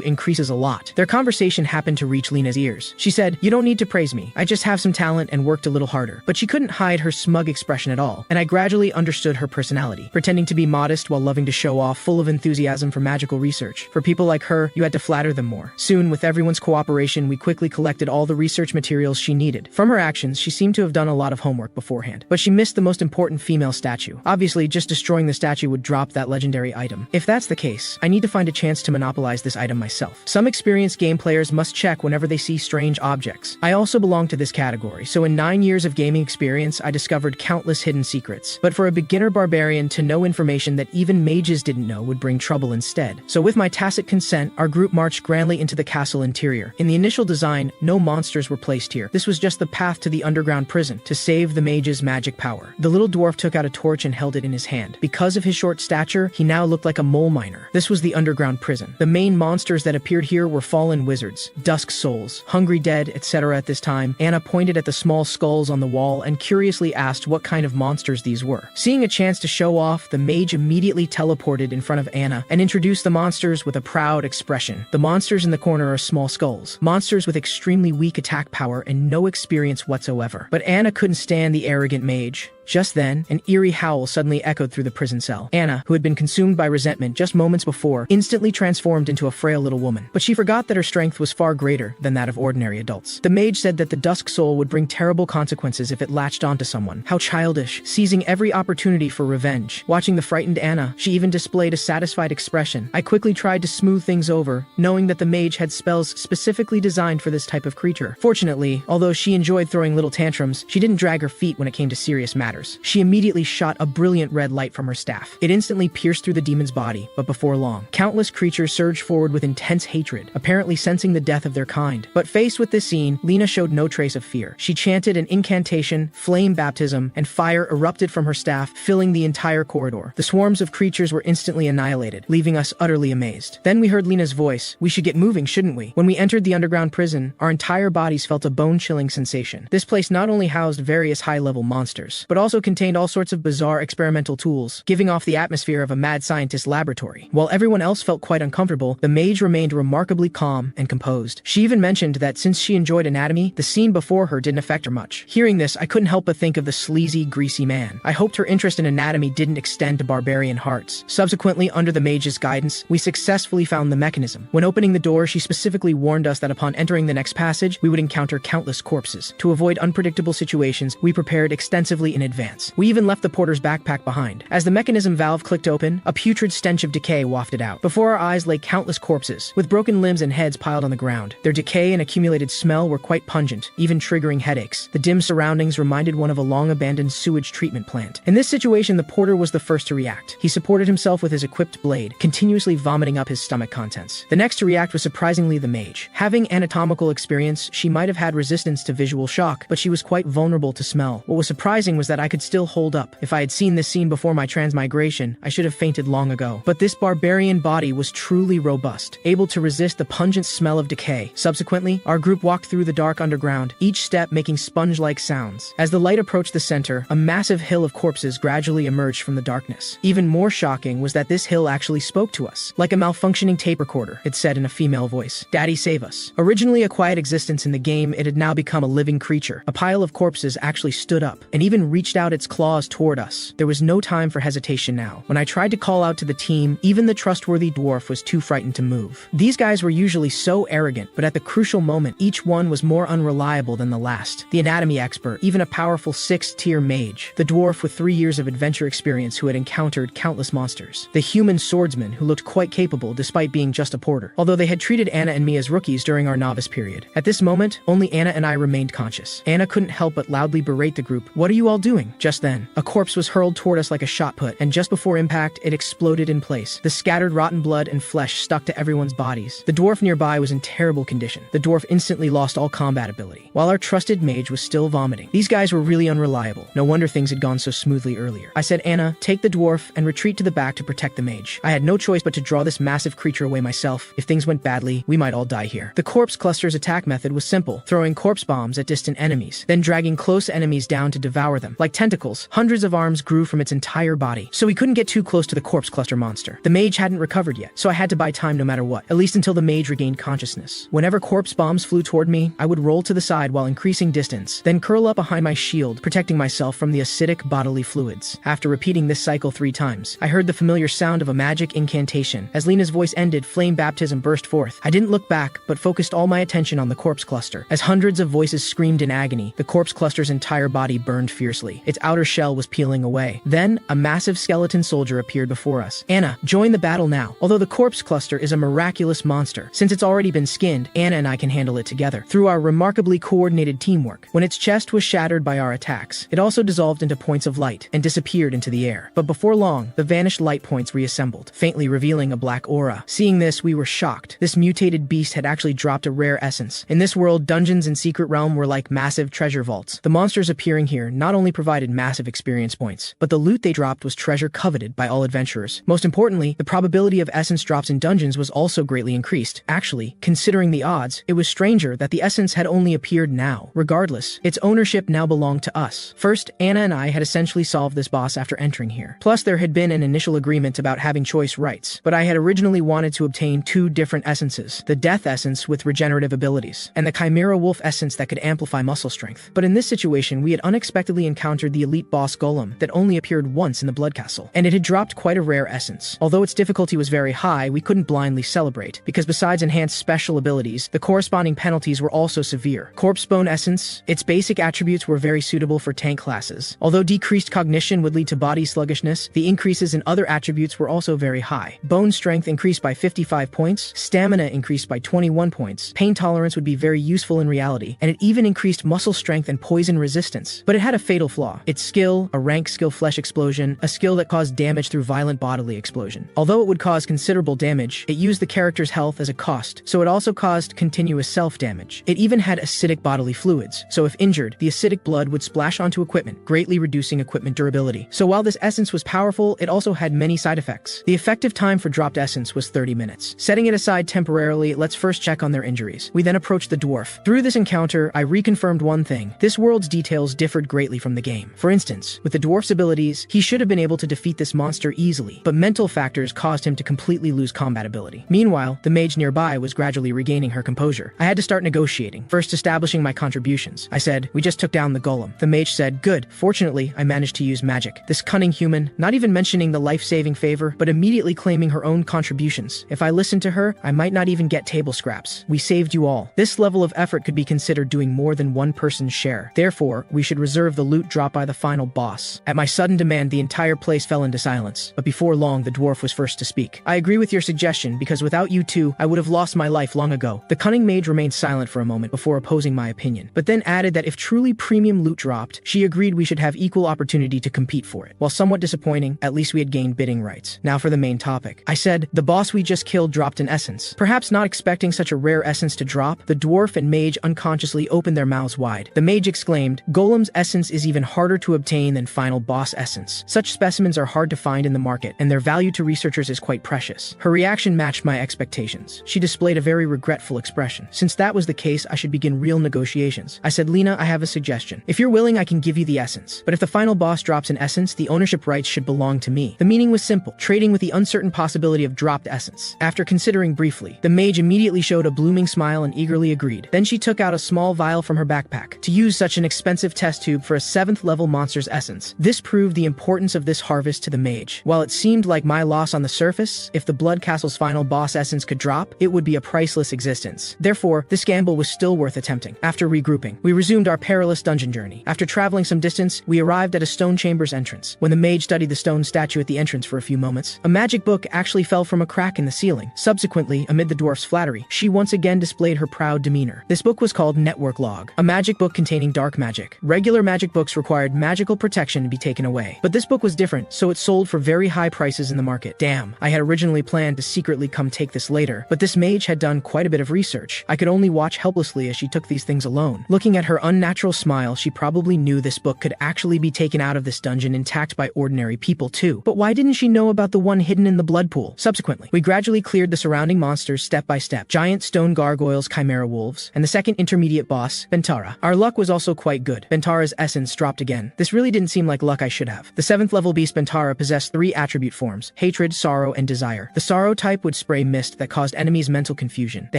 increases a lot. Their conversation happened to reach Lena's ears. She said, "You don't need to praise me. I just have some talent and worked a little harder." But she couldn't hide her smug expression at all, and I gradually understood her personality, pretending to be modest while loving to show off, full of enthusiasm for magical research. For people like her, you had to flatter them more. Soon, with everyone's cooperation, we quickly collected all the research materials she needed. From her actions, she seemed to have done a lot of homework beforehand, but she missed the most important female statue. Obviously, just destroying the statue would drop that legendary item. If that's the case, I need to find a chance to monopolize this item myself. Some experienced game players must check whenever they see strange objects. I also belong to this category, so in 9 years of gaming experience, I discovered countless hidden secrets. But for a beginner barbarian to know information that even mages didn't know would bring trouble instead. So with my tacit consent, our group marched grandly into the castle interior. In the initial design, no monsters were placed here. This was just the path to the underground prison, to save the mage's magic power. The little dwarf took out a torch and held it in his hand. Because of his short stature, he now looked like a mole miner. This was the underground prison. The main monsters that appeared here were fallen wizards, dusk souls, hungry dead, etc. At this time, Anna pointed at the small skulls on the wall and curiously asked what kind of monsters these were. Seeing a chance to show off, the mage immediately teleported in front of Anna and introduced the monsters with a proud expression. The monsters in the corner are small skulls, monsters with extremely weak attack power and no experience whatsoever. But Anna couldn't stand the arrogant mage. Just then, an eerie howl suddenly echoed through the prison cell. Anna, who had been consumed by resentment just moments before, instantly transformed into a frail little woman. But she forgot that her strength was far greater than that of ordinary adults. The mage said that the dusk soul would bring terrible consequences if it latched onto someone. How childish, seizing every opportunity for revenge. Watching the frightened Anna, she even displayed a satisfied expression. I quickly tried to smooth things over, knowing that the mage had spells specifically designed for this type of creature. Fortunately, although she enjoyed throwing little tantrums, she didn't drag her feet when it came to serious matters. She immediately shot a brilliant red light from her staff. It instantly pierced through the demon's body, but before long, countless creatures surged forward with intense hatred, apparently sensing the death of their kind. But faced with this scene, Lena showed no trace of fear. She chanted an incantation, flame baptism, and fire erupted from her staff, filling the entire corridor. The swarms of creatures were instantly annihilated, leaving us utterly amazed. Then we heard Lena's voice. "We should get moving, shouldn't we?" When we entered the underground prison, our entire bodies felt a bone-chilling sensation. This place not only housed various high-level monsters, but also contained all sorts of bizarre experimental tools, giving off the atmosphere of a mad scientist laboratory. While everyone else felt quite uncomfortable, the mage remained remarkably calm and composed. She even mentioned that since she enjoyed anatomy, the scene before her didn't affect her much. Hearing this, I couldn't help but think of the sleazy, greasy man. I hoped her interest in anatomy didn't extend to barbarian hearts. Subsequently, under the mage's guidance, we successfully found the mechanism. When opening the door, she specifically warned us that upon entering the next passage, we would encounter countless corpses. To avoid unpredictable situations, we prepared extensively in advance. We even left the porter's backpack behind. As the mechanism valve clicked open, a putrid stench of decay wafted out. Before our eyes lay countless corpses, with broken limbs and heads piled on the ground. Their decay and accumulated smell were quite pungent, even triggering headaches. The dim surroundings reminded one of a long-abandoned sewage treatment plant. In this situation, the porter was the first to react. He supported himself with his equipped blade, continuously vomiting up his stomach contents. The next to react was surprisingly the mage. Having anatomical experience, she might have had resistance to visual shock, but she was quite vulnerable to smell. What was surprising was that I could still hold up. If I had seen this scene before my transmigration, I should have fainted long ago. But this barbarian body was truly robust, able to resist the pungent smell of decay. Subsequently, our group walked through the dark underground, each step making sponge-like sounds. As the light approached the center, a massive hill of corpses gradually emerged from the darkness. Even more shocking was that this hill actually spoke to us. Like a malfunctioning tape recorder, it said in a female voice, "Daddy, save us." Originally a quiet existence in the game, it had now become a living creature. A pile of corpses actually stood up, and even reached out its claws toward us. There was no time for hesitation now. When I tried to call out to the team, even the trustworthy dwarf was too frightened to move. These guys were usually so arrogant, but at the crucial moment, each one was more unreliable than the last. The anatomy expert, even a powerful 6th-tier mage. The dwarf with 3 years of adventure experience who had encountered countless monsters. The human swordsman who looked quite capable despite being just a porter. Although they had treated Anna and me as rookies during our novice period. At this moment, only Anna and I remained conscious. Anna couldn't help but loudly berate the group. "What are you all doing? doing?" Just then, a corpse was hurled toward us like a shot put, and just before impact, it exploded in place. The scattered rotten blood and flesh stuck to everyone's bodies. The dwarf nearby was in terrible condition. The dwarf instantly lost all combat ability, while our trusted mage was still vomiting. These guys were really unreliable. No wonder things had gone so smoothly earlier. I said, "Anna, take the dwarf and retreat to the back to protect the mage." I had no choice but to draw this massive creature away myself. If things went badly, we might all die here. The corpse cluster's attack method was simple, throwing corpse bombs at distant enemies, then dragging close enemies down to devour them. Like tentacles, hundreds of arms grew from its entire body, so we couldn't get too close to the corpse cluster monster. The mage hadn't recovered yet, so I had to buy time no matter what, at least until the mage regained consciousness. Whenever corpse bombs flew toward me, I would roll to the side while increasing distance, then curl up behind my shield, protecting myself from the acidic bodily fluids. After repeating this cycle 3 times, I heard the familiar sound of a magic incantation. As Lena's voice ended, flame baptism burst forth. I didn't look back, but focused all my attention on the corpse cluster. As hundreds of voices screamed in agony, the corpse cluster's entire body burned fiercely. Its outer shell was peeling away. Then, a massive skeleton soldier appeared before us. "Anna, join the battle now." Although the corpse cluster is a miraculous monster, since it's already been skinned, Anna and I can handle it together, through our remarkably coordinated teamwork. When its chest was shattered by our attacks, it also dissolved into points of light and disappeared into the air. But before long, the vanished light points reassembled, faintly revealing a black aura. Seeing this, we were shocked. This mutated beast had actually dropped a rare essence. In this world, dungeons in Secret Realm were like massive treasure vaults. The monsters appearing here not only provided massive experience points, but the loot they dropped was treasure coveted by all adventurers. Most importantly, the probability of essence drops in dungeons was also greatly increased. Actually, considering the odds, it was stranger that the essence had only appeared now. Regardless, its ownership now belonged to us. First, Anna and I had essentially solved this boss after entering here. Plus, there had been an initial agreement about having choice rights, but I had originally wanted to obtain 2 different essences: the Death Essence with regenerative abilities, and the Chimera Wolf Essence that could amplify muscle strength. But in this situation, we had unexpectedly encountered the elite boss Golem that only appeared once in the Blood Castle, and it had dropped quite a rare essence. Although its difficulty was very high, we couldn't blindly celebrate, because besides enhanced special abilities, the corresponding penalties were also severe. Corpse Bone Essence, its basic attributes were very suitable for tank classes. Although decreased cognition would lead to body sluggishness, the increases in other attributes were also very high. Bone strength increased by 55 points, stamina increased by 21 points, pain tolerance would be very useful in reality, and it even increased muscle strength and poison resistance. But it had a fatal flaw. Its skill, a rank skill Flesh Explosion, a skill that caused damage through violent bodily explosion. Although it would cause considerable damage, it used the character's health as a cost, so it also caused continuous self-damage. It even had acidic bodily fluids, so if injured, the acidic blood would splash onto equipment, greatly reducing equipment durability. So while this essence was powerful, it also had many side effects. The effective time for dropped essence was 30 minutes. Setting it aside temporarily, let's first check on their injuries. We then approached the dwarf. Through this encounter, I reconfirmed one thing: this world's details differed greatly from the game. For instance, with the dwarf's abilities, he should have been able to defeat this monster easily, but mental factors caused him to completely lose combat ability. Meanwhile, the mage nearby was gradually regaining her composure. I had to start negotiating, first establishing my contributions. I said, "We just took down the golem." The mage said, "Good. Fortunately, I managed to use magic." This cunning human, not even mentioning the life-saving favor, but immediately claiming her own contributions. If I listened to her, I might not even get table scraps. We saved you all. This level of effort could be considered doing more than one person's share. Therefore, we should reserve the loot dropped by the final boss. At my sudden demand, the entire place fell into silence. But before long, the dwarf was first to speak. "I agree with your suggestion, because without you two, I would have lost my life long ago." The cunning mage remained silent for a moment before opposing my opinion, but then added that if truly premium loot dropped, she agreed we should have equal opportunity to compete for it. While somewhat disappointing, at least we had gained bidding rights. Now for the main topic. I said, "The boss we just killed dropped an essence." Perhaps not expecting such a rare essence to drop, the dwarf and mage unconsciously opened their mouths wide. The mage exclaimed, "Golem's essence is even harder to obtain than final boss essence. Such specimens are hard to find in the market, and their value to researchers is quite precious." Her reaction matched my expectations. She displayed a very regretful expression. Since that was the case, I should begin real negotiations. I said, "Lena, I have a suggestion. If you're willing, I can give you the essence. But if the final boss drops an essence, the ownership rights should belong to me." The meaning was simple, trading with the uncertain possibility of dropped essence. After considering briefly, the mage immediately showed a blooming smile and eagerly agreed. Then she took out a small vial from her backpack. To use such an expensive test tube for a 7th level monster's essence. This proved the importance of this harvest to the mage. While it seemed like my loss on the surface, if the Blood Castle's final boss essence could drop, it would be a priceless existence. Therefore, this gamble was still worth attempting. After regrouping, we resumed our perilous dungeon journey. After traveling some distance, we arrived at a stone chamber's entrance. When the mage studied the stone statue at the entrance for a few moments, a magic book actually fell from a crack in the ceiling. Subsequently, amid the dwarf's flattery, she once again displayed her proud demeanor. This book was called Network Log, a magic book containing dark magic. Regular magic books require required magical protection to be taken away. But this book was different, so it sold for very high prices in the market. Damn, I had originally planned to secretly come take this later, but this mage had done quite a bit of research. I could only watch helplessly as she took these things alone. Looking at her unnatural smile, she probably knew this book could actually be taken out of this dungeon intact by ordinary people too. But why didn't she know about the one hidden in the blood pool? Subsequently, we gradually cleared the surrounding monsters step by step. Giant stone gargoyles, chimera wolves, and the second intermediate boss, Bentara. Our luck was also quite good. Bentara's essence dropped again. This really didn't seem like luck I should have. The 7th level beast Bentara possessed 3 attribute forms: hatred, sorrow, and desire. The sorrow type would spray mist that caused enemies mental confusion. The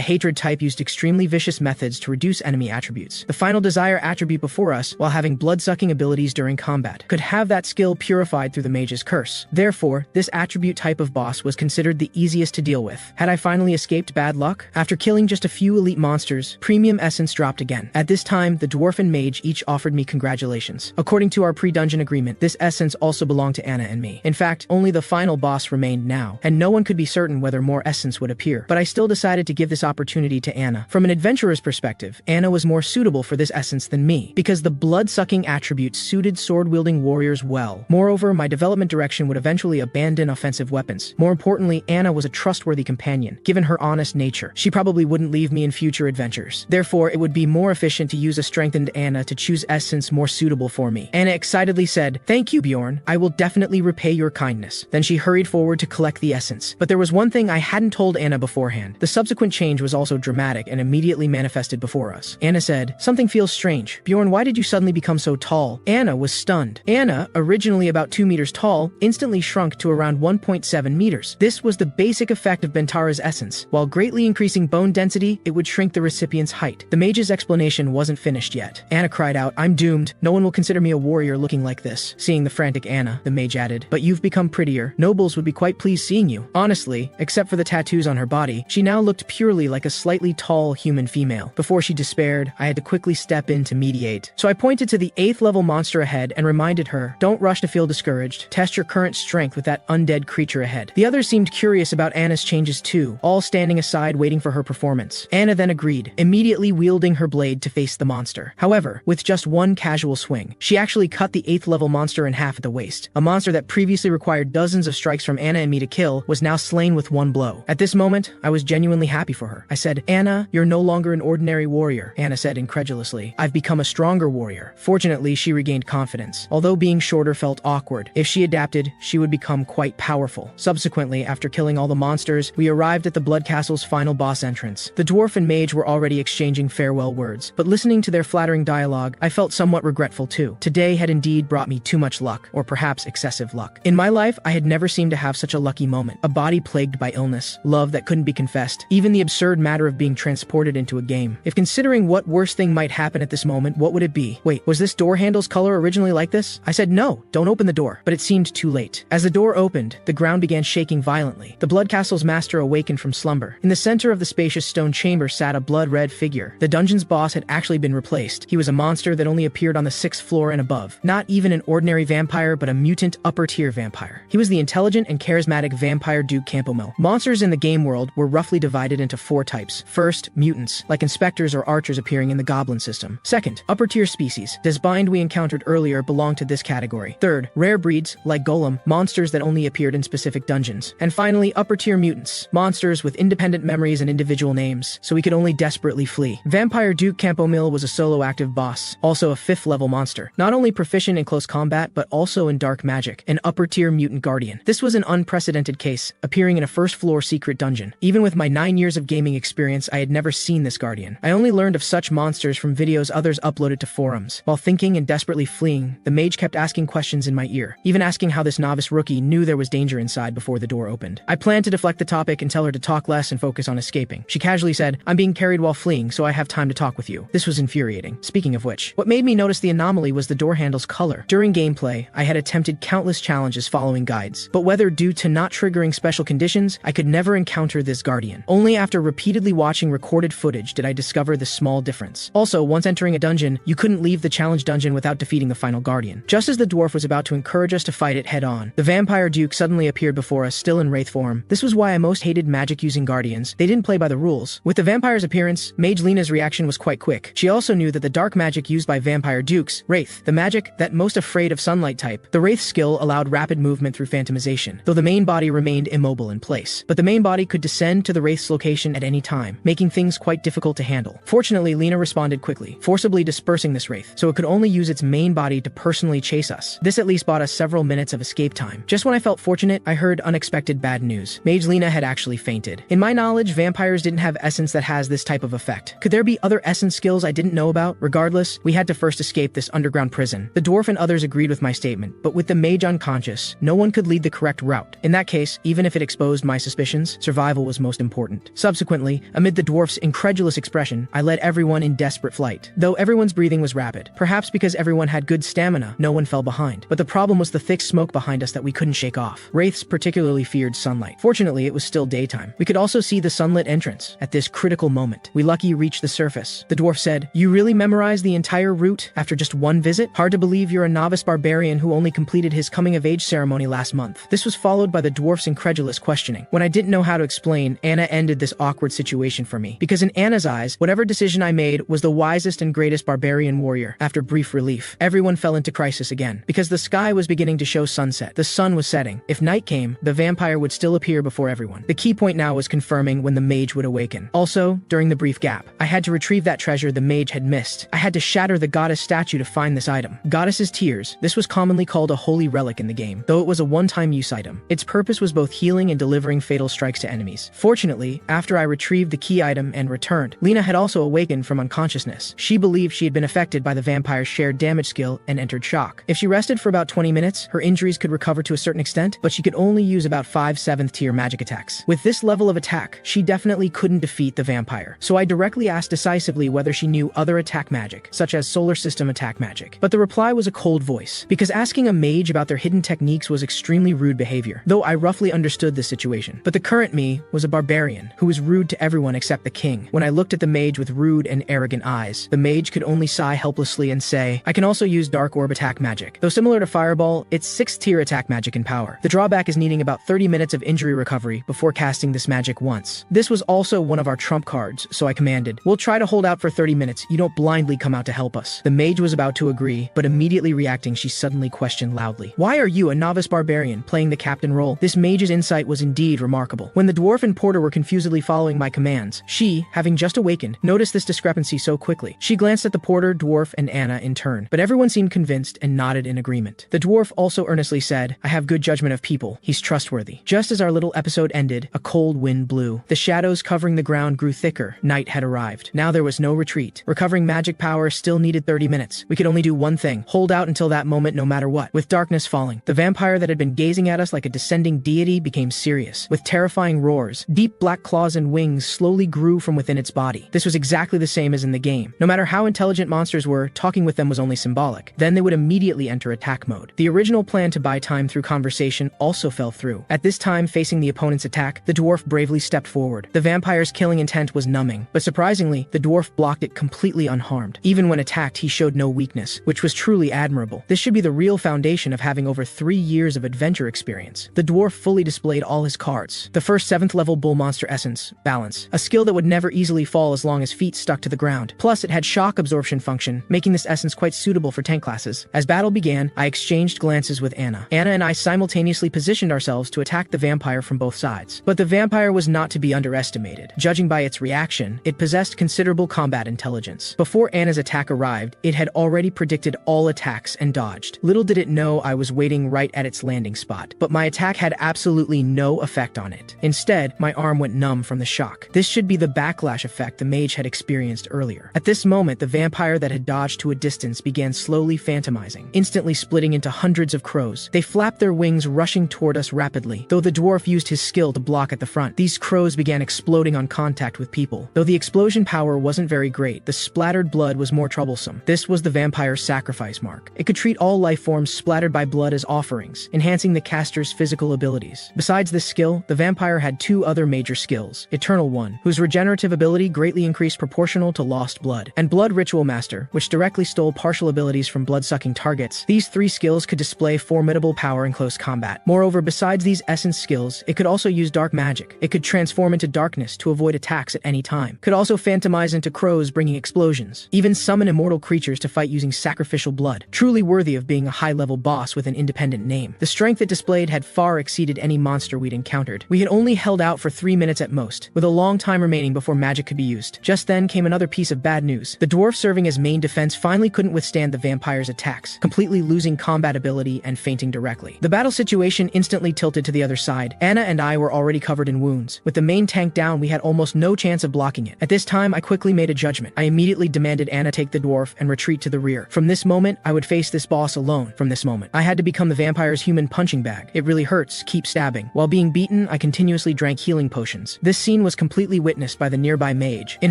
hatred type used extremely vicious methods to reduce enemy attributes. The final desire attribute before us, while having blood-sucking abilities during combat, could have that skill purified through the mage's curse. Therefore, this attribute type of boss was considered the easiest to deal with. Had I finally escaped bad luck? After killing just a few elite monsters, premium essence dropped again. At this time, the dwarf and mage each offered me congratulations. According to our pre-dungeon agreement, this essence also belonged to Anna and me. In fact, only the final boss remained now, and no one could be certain whether more essence would appear. But I still decided to give this opportunity to Anna. From an adventurer's perspective, Anna was more suitable for this essence than me, because the blood-sucking attribute suited sword-wielding warriors well. Moreover, my development direction would eventually abandon offensive weapons. More importantly, Anna was a trustworthy companion. Given her honest nature, she probably wouldn't leave me in future adventures. Therefore, it would be more efficient to use a strengthened Anna to choose essence more suitable for me. Anna excitedly said, "Thank you, Bjorn. I will definitely repay your kindness." Then she hurried forward to collect the essence. But there was one thing I hadn't told Anna beforehand. The subsequent change was also dramatic and immediately manifested before us. Anna said, "Something feels strange. Bjorn, why did you suddenly become so tall?" Anna was stunned. Anna, originally about 2 meters tall, instantly shrunk to around 1.7 meters. This was the basic effect of Bentara's essence. While greatly increasing bone density, it would shrink the recipient's height. The mage's explanation wasn't finished yet. Anna cried out, "I'm doomed. No one will consider me a warrior looking like this." Seeing the frantic Anna, the mage added, "But you've become prettier. Nobles would be quite pleased seeing you." Honestly, except for the tattoos on her body, she now looked purely like a slightly tall human female. Before she despaired, I had to quickly step in to mediate. So I pointed to the 8th level monster ahead and reminded her, "Don't rush to feel discouraged. Test your current strength with that undead creature ahead." The others seemed curious about Anna's changes too, all standing aside waiting for her performance. Anna then agreed, immediately wielding her blade to face the monster. However, with just one casual swing, she actually cut the 8th level monster in half at the waist. A monster that previously required dozens of strikes from Anna and me to kill was now slain with one blow. At this moment, I was genuinely happy for her. I said, "Anna, you're no longer an ordinary warrior." Anna said incredulously, "I've become a stronger warrior." Fortunately, she regained confidence. Although being shorter felt awkward, if she adapted, she would become quite powerful. Subsequently, after killing all the monsters, we arrived at the Blood Castle's final boss entrance. The dwarf and mage were already exchanging farewell words, but listening to their flattering dialogue, I felt somewhat regretful too. Today had indeed brought me too much luck, or perhaps excessive luck. In my life, I had never seemed to have such a lucky moment. A body plagued by illness, love that couldn't be confessed, even the absurd matter of being transported into a game. If considering what worst thing might happen at this moment, what would it be? Wait, was this door handle's color originally like this? I said, "No, don't open the door." But it seemed too late. As the door opened, the ground began shaking violently. The Blood Castle's master awakened from slumber. In the center of the spacious stone chamber sat a blood-red figure. The dungeon's boss had actually been replaced. He was a monster that only appeared on the 6th floor and above. Not even an ordinary vampire, but a mutant upper-tier vampire. He was the intelligent and charismatic vampire Duke Campomel. Monsters in the game world were roughly divided into 4 types. First, mutants, like inspectors or archers appearing in the goblin system. Second, upper-tier species. Desbind we encountered earlier belonged to this category. Third, rare breeds, like Golem, monsters that only appeared in specific dungeons. And finally, upper-tier mutants, monsters with independent memories and individual names, so we could only desperately flee. Vampire Duke Campomil was a solo active boss, also a 5th level monster, not only proficient in close combat, but also in dark magic, an upper-tier mutant guardian. This was an unprecedented case, appearing in a first-floor secret dungeon. Even with my 9 years of gaming experience, I had never seen this guardian. I only learned of such monsters from videos others uploaded to forums. While thinking and desperately fleeing, the mage kept asking questions in my ear, even asking how this novice rookie knew there was danger inside before the door opened. I planned to deflect the topic and tell her to talk less and focus on escaping. She casually said, "I'm being carried while fleeing, so I have time to talk with you." This was infuriating. Speaking of which, what made me notice the anomaly was the door handle's color. During gameplay, I had attempted countless challenges following guides, but whether due to not triggering special conditions, I could never encounter this guardian. Only after repeatedly watching recorded footage did I discover this small difference. Also, once entering a dungeon, you couldn't leave the challenge dungeon without defeating the final guardian. Just as the dwarf was about to encourage us to fight it head on, the vampire duke suddenly appeared before us, still in wraith form. This was why I most hated magic-using guardians. They didn't play by the rules. With the vampire's appearance, Mage Lena's reaction was quite quick. She also knew that the dark magic used by vampire dukes, wraith Wraith, the magic that most afraid of sunlight type. The Wraith skill allowed rapid movement through phantomization, though the main body remained immobile in place. But the main body could descend to the Wraith's location at any time, making things quite difficult to handle. Fortunately, Lena responded quickly, forcibly dispersing this Wraith, so it could only use its main body to personally chase us. This at least bought us several minutes of escape time. Just when I felt fortunate, I heard unexpected bad news. Mage Lena had actually fainted. In my knowledge, vampires didn't have essence that has this type of effect. Could there be other essence skills I didn't know about? Regardless, we had to first escape this underground prison. The dwarf and others agreed with my statement, but with the mage unconscious, no one could lead the correct route. In that case, even if it exposed my suspicions, survival was most important. Subsequently, amid the dwarf's incredulous expression, I led everyone in desperate flight. Though everyone's breathing was rapid, perhaps because everyone had good stamina, no one fell behind. But the problem was the thick smoke behind us that we couldn't shake off. Wraiths particularly feared sunlight. Fortunately, it was still daytime. We could also see the sunlit entrance. At this critical moment, we lucky reached the surface. The dwarf said, "You really memorized the entire route after just one visit? Hard to believe you're a novice barbarian who only completed his coming-of-age ceremony last month." This was followed by the dwarf's incredulous questioning. When I didn't know how to explain, Anna ended this awkward situation for me. Because in Anna's eyes, whatever decision I made was the wisest and greatest barbarian warrior. After brief relief, everyone fell into crisis again. Because the sky was beginning to show sunset. The sun was setting. If night came, the vampire would still appear before everyone. The key point now was confirming when the mage would awaken. Also, during the brief gap, I had to retrieve that treasure the mage had missed. I had to shatter the goddess statue to find this item. Goddess's tears. This was commonly called a holy relic in the game, though it was a one-time use item. Its purpose was both healing and delivering fatal strikes to enemies. Fortunately, after I retrieved the key item and returned, Lena had also awakened from unconsciousness. She believed she had been affected by the vampire's shared damage skill and entered shock. If she rested for about 20 minutes, her injuries could recover to a certain extent, but she could only use about 5 7th tier magic attacks. With this level of attack, she definitely couldn't defeat the vampire. So I directly asked decisively whether she knew other attack magic, such as solar system attack magic. But the reply was a cold voice, because asking a mage about their hidden techniques was extremely rude behavior, though I roughly understood the situation. But the current me was a barbarian, who was rude to everyone except the king. When I looked at the mage with rude and arrogant eyes, the mage could only sigh helplessly and say, "I can also use dark orb attack magic. Though similar to Fireball, it's 6th tier attack magic in power. The drawback is needing about 30 minutes of injury recovery before casting this magic once." This was also one of our trump cards, so I commanded, "We'll try to hold out for 30 minutes. You don't blindly come out to help us." The mage was about to agree, but immediately reacting, she suddenly questioned loudly, "Why are you, a novice barbarian, playing the captain role?" This mage's insight was indeed remarkable. When the dwarf and porter were confusedly following my commands, she, having just awakened, noticed this discrepancy so quickly. She glanced at the porter, dwarf, and Anna in turn, but everyone seemed convinced and nodded in agreement. The dwarf also earnestly said, "I have good judgment of people. He's trustworthy." Just as our little episode ended, a cold wind blew. The shadows covering the ground grew thicker. Night had arrived. Now there was no retreat. Recovering magic power still needed 30 minutes. We could only do one thing: hold out until that moment no matter what. With darkness falling, the vampire that had been gazing at us like a descending deity became serious. With terrifying roars, deep black claws and wings slowly grew from within its body. This was exactly the same as in the game. No matter how intelligent monsters were, talking with them was only symbolic. Then they would immediately enter attack mode. The original plan to buy time through conversation also fell through. At this time, facing the opponent's attack, the dwarf bravely stepped forward. The vampire's killing intent was numbing, but surprisingly, the dwarf blocked it completely unharmed. Even when attacked, he showed no weakness, which was truly admirable. This should be the real foundation of having over 3 years of adventure experience. The dwarf fully displayed all his cards. The first 7th level bull monster essence, Balance, a skill that would never easily fall as long as feet stuck to the ground. Plus, it had shock absorption function, making this essence quite suitable for tank classes. As battle began, I exchanged glances with Anna. Anna and I simultaneously positioned ourselves to attack the vampire from both sides. But the vampire was not to be underestimated. Judging by its reaction, it possessed considerable combat intelligence. Before Anna's attack arrived, it had already predicted all attacks and dodged. Little did it know I was waiting right at its landing spot, but my attack had absolutely no effect on it. Instead, my arm went numb from the shock. This should be the backlash effect the mage had experienced earlier. At this moment, the vampire that had dodged to a distance began slowly phantomizing, instantly splitting into hundreds of crows. They flapped their wings, rushing toward us rapidly. Though the dwarf used his skill to block at the front, these crows began exploding on contact with people. Though the explosion power wasn't very great, the splattered blood was more troublesome. This was the vampire's sacrifice mark. It could treat all life forms splattered by blood as offerings, enhancing the caster's physical abilities. Besides this skill, the vampire had 2 other major skills: Eternal One, whose regenerative ability greatly increased proportional to lost blood, and Blood Ritual Master, which directly stole partial abilities from blood-sucking targets. These 3 skills could display formidable power in close combat. Moreover, besides these essence skills, it could also use dark magic. It could transform into darkness to avoid attacks at any time. Could also phantomize into crows, bringing explosions. Even summon immortal creatures to fight using using sacrificial blood, truly worthy of being a high-level boss with an independent name. The strength it displayed had far exceeded any monster we'd encountered. We had only held out for 3 minutes at most, with a long time remaining before magic could be used. Just then came another piece of bad news. The dwarf serving as main defense finally couldn't withstand the vampire's attacks, completely losing combat ability and fainting directly. The battle situation instantly tilted to the other side. Anna and I were already covered in wounds. With the main tank down, we had almost no chance of blocking it. At this time, I quickly made a judgment. I immediately demanded Anna take the dwarf and retreat to the rear. From this moment, I would face this boss alone. From this moment, I had to become the vampire's human punching bag. It really hurts, keep stabbing. While being beaten, I continuously drank healing potions. This scene was completely witnessed by the nearby mage. In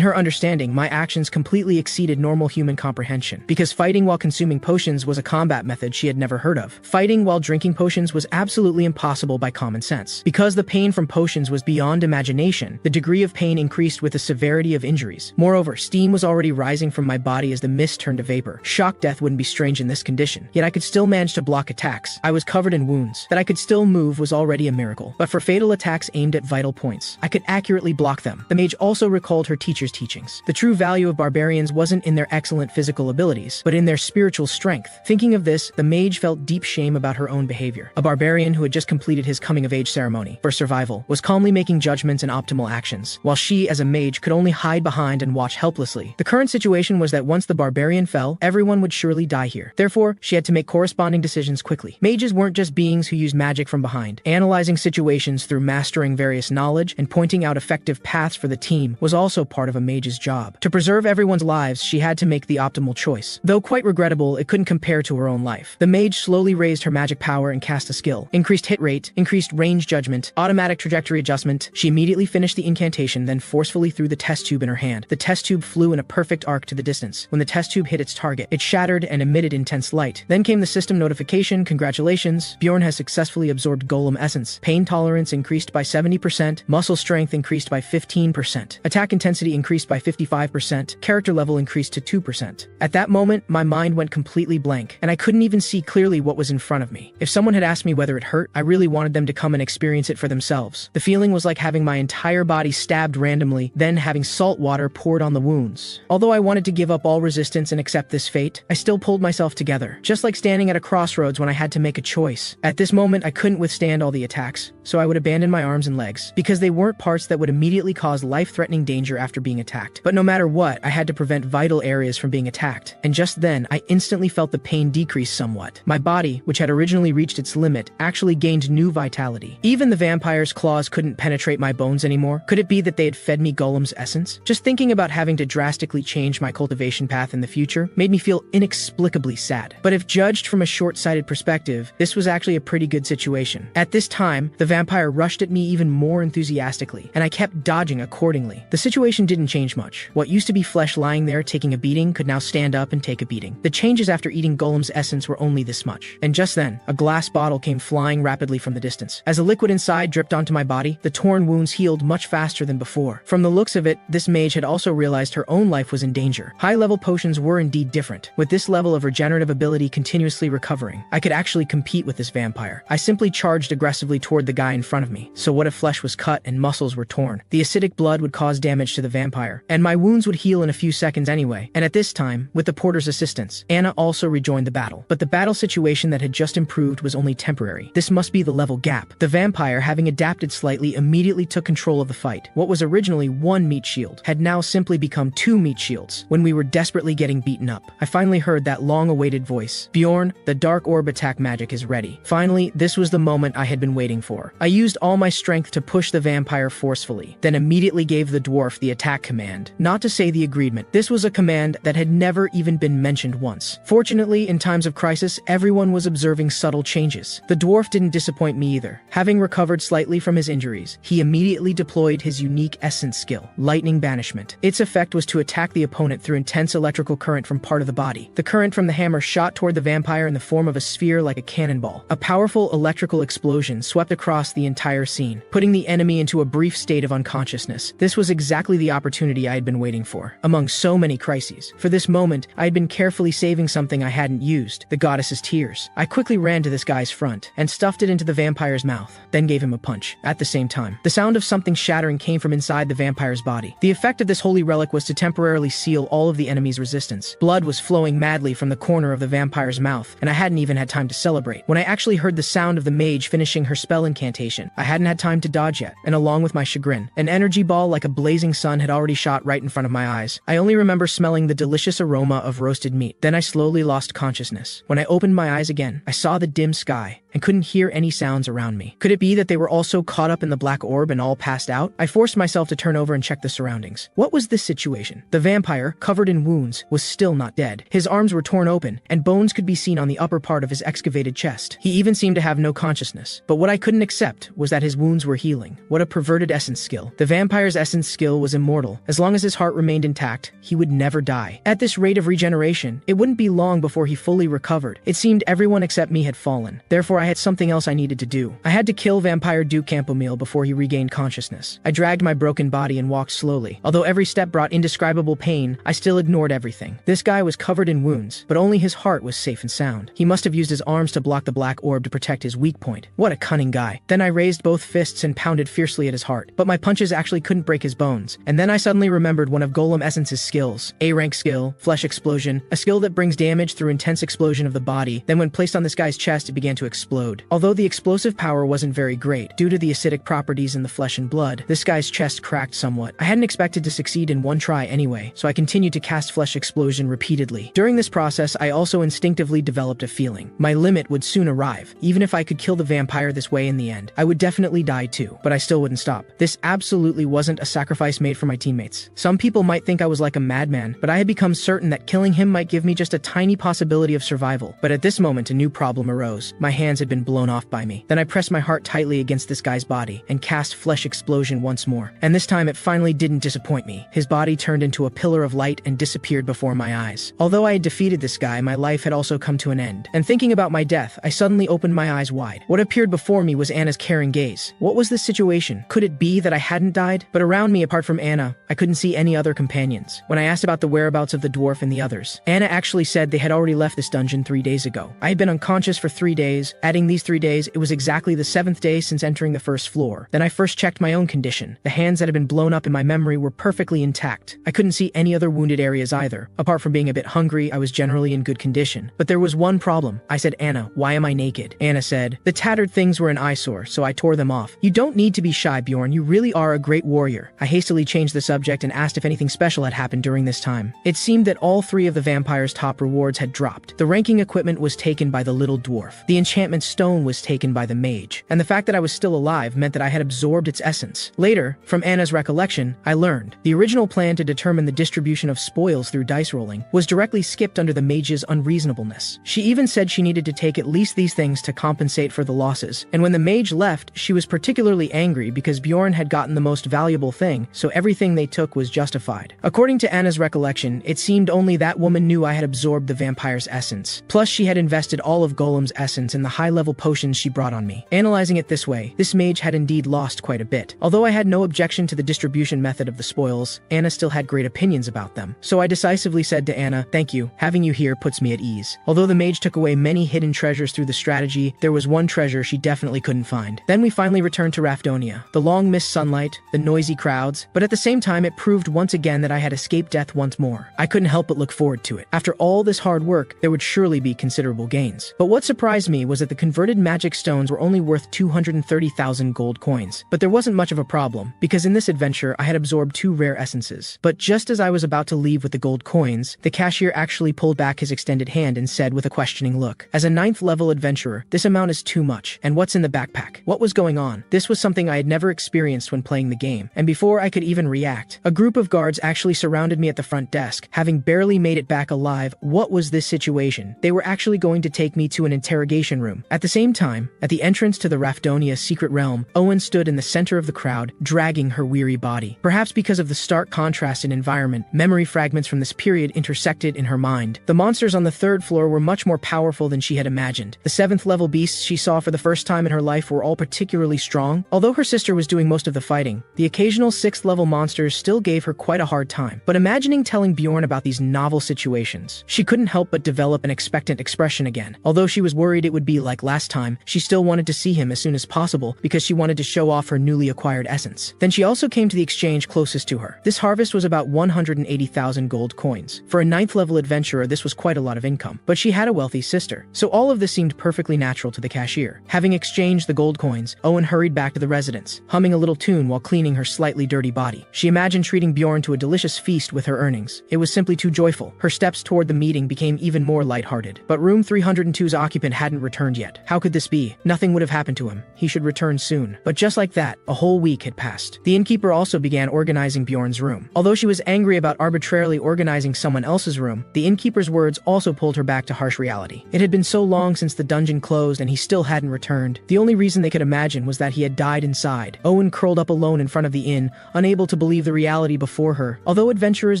her understanding, my actions completely exceeded normal human comprehension, because fighting while consuming potions was a combat method she had never heard of. Fighting while drinking potions was absolutely impossible by common sense. Because the pain from potions was beyond imagination, the degree of pain increased with the severity of injuries. Moreover, steam was already rising from my body as the mist turned to vapor. Shock death wouldn't be strange in this condition, yet I could still manage to block attacks. I was covered in wounds. That I could still move was already a miracle. But for fatal attacks aimed at vital points, I could accurately block them. The mage also recalled her teacher's teachings. The true value of barbarians wasn't in their excellent physical abilities, but in their spiritual strength. Thinking of this, the mage felt deep shame about her own behavior. A barbarian who had just completed his coming-of-age ceremony for survival was calmly making judgments and optimal actions, while she, as a mage, could only hide behind and watch helplessly. The current situation was that once the barbarian fell, everyone would surely die here. Therefore, she had to make corresponding decisions quickly. Mages weren't just beings who used magic from behind. Analyzing situations through mastering various knowledge and pointing out effective paths for the team was also part of a mage's job. To preserve everyone's lives, she had to make the optimal choice. Though quite regrettable, it couldn't compare to her own life. The mage slowly raised her magic power and cast a skill. Increased hit rate, increased range judgment, automatic trajectory adjustment. She immediately finished the incantation, then forcefully threw the test tube in her hand. The test tube flew in a perfect arc to the distance. When the test tube hit its target, it shattered and emitted intense light. Then came the system notification: congratulations, Bjorn has successfully absorbed golem essence. Pain tolerance increased by 70%, muscle strength increased by 15%, attack intensity increased by 55%, character level increased to 2%. At that moment, my mind went completely blank, and I couldn't even see clearly what was in front of me. If someone had asked me whether it hurt, I really wanted them to come and experience it for themselves. The feeling was like having my entire body stabbed randomly, then having salt water poured on the wounds. Although I wanted to give up all resistance and accept this fate, I still pulled myself together, just like standing at a crossroads when I had to make a choice. At this moment, I couldn't withstand all the attacks, so I would abandon my arms and legs, because they weren't parts that would immediately cause life-threatening danger after being attacked. But no matter what, I had to prevent vital areas from being attacked, and just then, I instantly felt the pain decrease somewhat. My body, which had originally reached its limit, actually gained new vitality. Even the vampire's claws couldn't penetrate my bones anymore. Could it be that they had fed me Golem's essence? Just thinking about having to drastically change my cultivation path in the future made me feel inexplicably sad. But if judged from a short-sighted perspective, this was actually a pretty good situation. At this time, the vampire rushed at me even more enthusiastically, and I kept dodging accordingly. The situation didn't change much. What used to be flesh lying there taking a beating could now stand up and take a beating. The changes after eating Golem's essence were only this much. And just then, a glass bottle came flying rapidly from the distance. As the liquid inside dripped onto my body, the torn wounds healed much faster than before. From the looks of it, this mage had also realized her own life was in danger. High-level potions were indeed different. With this level of regenerative ability continuously recovering, I could actually compete with this vampire. I simply charged aggressively toward the guy in front of me. So what if flesh was cut and muscles were torn? The acidic blood would cause damage to the vampire, and my wounds would heal in a few seconds anyway. And at this time, with the porter's assistance, Anna also rejoined the battle. But the battle situation that had just improved was only temporary. This must be the level gap. The vampire, having adapted slightly, immediately took control of the fight. What was originally one meat shield had now simply become 2 meat shields when we were desperately getting beaten up. I finally heard that long-awaited voice. Bjorn, the dark orb attack magic is ready. Finally, this was the moment I had been waiting for. I used all my strength to push the vampire forcefully, then immediately gave the dwarf the attack command. Not to say the agreement. This was a command that had never even been mentioned once. Fortunately, in times of crisis, everyone was observing subtle changes. The dwarf didn't disappoint me either. Having recovered slightly from his injuries, he immediately deployed his unique essence skill, Lightning Banishment. Its effect was to attack the opponent through intense electrical current from part of the body. The current from the hammer shot toward the vampire in the form of a sphere like a cannonball. A powerful electrical explosion swept across the entire scene, putting the enemy into a brief state of unconsciousness. This was exactly the opportunity I had been waiting for. Among so many crises, for this moment, I had been carefully saving something I hadn't used, the goddess's tears. I quickly ran to this guy's front and stuffed it into the vampire's mouth, then gave him a punch. At the same time, the sound of something shattering came from inside the vampire's body. The effect of this holy relic was to temporarily seal all of the enemy's resistance. Blood was was flowing madly from the corner of the vampire's mouth, and I hadn't even had time to celebrate. When I actually heard the sound of the mage finishing her spell incantation, I hadn't had time to dodge yet, and along with my chagrin, an energy ball like a blazing sun had already shot right in front of my eyes. I only remember smelling the delicious aroma of roasted meat. Then I slowly lost consciousness. When I opened my eyes again, I saw the dim sky and couldn't hear any sounds around me. Could it be that they were also caught up in the black orb and all passed out? I forced myself to turn over and check the surroundings. What was this situation? The vampire, covered in wounds, was still not dead. His arms were torn open, and bones could be seen on the upper part of his excavated chest. He even seemed to have no consciousness. But what I couldn't accept was that his wounds were healing. What a perverted essence skill. The vampire's essence skill was immortal. As long as his heart remained intact, he would never die. At this rate of regeneration, it wouldn't be long before he fully recovered. It seemed everyone except me had fallen. Therefore, I had something else I needed to do. I had to kill Vampire Duke Camomile before he regained consciousness. I dragged my broken body and walked slowly. Although every step brought indescribable pain, I still ignored everything. This guy was covered in wounds, but only his heart was safe and sound. He must have used his arms to block the black orb to protect his weak point. What a cunning guy. Then I raised both fists and pounded fiercely at his heart, but my punches actually couldn't break his bones. And then I suddenly remembered one of Golem Essence's skills. A-rank skill, Flesh Explosion, a skill that brings damage through intense explosion of the body. Then when placed on this guy's chest, it began to explode. Although the explosive power wasn't very great, due to the acidic properties in the flesh and blood, this guy's chest cracked somewhat. I hadn't expected to succeed in one try anyway, so I continued to cast Flesh Explosion repeatedly. During this process, I also instinctively developed a feeling. My limit would soon arrive. Even if I could kill the vampire this way in the end, I would definitely die too, but I still wouldn't stop. This absolutely wasn't a sacrifice made for my teammates. Some people might think I was like a madman, but I had become certain that killing him might give me just a tiny possibility of survival. But at this moment, a new problem arose. My hands had been blown off by me. Then I pressed my heart tightly against this guy's body and cast Flesh Explosion once more. And this time it finally didn't disappoint me. His body turned into a pillar of light and disappeared before my eyes. Although I had defeated this guy, my life had also come to an end. And thinking about my death, I suddenly opened my eyes wide. What appeared before me was Anna's caring gaze. What was this situation? Could it be that I hadn't died? But around me, apart from Anna, I couldn't see any other companions. When I asked about the whereabouts of the dwarf and the others, Anna actually said they had already left this dungeon 3 days ago. I had been unconscious for 3 days. Adding these 3 days, it was exactly the 7th day since entering the first floor. Then I first checked my own condition. The hands that had been blown up in my memory were perfectly intact. I couldn't see any other wounded areas either. Apart from being a bit hungry, I was generally in good condition. But there was one problem. I said, "Anna, why am I naked?" Anna said, "The tattered things were an eyesore, so I tore them off." "You don't need to be shy, Bjorn. You really are a great warrior." I hastily changed the subject and asked if anything special had happened during this time. It seemed that all 3 of the vampire's top rewards had dropped. The ranking equipment was taken by the little dwarf. The enchantment stone was taken by the mage. And the fact that I was still alive meant that I had absorbed its essence. Later, from Anna's recollection, I learned the original plan to determine the distribution of spoils through dice rolling was directly skipped under the mage's unreasonableness. She even said she needed to take at least these things to compensate for the losses. And when the mage left, she was particularly angry because Bjorn had gotten the most valuable thing, so everything they took was justified. According to Anna's recollection, it seemed only that woman knew I had absorbed the vampire's essence. Plus, she had invested all of Golem's essence in the high-level potions she brought on me. Analyzing it this way, this mage had indeed lost quite a bit. Although I had no objection to the distribution method of the spoils, Anna still had great opinions about them. So I decisively said to Anna, "Thank you. Having you here puts me at ease." Although the mage took away many hidden treasures through the strategy, there was one treasure she definitely couldn't find. Then we finally returned to Rafdonia. The long missed sunlight, the noisy crowds, but at the same time it proved once again that I had escaped death once more. I couldn't help but look forward to it. After all this hard work, there would surely be considerable gains. But what surprised me was that the converted magic stones were only worth 230,000 gold coins. But there wasn't much of a problem, because in this adventure I had absorbed 2 rare essences. But just as I was about to leave with the gold coins, the cashier actually pulled back his extended hand and said with a questioning look, "As a 9th level adventurer, this amount is too much. And what's in the backpack?" What was going on? This was something I had never experienced when playing the game. And before I could even react, a group of guards actually surrounded me at the front desk, having barely made it back alive. What was this situation? They were actually going to take me to an interrogation room. At the same time, at the entrance to the Rafdonia secret realm, Owen stood in the center of the crowd, dragging her weary body. Perhaps because of the stark contrast in environment, memory fragments from this period intersected in her mind. The monsters on the 3rd floor were much more powerful than she had imagined. The 7th level beasts she saw for the first time in her life were all particularly strong. Although her sister was doing most of the fighting, the occasional 6th level monsters still gave her quite a hard time. But imagining telling Bjorn about these novel situations, she couldn't help but develop an expectant expression again. Although she was worried it would be like like last time, she still wanted to see him as soon as possible because she wanted to show off her newly acquired essence. Then she also came to the exchange closest to her. This harvest was about 180,000 gold coins. For a 9th level adventurer, this was quite a lot of income. But she had a wealthy sister, so all of this seemed perfectly natural to the cashier. Having exchanged the gold coins, Owen hurried back to the residence, humming a little tune while cleaning her slightly dirty body. She imagined treating Bjorn to a delicious feast with her earnings. It was simply too joyful. Her steps toward the meeting became even more lighthearted. But room 302's occupant hadn't returned yet. How could this be? Nothing would have happened to him. He should return soon. But just like that, a whole week had passed. The innkeeper also began organizing Bjorn's room. Although she was angry about arbitrarily organizing someone else's room, the innkeeper's words also pulled her back to harsh reality. It had been so long since the dungeon closed and he still hadn't returned. The only reason they could imagine was that he had died inside. Owen curled up alone in front of the inn, unable to believe the reality before her. Although adventurers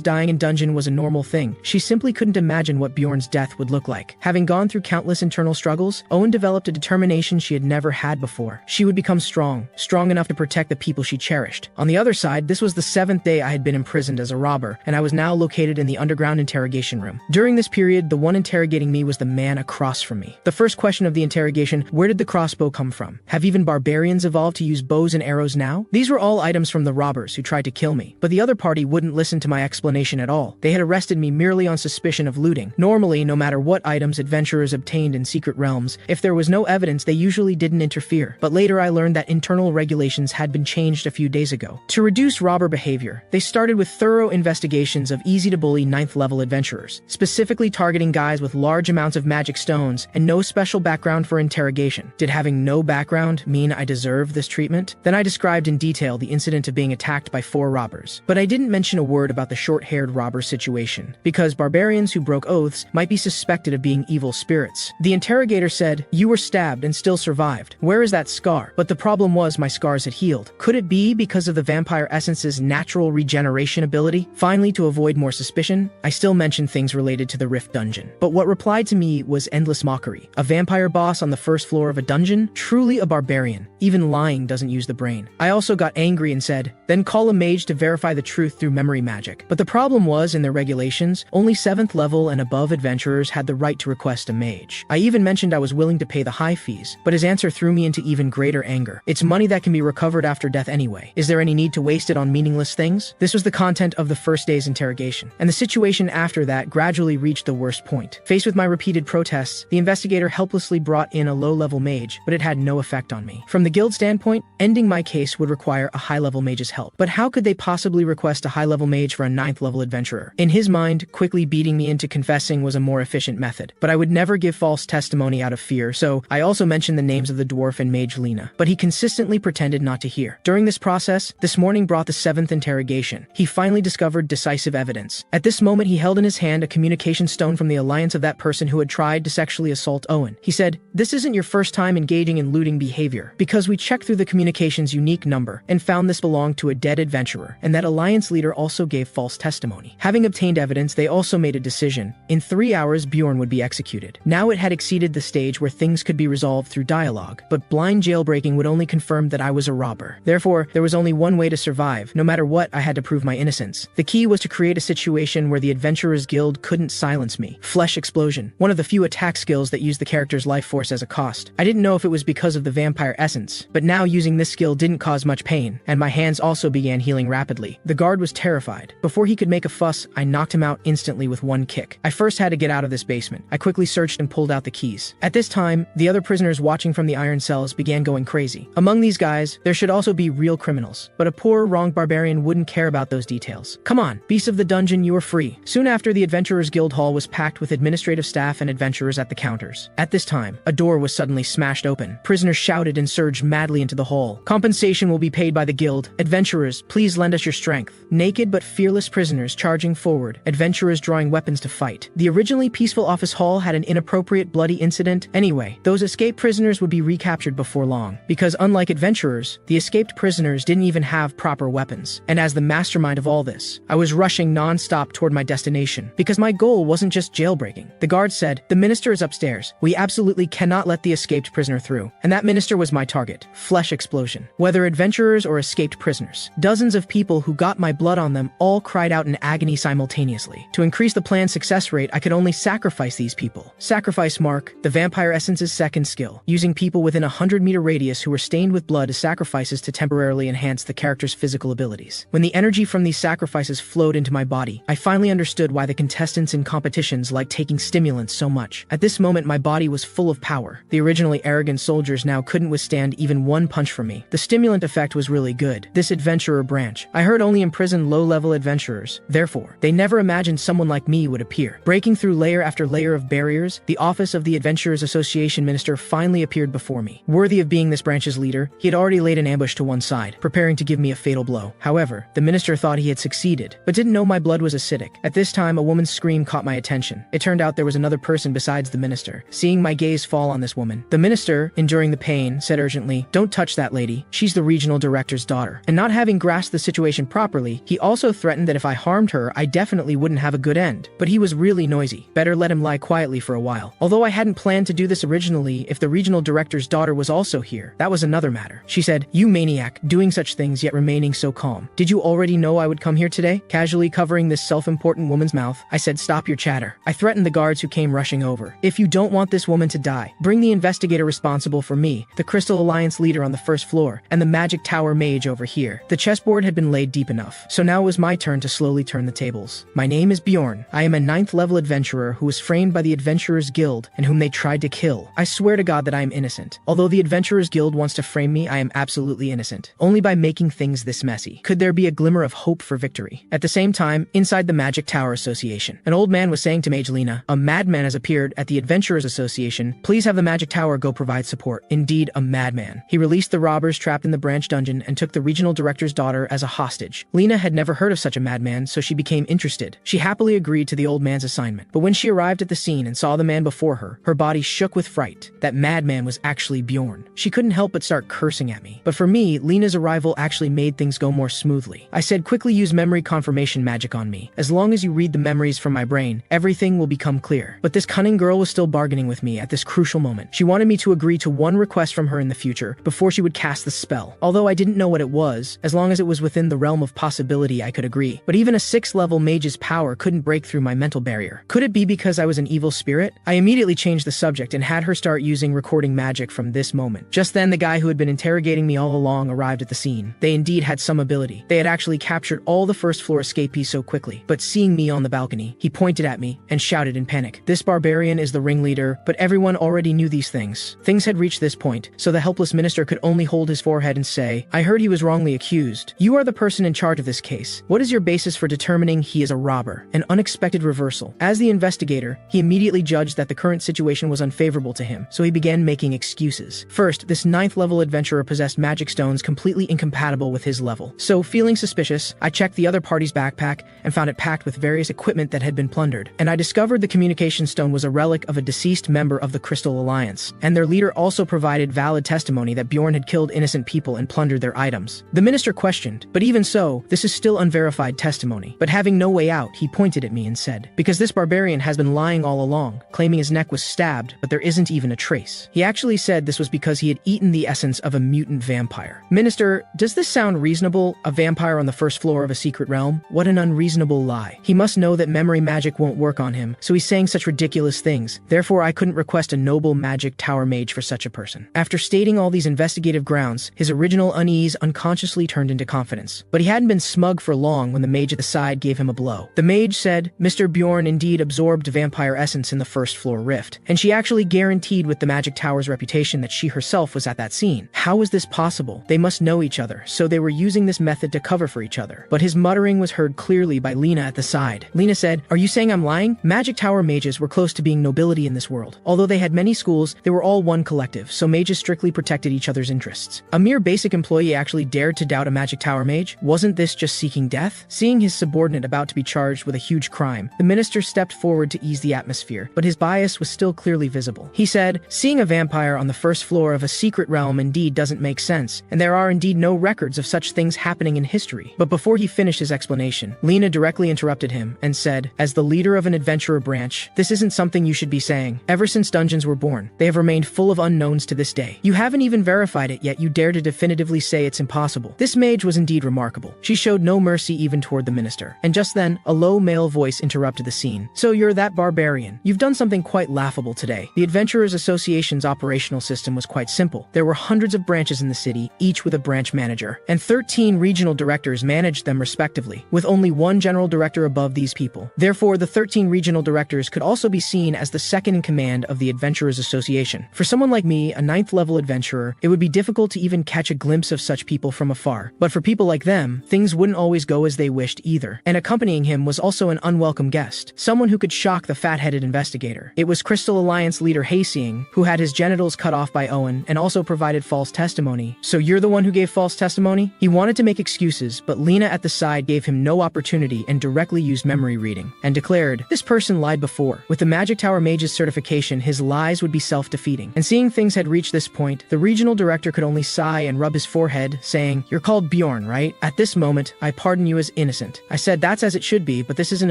dying in dungeon was a normal thing, she simply couldn't imagine what Bjorn's death would look like. Having gone through countless internal struggles, Owen developed a determination she had never had before. She would become strong enough to protect the people she cherished. On the other side, this was the 7th day I had been imprisoned as a robber, and I was now located in the underground interrogation room. During this period, the one interrogating me was the man across from me. The first question of the interrogation: where did the crossbow come from? Have even barbarians evolved to use bows and arrows now? These were all items from the robbers who tried to kill me, but the other party wouldn't listen to my explanation at all. They had arrested me merely on suspicion of looting. Normally, no matter what items adventurers obtained in secret realms, if there was no evidence, they usually didn't interfere. But later I learned that internal regulations had been changed a few days ago. To reduce robber behavior, they started with thorough investigations of easy-to-bully 9th level adventurers, specifically targeting guys with large amounts of magic stones and no special background for interrogation. Did having no background mean I deserved this treatment? Then I described in detail the incident of being attacked by 4 robbers. But I didn't mention a word about the short-haired robber situation, because barbarians who broke oaths might be suspected of being evil spirits. The interrogator said, "You were stabbed and still survived. Where is that scar?" But the problem was my scars had healed. Could it be because of the vampire essence's natural regeneration ability? Finally, to avoid more suspicion, I still mentioned things related to the Rift dungeon. But what replied to me was endless mockery. A vampire boss on the first floor of a dungeon? Truly a barbarian. Even lying doesn't use the brain. I also got angry and said, "Then call a mage to verify the truth through memory magic." But the problem was, in their regulations, only 7th level and above adventurers had the right to request a mage. I even mentioned I was willing to pay the high fees, but his answer threw me into even greater anger. It's money that can be recovered after death anyway. Is there any need to waste it on meaningless things? This was the content of the first day's interrogation, and the situation after that gradually reached the worst point. Faced with my repeated protests, the investigator helplessly brought in a low-level mage, but it had no effect on me. From the guild standpoint, ending my case would require a high-level mage's help. But how could they possibly request a high-level mage for a 9th level adventurer? In his mind, quickly beating me into confessing was a more efficient method. But I would never give false testimony out of fear, so I also mentioned the names of the dwarf and mage Lena. But he consistently pretended not to hear. During this process, this morning brought the 7th interrogation. He finally discovered decisive evidence. At this moment, he held in his hand a communication stone from the alliance of that person who had tried to sexually assault Owen. He said, "This isn't your first time engaging in looting behavior, because we checked through the communication's unique number and found this belonged to a dead adventurer, and that alliance leader also gave false testimony." Having obtained evidence, they also made a decision. In 3 hours, Bjorn would be executed. Now it had exceeded the stage where things could be resolved through dialogue, but blind jailbreaking would only confirm that I was a robber. Therefore, there was only one way to survive. No matter what, I had to prove my innocence. The key was to create a situation where the Adventurers Guild couldn't silence me. Flesh Explosion, one of the few attack skills that used the character's life force as a cost. I didn't know if it was because of the vampire essence, but now using this skill didn't cause much pain, and my hands also began healing rapidly. The guard was terrified. Before he could make a fuss, I knocked him out instantly with one kick. I first had to get out of this basement. I quickly searched and pulled out the keys. At this time, the other prisoners watching from the iron cells began going crazy. Among these guys, there should also be real criminals, but a poor, wronged barbarian wouldn't care about those details. "Come on, beasts of the dungeon, you are free." Soon after, the Adventurers Guild Hall was packed with administrative staff and adventurers at the counters. At this time, a door was suddenly smashed open. Prisoners shouted and surged madly into the hall. "Compensation will be paid by the guild. Adventurers, please lend us your strength." Naked but fearless prisoners charging forward, adventurers drawing weapons to fight. The originally peaceful office hall had an inappropriate bloody incident. Anyway, those escaped prisoners would be recaptured before long, because unlike adventurers, the escaped prisoners didn't even have proper weapons. And as the mastermind of all this, I was rushing non-stop toward my destination, because my goal wasn't just jailbreaking. The guard said, "The minister is upstairs. We absolutely cannot let the escaped prisoner through." And that minister was my target. Flesh Explosion. Whether adventurers or escaped prisoners, adventurers. Dozens of people who got my blood on them all cried out in agony simultaneously. To increase the plan's success rate, I could only sacrifice these people. Sacrifice Mark, the vampire essence's second skill, using people within a 100-meter radius who were stained with blood as sacrifices to temporarily enhance the character's physical abilities. When the energy from these sacrifices flowed into my body, I finally understood why the contestants in competitions liked taking stimulants so much. At this moment, my body was full of power. The originally arrogant soldiers now couldn't withstand even one punch from me. The stimulant effect was really good. This adventurer branch, I heard, only imprisoned low-level adventurers. Therefore, they never imagined someone like me would appear. Breaking through layer after layer of barriers, the office of the Adventurers Association minister finally appeared before me. Worthy of being this branch's leader, he had already laid an ambush to one side, preparing to give me a fatal blow. However, the minister thought he had succeeded, but didn't know my blood was acidic. At this time, a woman's scream caught my attention. It turned out there was another person besides the minister. Seeing my gaze fall on this woman, the minister, enduring the pain, said urgently, "Don't touch that lady. She's the regional director's daughter." And not having grasped the situation properly, he also threatened that if I harmed her, I definitely wouldn't have a good end. But he was really noisy. Better let him lie quietly for a while. Although I hadn't planned to do this originally, if the regional director's daughter was also here, that was another matter. She said, "You maniac, doing such things yet remaining so calm. Did you already know I would come here today?" Casually covering this self-important woman's mouth, I said, "Stop your chatter." I threatened the guards who came rushing over. "If you don't want this woman to die, bring the investigator responsible for me, the Crystal Alliance leader on the first floor, and the Magic Tower mage over here." The chessboard had been laid deep enough, so now it was my turn to slowly turn the tables. "My name is Bjorn. I am a 9th-level adventurer who was framed by the Adventurers Guild and whom they tried to kill. I swear to God that I am innocent. Although the Adventurers Guild wants to frame me, I am absolutely innocent. Only by making things this messy could there be a glimmer of hope for victory." At the same time, inside the Magic Tower Association, an old man was saying to Mage Lena, "A madman has appeared at the Adventurers Association. Please have the Magic Tower go provide support." Indeed, a madman. He released the robbers trapped in the branch dungeon and took the regional director's daughter as a hostage. Lena had never heard of such a madman, so she became interested. She happily agreed to the old man's assignment. But when she arrived at the scene and saw the man before her, her body shook with fright. That madman was actually Bjorn. She couldn't help but start cursing at me. But for me, Lena's arrival actually made things go more smoothly. I said, "Quickly use memory confirmation magic on me. As long as you read the memories from my brain, everything will become clear." But this cunning girl was still bargaining with me at this crucial moment. She wanted me to agree to one request from her in the future before she would cast the spell. Although I didn't know what it was, as long as it was within the realm of possibility, I could agree. But even a 6th-level mage's power couldn't break through my mental barrier. Could it be because I was an evil spirit? I immediately changed the subject and had her start using recording magic from this moment. Just then, the guy who had been interrogating me all along arrived at the scene. They indeed had some ability. They had actually captured all the first-floor escapees so quickly. But seeing me on the balcony, he pointed at me and shouted in panic, "This barbarian is the ringleader." But everyone already knew these things. Things had reached this point, so the helpless minister could only hold his forehead and say, "I heard he was wrongly accused. You are the person in charge of this case. What is your basis for determining he is a robber?" An unexpected reversal. As the investigator, he immediately judged that the current situation was unfavorable to him, so he began making excuses. First, this 9th-level adventurer possessed magic stones completely incompatible with his level. So, feeling suspicious, I checked the other party's backpack and found it packed with various equipment that had been plundered. And I discovered the communication stone was a relic of a deceased member of the Crystal Alliance, and their leader also provided valid testimony that Bjorn had killed innocent people and plundered their items. The minister questioned, "But even so, this is still unverified testimony." But having no way out, he pointed at me and said, "Because this barbarian has been lying all along, claiming his neck was stabbed, but there isn't even a trace." He actually said this was because he had eaten the essence of a mutant vampire. Minister, does this sound reasonable? A vampire on the first floor of a secret realm? What an unreasonable lie. He must know that memory magic won't work on him, so he's saying such ridiculous things. Therefore, I couldn't request a noble magic tower mage for such a person. After stating all these investigative grounds, his original unease unconsciously turned into confidence. But he hadn't been smug for long when the mage at the side gave him a blow. The mage said, "Mr. Bjorn indeed absorbed vampire essence in the first floor rift, and she actually guaranteed with the magic tower's reputation that she herself was at that scene. How was this possible? They must know each other, so they were using this method to cover for each other." But his muttering was heard clearly by Lena at the side. Lena said, "Are you saying I'm lying? Magic tower mages were close to being nobility in this world. Although they had many schools, they were all one collective, so mages strictly protected each other's interests. A mere basic employee actually dared to doubt a magic tower mage? Wasn't this just seeking death?" Seeing his subordinate about to be charged with a huge crime, the minister stepped forward to ease the atmosphere, but his bias was still clearly visible. He said, "Seeing a vampire on the first floor of a secret realm indeed doesn't make sense, and there are indeed no records of such things happening in history." But before he finished his explanation, Lena directly interrupted him and said, "As the leader of an adventurer branch, this isn't something you should be saying. Ever since dungeons were born, they have remained full of unknowns to this day. You haven't even verified it, yet you dare to definitively say it's impossible. This mage was indeed remarkable. She showed no mercy even toward the minister. And just then, a low male voice interrupted the scene. So you're that barbarian. You've done something quite laughable today. The Adventurers Association's operational system was quite simple. There were hundreds of branches in the city, each with a branch manager, and 13 regional directors managed them respectively, with only one general director above these people. Therefore, the 13 regional directors could also be seen as the second in command of the Adventurers Association. For someone like me, a 9th-level adventurer, it would be difficult to even catch a glimpse of such people from afar. But for people like them, things wouldn't always go as they wished either. And accompanying him was also an unwelcome guest, someone who could shock the fat-headed investigator. It was Crystal Alliance leader Hayseeing, who had his genitals cut off by Owen and also provided false testimony. So you're the one who gave false testimony? He wanted to make excuses, but Lena at the side gave him no opportunity and directly used memory reading, and declared, this person lied before. With the Magic Tower Mage's certification, his lies would be self-defeating. And seeing things had reached this point, the regional director could only sigh and rub his forehead, saying, you're called Bjorn, right? At this moment, I pardon you as innocent. I said that's as it should be, but this isn't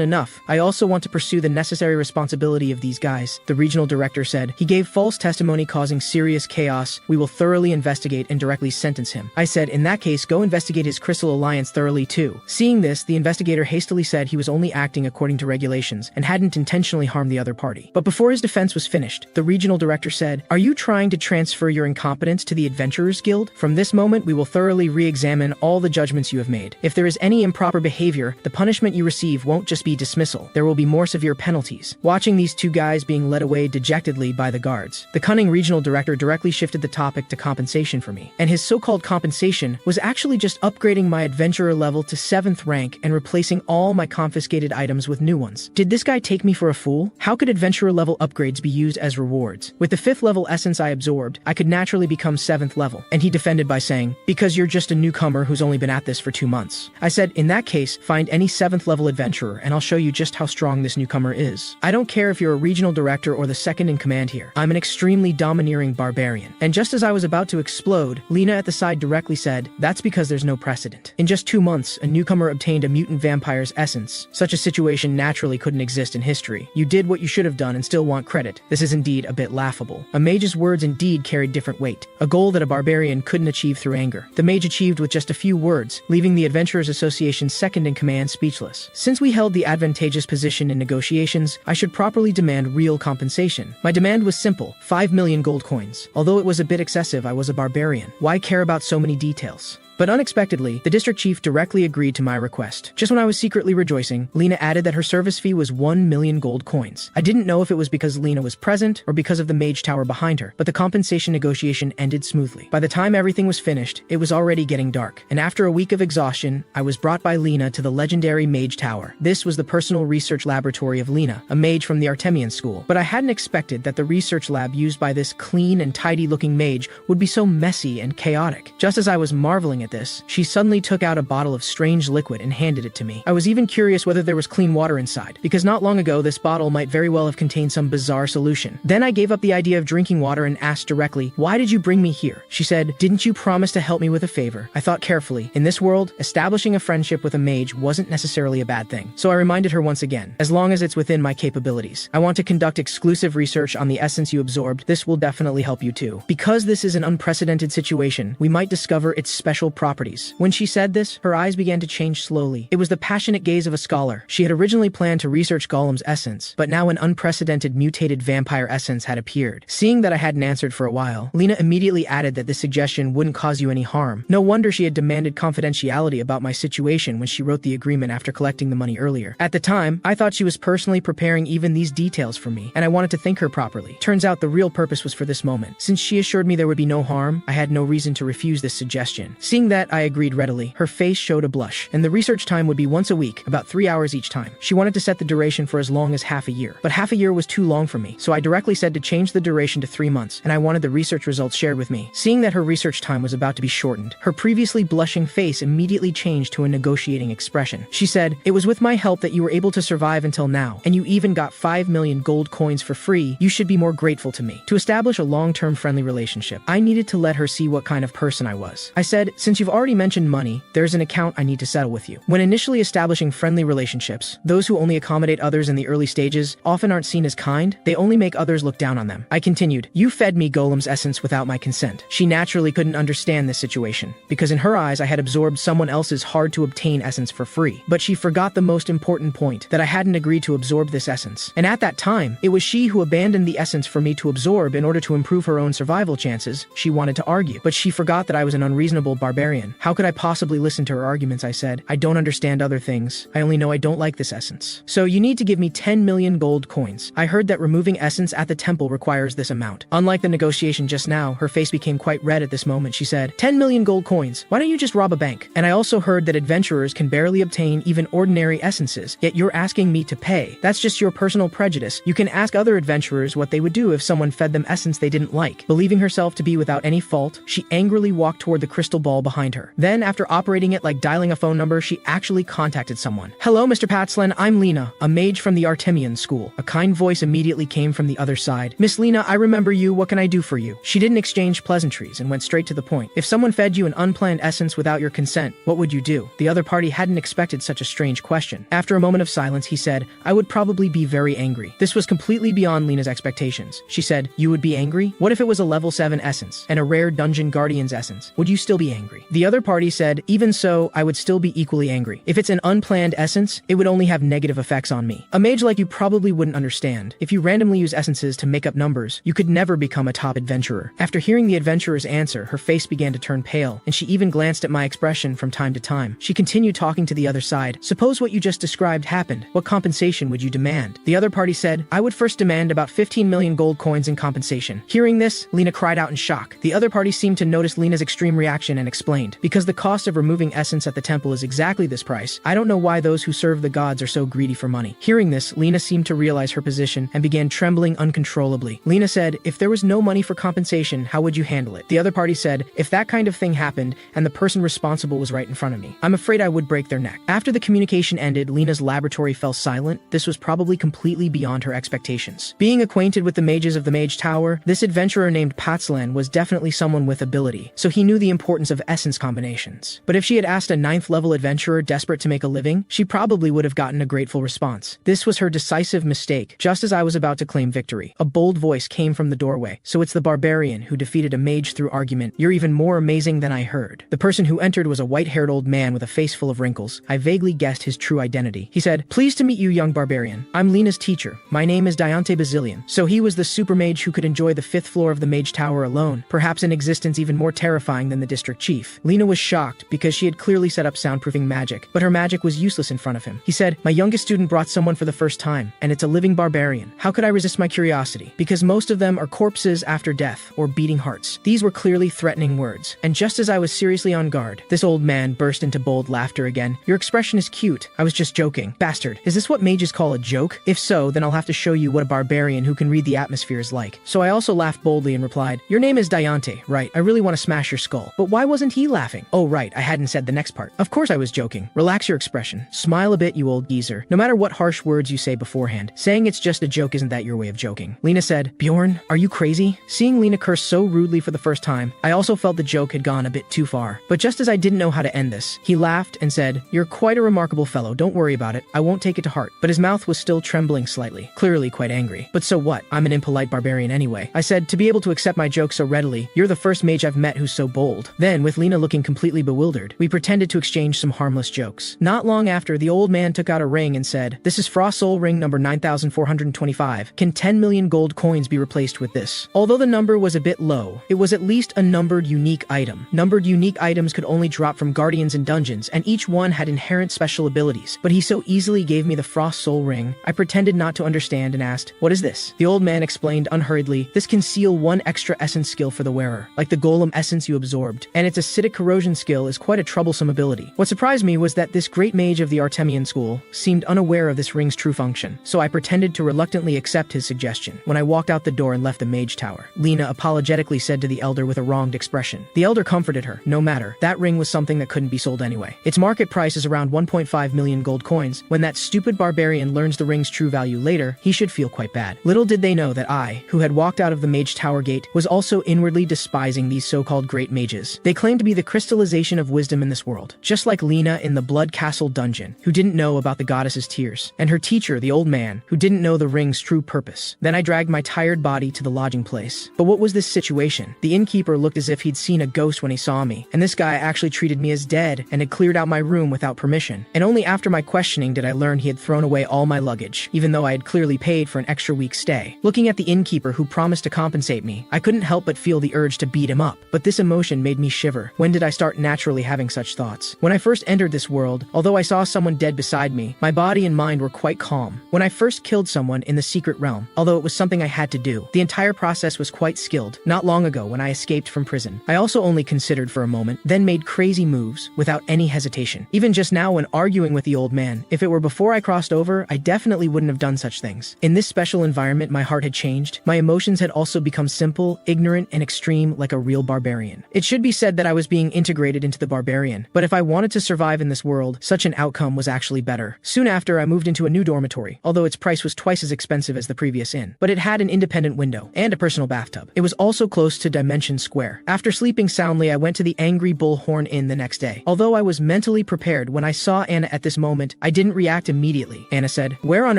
enough. I also want to pursue the necessary responsibility of these guys. The regional director said, he gave false testimony causing serious chaos. We will thoroughly investigate and directly sentence him. I said, in that case, go investigate his Crystal Alliance thoroughly too. Seeing this, the investigator hastily said he was only acting according to regulations and hadn't intentionally harmed the other party. But before his defense was finished, the regional director said, are you trying to transfer your incompetence to the Adventurers Guild? From this moment, we will thoroughly re-examine all the judgments you have made. If there is any improper behavior, the punishment you receive won't just be dismissal. There will be more severe penalties. Watching these two guys being led away dejectedly by the guards, the cunning regional director directly shifted the topic to compensation for me. And his so-called compensation was actually just upgrading my adventurer level to 7th rank and replacing all my confiscated items with new ones. Did this guy take me for a fool? How could adventurer level upgrades be used as rewards? With the 5th level essence I absorbed, I could naturally become 7th level. And he defended by saying, because you're just a newcomer who's only been at this for 2 months. I said, in that case, find any 7th level adventurer and I'll show you just how strong this newcomer is. I don't care if you're a regional director or the second in command here. I'm an extremely domineering barbarian. And just as I was about to explode, Lena at the side directly said, that's because there's no precedent. In just 2 months, a newcomer obtained a mutant vampire's essence. Such a situation naturally couldn't exist in history. You did what you should have done and still want credit. This is indeed a bit laughable. A mage's words indeed carried different weight, a goal that a barbarian couldn't achieve through anger. The mage achieved with just a few words, leaving the Adventurers Association's second in command speechless. Since we held the advantageous position in negotiations, I should properly demand real compensation. My demand was simple, 5 million gold coins. Although it was a bit excessive, I was a barbarian. Why care about so many details? But unexpectedly, the district chief directly agreed to my request. Just when I was secretly rejoicing, Lena added that her service fee was 1 million gold coins. I didn't know if it was because Lena was present or because of the mage tower behind her, but the compensation negotiation ended smoothly. By the time everything was finished, it was already getting dark, and after a week of exhaustion, I was brought by Lena to the legendary mage tower. This was the personal research laboratory of Lena, a mage from the Artemian school. But I hadn't expected that the research lab used by this clean and tidy-looking mage would be so messy and chaotic. Just as I was marveling at this, she suddenly took out a bottle of strange liquid and handed it to me. I was even curious whether there was clean water inside, because not long ago this bottle might very well have contained some bizarre solution. Then I gave up the idea of drinking water and asked directly, why did you bring me here? She said, didn't you promise to help me with a favor? I thought carefully. In this world, establishing a friendship with a mage wasn't necessarily a bad thing. So I reminded her once again, as long as it's within my capabilities. I want to conduct exclusive research on the essence you absorbed. This will definitely help you too. Because this is an unprecedented situation, we might discover its special properties. When she said this, her eyes began to change slowly. It was the passionate gaze of a scholar. She had originally planned to research Golem's essence, but now an unprecedented mutated vampire essence had appeared. Seeing that I hadn't answered for a while, Lena immediately added that this suggestion wouldn't cause you any harm. No wonder she had demanded confidentiality about my situation when she wrote the agreement after collecting the money earlier. At the time, I thought she was personally preparing even these details for me, and I wanted to thank her properly. Turns out the real purpose was for this moment. Since she assured me there would be no harm, I had no reason to refuse this suggestion. Seeing that, I agreed readily. Her face showed a blush, and the research time would be once a week, about 3 hours each time. She wanted to set the duration for as long as half a year, but half a year was too long for me, so I directly said to change the duration to 3 months, and I wanted the research results shared with me. Seeing that her research time was about to be shortened, her previously blushing face immediately changed to a negotiating expression. She said, it was with my help that you were able to survive until now, and you even got 5 million gold coins for free. You should be more grateful to me. To establish a long-term friendly relationship, I needed to let her see what kind of person I was. I said, since Since you've already mentioned money, there's an account I need to settle with you. When initially establishing friendly relationships, those who only accommodate others in the early stages often aren't seen as kind, they only make others look down on them. I continued, you fed me Golem's essence without my consent. She naturally couldn't understand this situation, because in her eyes I had absorbed someone else's hard-to-obtain essence for free. But she forgot the most important point, that I hadn't agreed to absorb this essence. And at that time, it was she who abandoned the essence for me to absorb in order to improve her own survival chances. She wanted to argue, but she forgot that I was an unreasonable barbarian. How could I possibly listen to her arguments? I said. I don't understand other things. I only know I don't like this essence. So you need to give me 10 million gold coins. I heard that removing essence at the temple requires this amount. Unlike the negotiation just now, her face became quite red at this moment. She said, 10 million gold coins. Why don't you just rob a bank? And I also heard that adventurers can barely obtain even ordinary essences, yet you're asking me to pay. That's just your personal prejudice. You can ask other adventurers what they would do if someone fed them essence they didn't like. Believing herself to be without any fault, she angrily walked toward the crystal ball behind her. Then, after operating it like dialing a phone number, she actually contacted someone. Hello, Mr. Patslan, I'm Lena, a mage from the Artemian school. A kind voice immediately came from the other side. Miss Lena, I remember you. What can I do for you? She didn't exchange pleasantries and went straight to the point. If someone fed you an unplanned essence without your consent, what would you do? The other party hadn't expected such a strange question. After a moment of silence, he said, I would probably be very angry. This was completely beyond Lena's expectations. She said, you would be angry? What if it was a level 7 essence and a rare dungeon guardian's essence? Would you still be angry? The other party said, even so, I would still be equally angry. If it's an unplanned essence, it would only have negative effects on me. A mage like you probably wouldn't understand. If you randomly use essences to make up numbers, you could never become a top adventurer. After hearing the adventurer's answer, her face began to turn pale, and she even glanced at my expression from time to time. She continued talking to the other side. Suppose what you just described happened. What compensation would you demand? The other party said, I would first demand about 15 million gold coins in compensation. Hearing this, Lena cried out in shock. The other party seemed to notice Lena's extreme reaction and explained, because the cost of removing essence at the temple is exactly this price. I don't know why those who serve the gods are so greedy for money. Hearing this, Lena seemed to realize her position and began trembling uncontrollably. Lena said, if there was no money for compensation, how would you handle it? The other party said, if that kind of thing happened and the person responsible was right in front of me, I'm afraid I would break their neck. After the communication ended, Lena's laboratory fell silent. This was probably completely beyond her expectations. Being acquainted with the mages of the Mage Tower, this adventurer named Patslan was definitely someone with ability, so he knew the importance of essence combinations. But if she had asked a 9th level adventurer desperate to make a living, she probably would have gotten a grateful response. This was her decisive mistake. Just as I was about to claim victory, a bold voice came from the doorway. So it's the barbarian who defeated a mage through argument. You're even more amazing than I heard. The person who entered was a white-haired old man with a face full of wrinkles. I vaguely guessed his true identity. He said, pleased to meet you, young barbarian. I'm Lena's teacher. My name is Diante Bazillion. So he was the super mage who could enjoy the 5th floor of the Mage Tower alone, perhaps an existence even more terrifying than the district chief. Lena was shocked because she had clearly set up soundproofing magic, but her magic was useless in front of him. He said, my youngest student brought someone for the first time, and it's a living barbarian. How could I resist my curiosity? Because most of them are corpses after death, or beating hearts. These were clearly threatening words, and just as I was seriously on guard, this old man burst into bold laughter again. Your expression is cute. I was just joking. Bastard, is this what mages call a joke? If so, then I'll have to show you what a barbarian who can read the atmosphere is like. So I also laughed boldly and replied, your name is Diante, right? I really want to smash your skull. But why wasn't he laughing? Oh right, I hadn't said the next part. Of course I was joking. Relax your expression. Smile a bit, you old geezer. No matter what harsh words you say beforehand, saying it's just a joke isn't that your way of joking. Lena said, Bjorn, are you crazy? Seeing Lena curse so rudely for the first time, I also felt the joke had gone a bit too far. But just as I didn't know how to end this, he laughed and said, you're quite a remarkable fellow, don't worry about it. I won't take it to heart. But his mouth was still trembling slightly, clearly quite angry. But so what? I'm an impolite barbarian anyway. I said, to be able to accept my joke so readily, you're the first mage I've met who's so bold. Then, with Lena looking completely bewildered, we pretended to exchange some harmless jokes. Not long after, the old man took out a ring and said, this is Frost Soul Ring number 9425. Can 10 million gold coins be replaced with this? Although the number was a bit low, it was at least a numbered unique item. Numbered unique items could only drop from guardians and dungeons, and each one had inherent special abilities. But he so easily gave me the Frost Soul Ring, I pretended not to understand and asked, what is this? The old man explained unhurriedly, this can seal 1 extra essence skill for the wearer, like the golem essence you absorbed, and its acidic corrosion skill is quite a troublesome ability. What surprised me was that this great mage of the Artemian school seemed unaware of this ring's true function, so I pretended to reluctantly accept his suggestion. When I walked out the door and left the Mage Tower, Lena apologetically said to the elder with a wronged expression. The elder comforted her, no matter, that ring was something that couldn't be sold anyway. Its market price is around 1.5 million gold coins. When that stupid barbarian learns the ring's true value later, he should feel quite bad. Little did they know that I, who had walked out of the Mage Tower gate, was also inwardly despising these so-called great mages. They claimed to be the crystallization of wisdom in this world, just like Lena in the Blood Castle dungeon, who didn't know about the goddess's tears, and her teacher, the old man, who didn't know the ring's true purpose. Then I dragged my tired body to the lodging place. But what was this situation? The innkeeper looked as if he'd seen a ghost when he saw me, and this guy actually treated me as dead and had cleared out my room without permission. And only after my questioning did I learn he had thrown away all my luggage, even though I had clearly paid for an extra week's stay. Looking at the innkeeper who promised to compensate me, I couldn't help but feel the urge to beat him up. But this emotion made me shiver. When did I start naturally having such thoughts? When I first entered this world, although I saw someone dead beside me, my body and mind were quite calm. When I first killed someone in the secret realm, although it was something I had to do, the entire process was quite skilled. Not long ago when I escaped from prison, I also only considered for a moment, then made crazy moves without any hesitation. Even just now when arguing with the old man, if it were before I crossed over, I definitely wouldn't have done such things. In this special environment, my heart had changed. My emotions had also become simple, ignorant, and extreme like a real barbarian. It should be said that I was being integrated into the barbarian, but if I wanted to survive in this world, such an outcome was actually better. Soon after, I moved into a new dormitory, although its price was twice as expensive as the previous inn, but it had an independent window and a personal bathtub. It was also close to Dimension Square. After sleeping soundly, I went to the Angry Bullhorn Inn the next day. Although I was mentally prepared when I saw Anna at this moment, I didn't react immediately. Anna said, "Where on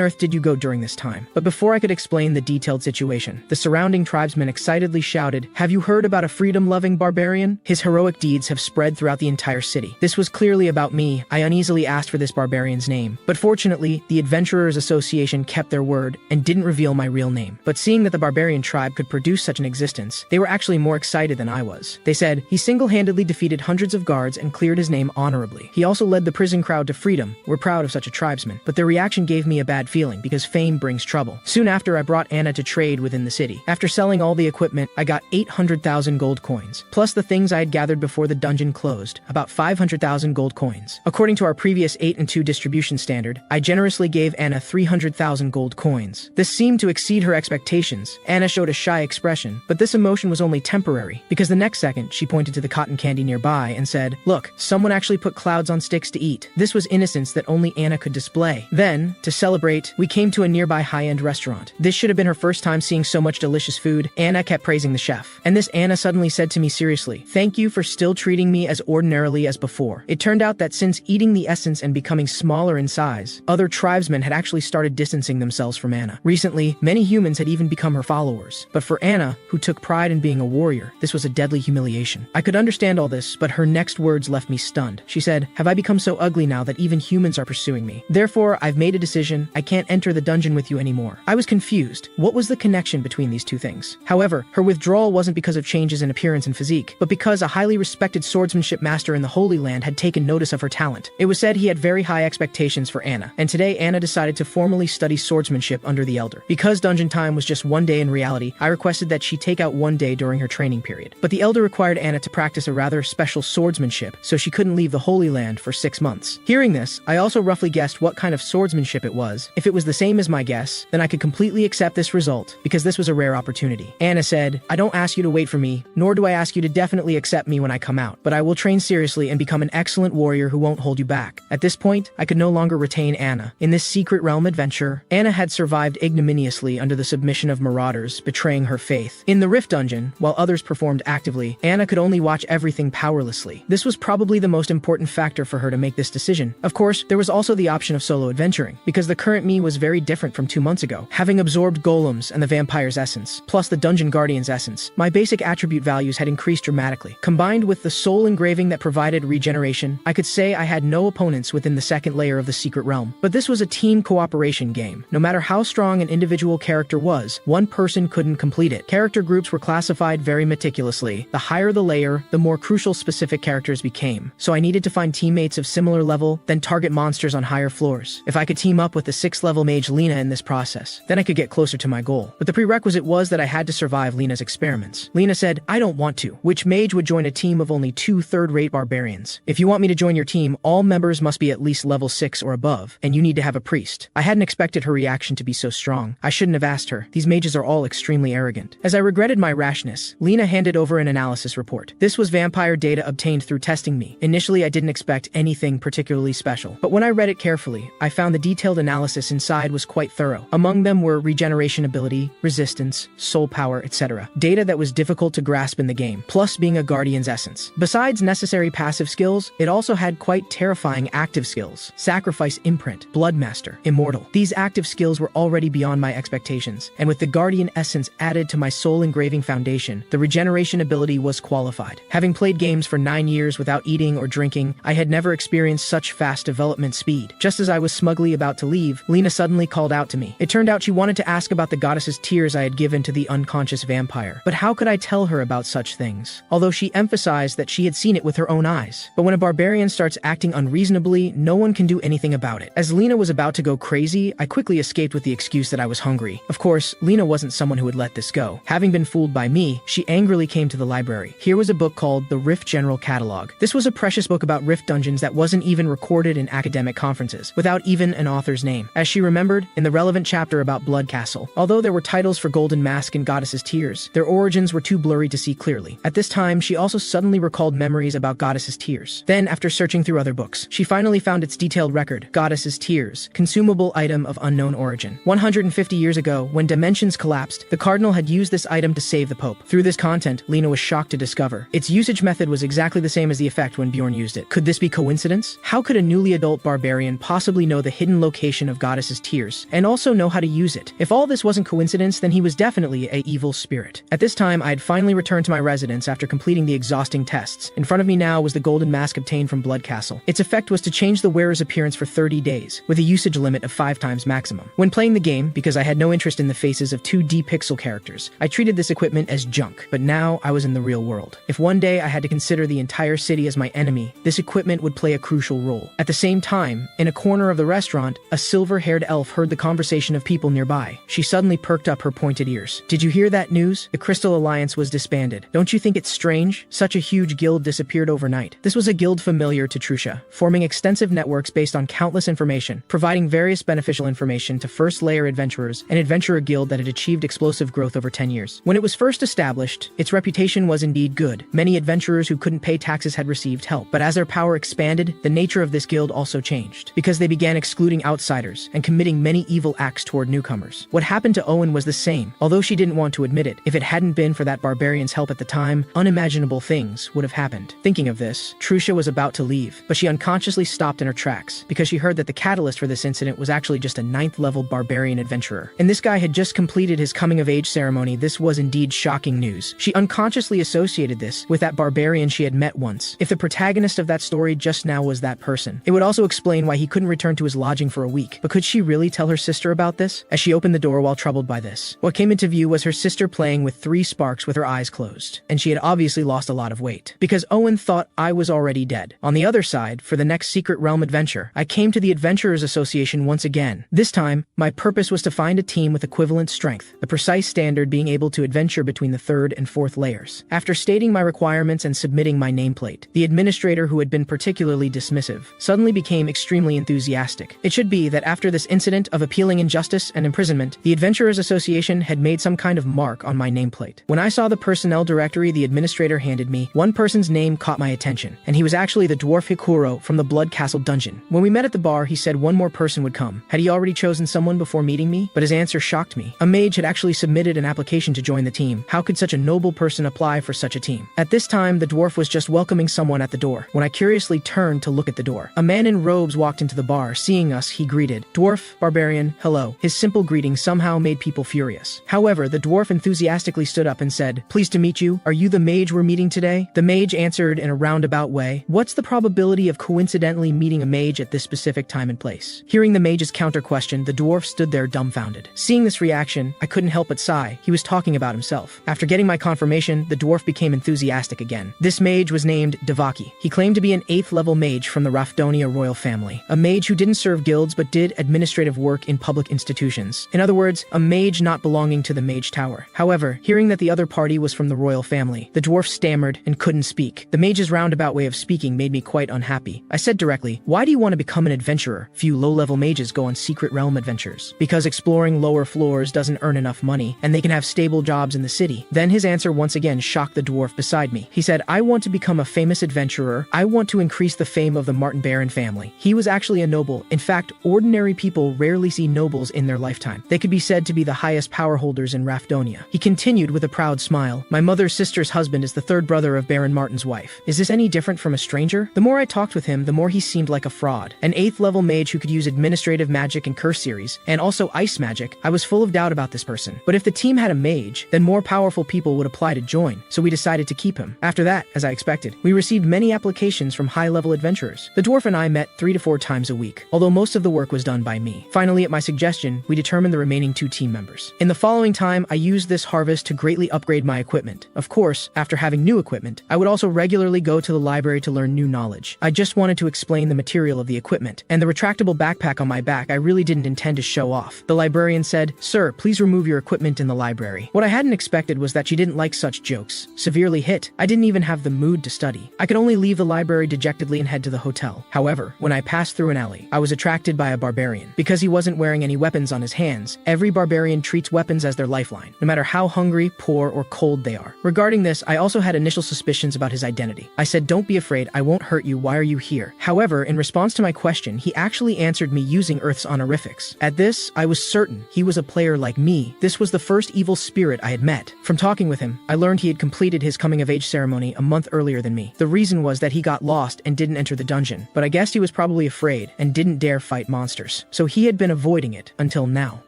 earth did you go during this time?" But before I could explain the detailed situation, the surrounding tribesmen excitedly shouted, "Have you heard about a freedom-loving barbarian? His heroic deeds have spread throughout the entire city." This was clearly about me. I uneasily asked for this barbarian's name, but fortunately, the Adventurers Association kept their word and didn't reveal my real name. But seeing that the barbarian tribe could produce such an existence, they were actually more excited than I was. They said, "He single-handedly defeated hundreds of guards and cleared his name honorably. He also led the prison crowd to freedom. We're proud of such a tribesman." But their reaction gave me a bad feeling because fame brings trouble. Soon after, I brought Anna to trade within the city. After selling all the equipment, I got 800,000 gold coins, plus the things I had gathered before the dungeon closed, about 500,000 gold coins. According to our previous 8 and 2 distribution standard, I generously gave Anna 300,000 gold coins. This seemed to exceed her expectations. Anna showed a shy expression, but this emotion was only temporary, because the next second she pointed to the cotton candy nearby and said, "Look, someone actually put clouds on sticks to eat." This was innocence that only Anna could display. Then, to celebrate, we came to a nearby high-end restaurant. This should have been her first time seeing so much delicious food. Anna kept praising the chef. And this Anna suddenly said to me seriously, "Thank you for still treating me as ordinarily as before." It turned out that since eating the essence and becoming smaller in size, other tribesmen had actually started distancing themselves from Anna. Recently, many humans had even become her followers. But for Anna, who took pride in being a warrior, this was a deadly humiliation. I could understand all this, but her next words left me stunned. She said, "Have I become so ugly now that even humans are pursuing me? Therefore, I've made a decision. I can't enter the dungeon with you anymore." I was confused. What was the connection between these two things? However, her withdrawal wasn't because of changes in appearance and physique, but because a highly respected swordsmanship master in the Holy Land had taken notice of her talent. It was said he had very high expectations for Anna, and today Anna decided to formally study swordsmanship under the Elder. Because dungeon time was just one day in reality, I requested that she take out one day during her training period. But the Elder required Anna to practice a rather special swordsmanship, so she couldn't leave the Holy Land for 6 months. Hearing this, I also roughly guessed what kind of swordsmanship it was. If it was the same as my guess, then I could completely accept this result, because this was a rare opportunity. Anna said, "I don't ask you to wait for me, nor do I ask you to definitely accept me when I come out, but I will train seriously and become an excellent warrior who won't hold you back." At this point, I could no longer retain Anna. In this secret realm adventure, Anna had survived ignominiously under the submission of marauders, betraying her faith. In the Rift Dungeon, while others performed actively, Anna could only watch everything powerlessly. This was probably the most important factor for her to make this decision. Of course, there was also the option of solo adventuring, because the current me was very different from 2 months ago. Having absorbed golems and the vampire's essence, plus the dungeon guardian's essence, my basic attribute values had increased dramatically. Combined with the soul engraving that provided regeneration, I could say I had no opponents within the second layer of the secret realm. But this was a team cooperation game. No matter how strong an individual character was, one person couldn't complete it. Character groups were classified very meticulously. The higher the layer, the more crucial specific characters became. So I needed to find teammates of similar level, then target monsters on higher floors. If I could team up with the 6th level mage Lena in this process, then I could get closer to my goal. But the prerequisite was that I had to survive Lena's experiments. Lena said, "I don't want to." Which mage would join a team of only 2 third-rate barbarians? "If you want me to join your team, all members must be at least level 6 or above, and you need to have a priest." I hadn't expected her reaction to be so strong. I shouldn't have asked her. These mages are all extremely arrogant. As I regretted my rashness, Lena handed over an analysis report. This was vampire data obtained through testing me. Initially, I didn't expect anything particularly special, but when I read it carefully, I found the detailed analysis inside was quite thorough. Among them were regeneration ability, resistance, soul power, etc. Data that was difficult to grasp in the game, plus being a guardian's essence. Besides necessary passive skills, it also had quite terrifying active skills. Sacrifice Imprint, Bloodmaster, Immortal. These active skills were already beyond my expectations, and with the Guardian Essence added to my soul engraving foundation, the regeneration ability was qualified. Having played games for 9 years without eating or drinking, I had never experienced such fast development speed. Just as I was smugly about to leave, Lena suddenly called out to me. It turned out she wanted to ask about the goddess's tears I had given to the unconscious vampire. But how could I tell her about such things? Although she emphasized that she had seen it with her own eyes. But when a barbarian starts acting unreasonably, no one can do anything about it. As Lena was about to go crazy, I quickly escaped with the excuse that I was hungry. Of course, Lena wasn't someone who would let this go. Having been fooled by me, she angrily came to the library. Here was a book called The Rift General Catalog. This was a precious book about Rift dungeons that wasn't even recorded in academic conferences, without even an author's name. As she remembered, in the relevant chapter about Blood Castle, although there were titles for Golden Mask and Goddess's Tears, their origins were too blurry to see clearly. At this time, she also suddenly recalled memories about Goddess's Tears. Then, after searching through other books, she finally found its detailed record, Goddess's Tears, consumable item of unknown origin. 150 years ago, when dimensions collapsed, the Cardinal had used this item to save the Pope. Through this content, Lena was shocked to discover its usage method was exactly the same as the effect when Bjorn used it. Could this be coincidence? How could a newly adult barbarian possibly know the hidden location of Goddess's Tears, and also know how to use it? If all this wasn't coincidence, then he was definitely an evil spirit. At this time, I had finally returned to my residence after completing the exhausting tests. In front of me now was the golden mask obtained from Blood Castle. Its effect was to change the wearer's appearance for 30 days, with a usage limit of 5 times maximum. When playing the game, because I had no interest in the faces of 2D pixel characters, I treated this equipment as junk. But now I was in the real world. If one day I had to consider the entire city as my enemy, this equipment would play a crucial role. At the same time, in a corner of the restaurant, a silver-haired elf heard the conversation of people nearby. She suddenly perked up her pointed ears. Did you hear that news? The Crystal Alliance was disbanded. Don't you think it's strange? Such a huge guild disappeared overnight. This was a guild familiar to Trusha, forming extensive networks based on countless information, providing various beneficial information to first-layer adventurers, an adventurer guild that had achieved explosive growth over 10 years. When it was first established, its reputation was indeed good. Many adventurers who couldn't pay taxes had received help, but as their power expanded, the nature of this guild also changed, because they began excluding outsiders and committing many evil acts toward newcomers. What happened to Owen was the same, although she didn't want to admit it. If it hadn't been for that barbarian's help at the time, unimaginable things would have happened. Thinking of this, Trusha was about to leave, but she unconsciously stopped in her tracks, because she heard that the catalyst for this incident was actually just a 9th-level barbarian adventurer. And this guy had just completed his coming-of-age ceremony. This was indeed shocking news. She unconsciously associated this with that barbarian she had met once. If the protagonist of that story just now was that person, it would also explain why he couldn't return to his lodging for a week. But could she really tell her sister about this? As she opened the door while troubled by this, what came into view was her sister playing with 3 sparks with her eyes closed. And she had obviously lost a lot of weight, because Owen thought I was already dead. On the other side, for the next Secret Realm adventure, I came to the Adventurers Association once again. This time, my purpose was to find a team with equivalent strength, the precise standard being able to adventure between the 3rd and 4th layers. After stating my requirements and submitting my nameplate, the administrator, who had been particularly dismissive, suddenly became extremely enthusiastic. It should be that after this incident of appealing injustice and imprisonment, the Adventurers Association had made some kind of mark on my nameplate. When I saw the personnel directory the administrator handed me, one person's name caught my attention, and he was actually the dwarf Hikuro from the Blood Castle dungeon. When we met at the bar, he said one more person would come. Had he already chosen someone before meeting me? But his answer shocked me. A mage had actually submitted an application to join the team. How could such a noble person apply for such a team? At this time, the dwarf was just welcoming someone at the door. When I curiously turned to look at the door, a man in robes walked into the bar. Seeing us, he greeted, "Dwarf, barbarian, hello." His simple greeting somehow made people furious. However, the dwarf enthusiastically stood up and said, "Pleased to meet you. Are you the mage we're meeting today?" The mage answered in a roundabout way, "What's the probability of coincidentally meeting a mage at this specific time and place?" Hearing the mage's counter question, the dwarf stood there dumbfounded. Seeing this reaction, I couldn't help but sigh. He was talking about himself. After getting my confirmation, the dwarf became enthusiastic again. This mage was named Devaki. He claimed to be an 8th-level mage from the Rafdonia royal family. A mage who didn't serve guilds but did administrative work in public institutions. In other words, a mage not belonging to the mage tower. However, hearing that the other party was from the royal family, the dwarf stammered and couldn't speak. The mage's roundabout way of speaking made me quite unhappy. I said directly, "Why do you want to become an adventurer? Few low-level mages go on secret realm adventures. Because exploring lower floors doesn't earn enough money, and they can have stable jobs in the city." Then his answer once again shocked the dwarf beside me. He said, "I want to become a famous adventurer. I want to increase the fame of the Martin Baron family." He was actually a noble. In fact, ordinary people rarely see nobles in their lifetime. They could be said to be the highest power holders in Rafdonia. He continued with a proud smile, "My mother's sister's husband is the 3rd brother brother of Baron Martin's wife. Is this any different from a stranger? The more I talked with him, the more he seemed like a fraud. An 8th level mage who could use administrative magic and curse series, and also ice magic. I was full of doubt about this person. But if the team had a mage, then more powerful people would apply to join, so we decided to keep him. After that, as I expected, we received many applications from high-level adventurers. The dwarf and I met 3 to 4 times a week, although most of the work was done by me. Finally, at my suggestion, we determined the remaining 2 team members. In the following time, I used this harvest to greatly upgrade my equipment. Of course, after having new equipment, I would also regularly go to the library to learn new knowledge. I just wanted to explain the material of the equipment, and the retractable backpack on my back I really didn't intend to show off. The librarian said, "Sir, please remove your equipment in the library." What I hadn't expected was that she didn't like such jokes. Severely hit, I didn't even have the mood to study. I could only leave the library dejectedly and head to the hotel. However, when I passed through an alley, I was attracted by a barbarian. Because he wasn't wearing any weapons on his hands, every barbarian treats weapons as their lifeline, no matter how hungry, poor, or cold they are. Regarding this, I also had initial suspicions about his identity. I said, "Don't be afraid, I won't hurt you, why are you here?" However, in response to my question, he actually answered me using Earth's honorifics. At this, I was certain he was a player like me. This was the first evil spirit I had met. From talking with him, I learned he had completed his coming-of-age ceremony a month earlier than me. The reason was that he got lost and didn't enter the dungeon, but I guessed he was probably afraid and didn't dare fight monsters. So he had been avoiding it until now.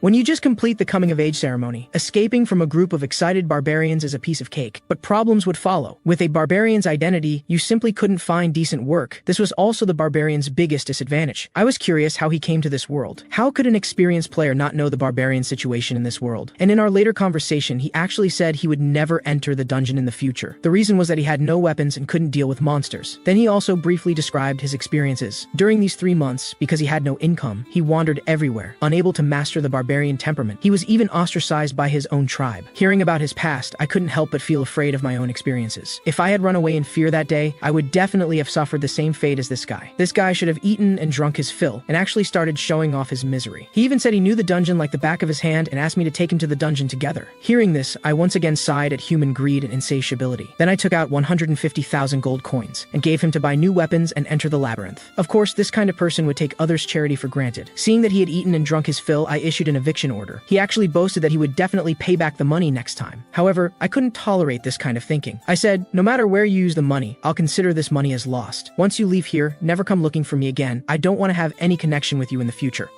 When you just complete the coming-of-age ceremony, escaping from a group of excited barbarians is a piece of cake, but problems would follow. With a barbarian's identity, you simply couldn't find decent work. This was also the barbarian's biggest disadvantage. I was curious how he came to this world. How could an experienced player not know the barbarian situation in this world? And in our later conversation, he actually said he would never enter the dungeon in the future. The reason was that he had no weapons and couldn't deal with monsters. Then he also briefly described his experiences. During these 3 months, because he had no income, he wandered everywhere, unable to master the barbarian temperament. He was even ostracized by his own tribe. Hearing about his past, I couldn't help but feel afraid of my own experiences. If I had run away in fear that day, I would definitely have suffered the same fate as this guy. This guy should have eaten and drunk his fill, and actually started showing off his misery. He even said he knew the dungeon like the back of his hand and asked me to take him to the dungeon together. Hearing this, I once again sighed at human greed and insatiability. Then I took out 150,000 gold coins and gave him to buy new weapons and enter the labyrinth. Of course, this kind of person would take others' charity for granted. Seeing that he had eaten and drunk his fill, I issued an eviction order. He actually boasted that he would definitely pay back the money next time. However, I couldn't tolerate this kind of thinking. I said, "No matter where you use the money, I'll consider this money as lost. Once you leave here, never come looking for me again. I don't want to have any connection with you in the future."